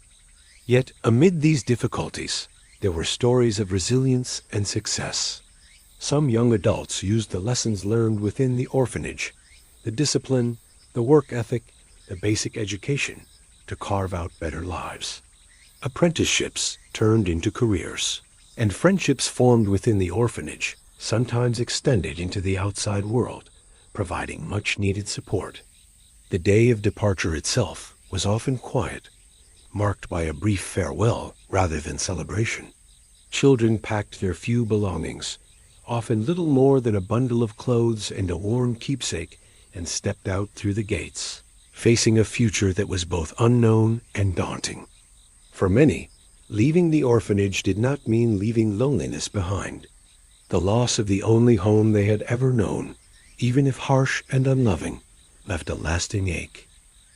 Yet, amid these difficulties, there were stories of resilience and success. Some young adults used the lessons learned within the orphanage, the discipline, the work ethic, the basic education, to carve out better lives. Apprenticeships turned into careers, and friendships formed within the orphanage sometimes extended into the outside world, providing much-needed support. The day of departure itself was often quiet, marked by a brief farewell rather than celebration. Children packed their few belongings, often little more than a bundle of clothes and a worn keepsake, and stepped out through the gates, facing a future that was both unknown and daunting. For many, leaving the orphanage did not mean leaving loneliness behind. The loss of the only home they had ever known, even if harsh and unloving, left a lasting ache.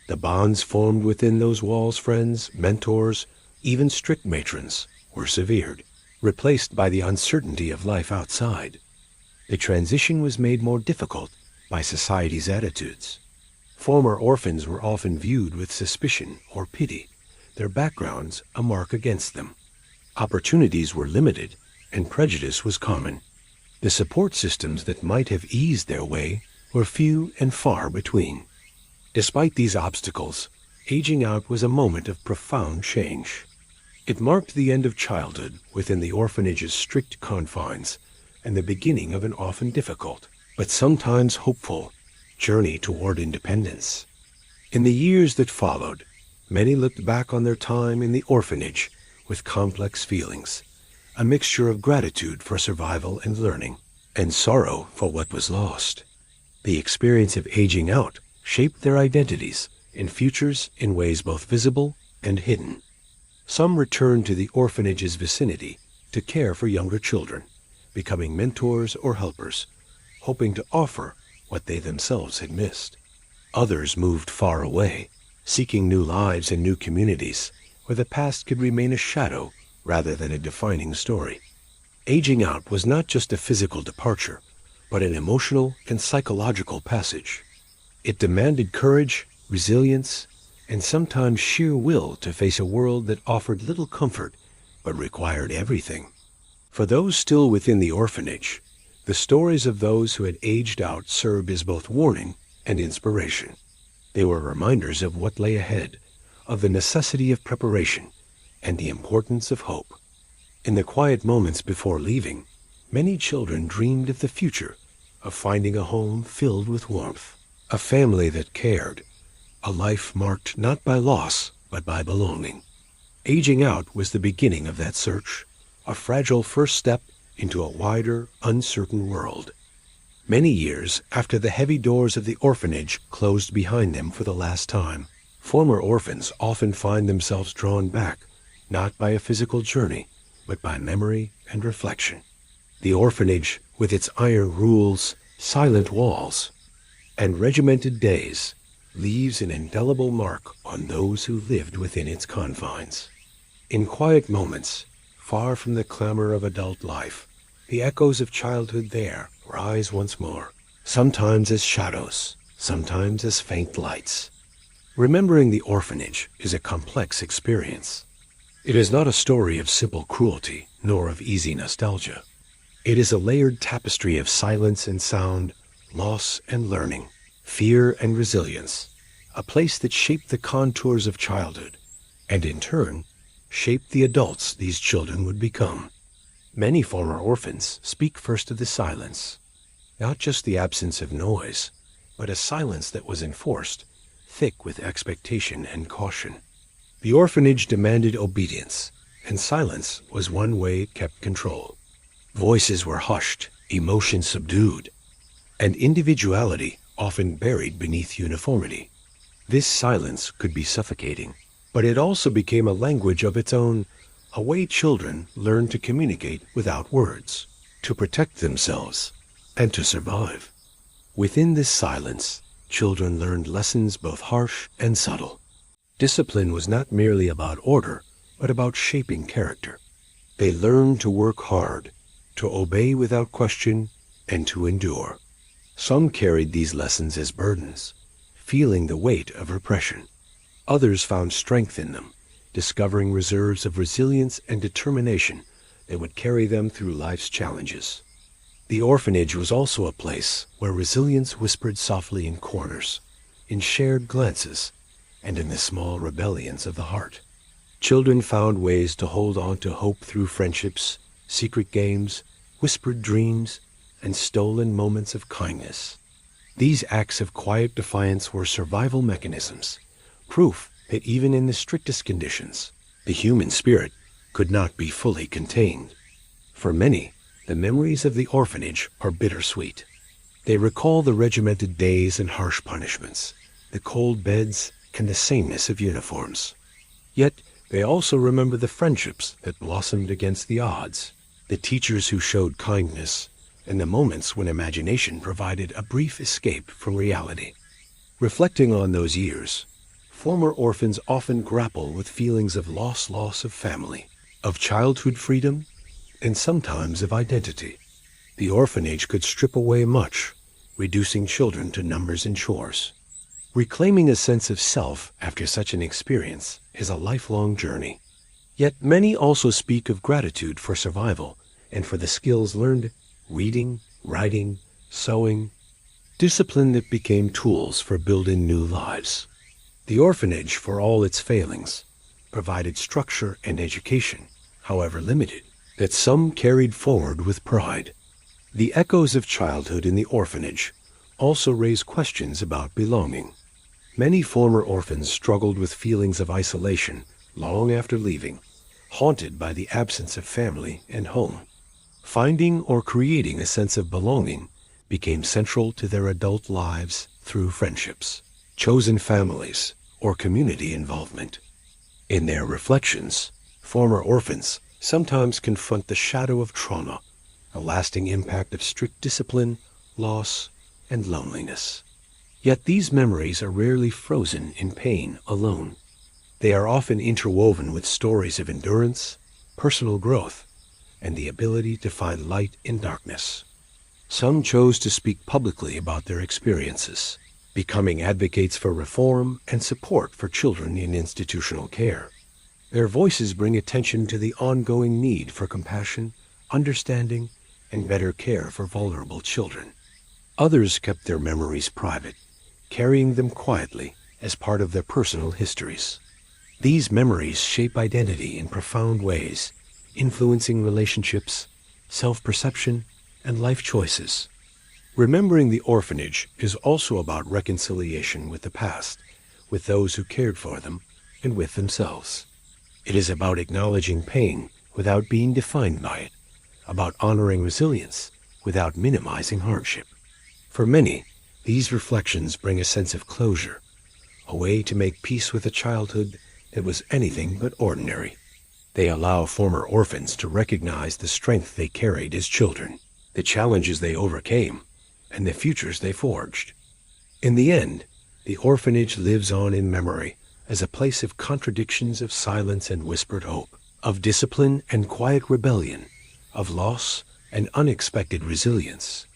The bonds formed within those walls, friends, mentors, even strict matrons, were severed, replaced by the uncertainty of life outside. The transition was made more difficult by society's attitudes. Former orphans were often viewed with suspicion or pity, their backgrounds a mark against them. Opportunities were limited, and prejudice was common. The support systems that might have eased their way were few and far between. Despite these obstacles, aging out was a moment of profound change. It marked the end of childhood within the orphanage's strict confines and the beginning of an often difficult, but sometimes hopeful, journey toward independence. In the years that followed, many looked back on their time in the orphanage with complex feelings, a mixture of gratitude for survival and learning, and sorrow for what was lost. The experience of aging out shaped their identities and futures in ways both visible and hidden. Some returned to the orphanage's vicinity to care for younger children, becoming mentors or helpers, hoping to offer what they themselves had missed. Others moved far away, seeking new lives and new communities where the past could remain a shadow rather than a defining story. Aging out was not just a physical departure, but an emotional and psychological passage. It demanded courage, resilience, and sometimes sheer will to face a world that offered little comfort but required everything. For those still within the orphanage, the stories of those who had aged out served as both warning and inspiration. They were reminders of what lay ahead, of the necessity of preparation, and the importance of hope. In the quiet moments before leaving, many children dreamed of the future, of finding a home filled with warmth, a family that cared, a life marked not by loss, but by belonging. Aging out was the beginning of that search, a fragile first step into a wider, uncertain world. Many years after the heavy doors of the orphanage closed behind them for the last time, former orphans often find themselves drawn back, not by a physical journey, but by memory and reflection. The orphanage, with its iron rules, silent walls, and regimented days, leaves an indelible mark on those who lived within its confines. In quiet moments, far from the clamor of adult life, the echoes of childhood there rise once more, sometimes as shadows, sometimes as faint lights. Remembering the orphanage is a complex experience. It is not a story of simple cruelty, nor of easy nostalgia. It is a layered tapestry of silence and sound, loss and learning, fear and resilience, a place that shaped the contours of childhood, and in turn, shaped the adults these children would become. Many former orphans speak first of the silence, not just the absence of noise, but a silence that was enforced, thick with expectation and caution. The orphanage demanded obedience, and silence was one way it kept control. Voices were hushed, emotion subdued, and individuality often buried beneath uniformity. This silence could be suffocating, but it also became a language of its own, a way children learned to communicate without words, to protect themselves, and to survive. Within this silence, children learned lessons both harsh and subtle. Discipline was not merely about order, but about shaping character. They learned to work hard, to obey without question, and to endure. Some carried these lessons as burdens, feeling the weight of repression. Others found strength in them, discovering reserves of resilience and determination that would carry them through life's challenges. The orphanage was also a place where resilience whispered softly in corners, in shared glances, and in the small rebellions of the heart. Children found ways to hold on to hope through friendships, secret games, whispered dreams, and stolen moments of kindness. These acts of quiet defiance were survival mechanisms, proof that even in the strictest conditions, the human spirit could not be fully contained. For many, the memories of the orphanage are bittersweet. They recall the regimented days and harsh punishments, the cold beds, and the sameness of uniforms. Yet they also remember the friendships that blossomed against the odds, the teachers who showed kindness, and the moments when imagination provided a brief escape from reality. Reflecting on those years, former orphans often grapple with feelings of loss of family, of childhood freedom, and sometimes of identity. The orphanage could strip away much, reducing children to numbers and chores. Reclaiming a sense of self after such an experience is a lifelong journey. Yet many also speak of gratitude for survival and for the skills learned, reading, writing, sewing, discipline that became tools for building new lives. The orphanage, for all its failings, provided structure and education, however limited, that some carried forward with pride. The echoes of childhood in the orphanage also raise questions about belonging. Many former orphans struggled with feelings of isolation long after leaving, haunted by the absence of family and home. Finding or creating a sense of belonging became central to their adult lives through friendships, chosen families, or community involvement. In their reflections, former orphans sometimes confront the shadow of trauma, a lasting impact of strict discipline, loss, and loneliness. Yet these memories are rarely frozen in pain alone. They are often interwoven with stories of endurance, personal growth, and the ability to find light in darkness. Some chose to speak publicly about their experiences, becoming advocates for reform and support for children in institutional care. Their voices bring attention to the ongoing need for compassion, understanding, and better care for vulnerable children. Others kept their memories private, carrying them quietly as part of their personal histories. These memories shape identity in profound ways, influencing relationships, self-perception, and life choices. Remembering the orphanage is also about reconciliation with the past, with those who cared for them, and with themselves. It is about acknowledging pain without being defined by it, about honoring resilience without minimizing hardship. For many, these reflections bring a sense of closure, a way to make peace with a childhood that was anything but ordinary. They allow former orphans to recognize the strength they carried as children, the challenges they overcame, and the futures they forged. In the end, the orphanage lives on in memory as a place of contradictions, of silence and whispered hope, of discipline and quiet rebellion, of loss and unexpected resilience.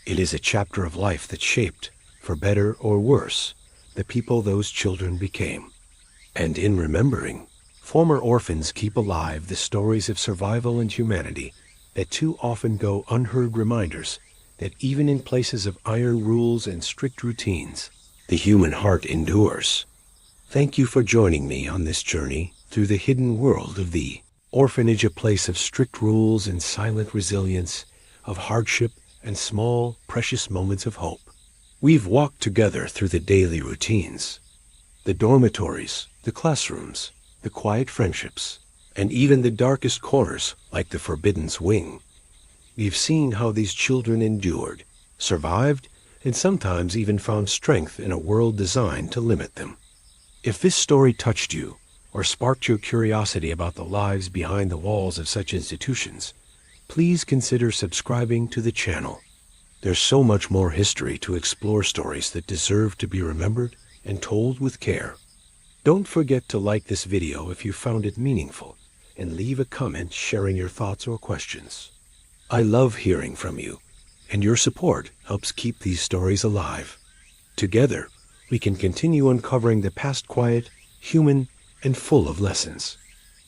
It is a chapter of life that shaped, for better or worse, the people those children became. And in remembering, former orphans keep alive the stories of survival and humanity that too often go unheard, reminders that even in places of iron rules and strict routines, the human heart endures. Thank you for joining me on this journey through the hidden world of the orphanage, a place of strict rules and silent resilience, of hardship and small, precious moments of hope. We've walked together through the daily routines, the dormitories, the classrooms, the quiet friendships, and even the darkest corners like the Forbidden's Wing. We've seen how these children endured, survived, and sometimes even found strength in a world designed to limit them. If this story touched you or sparked your curiosity about the lives behind the walls of such institutions, please consider subscribing to the channel. There's so much more history to explore, stories that deserve to be remembered and told with care. Don't forget to like this video if you found it meaningful, and leave a comment sharing your thoughts or questions. I love hearing from you, and your support helps keep these stories alive. Together, we can continue uncovering the past, quiet, human, and full of lessons.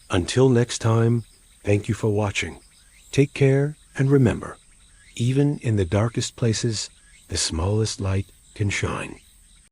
Until next time, thank you for watching. Take care, and remember, even in the darkest places, the smallest light can shine.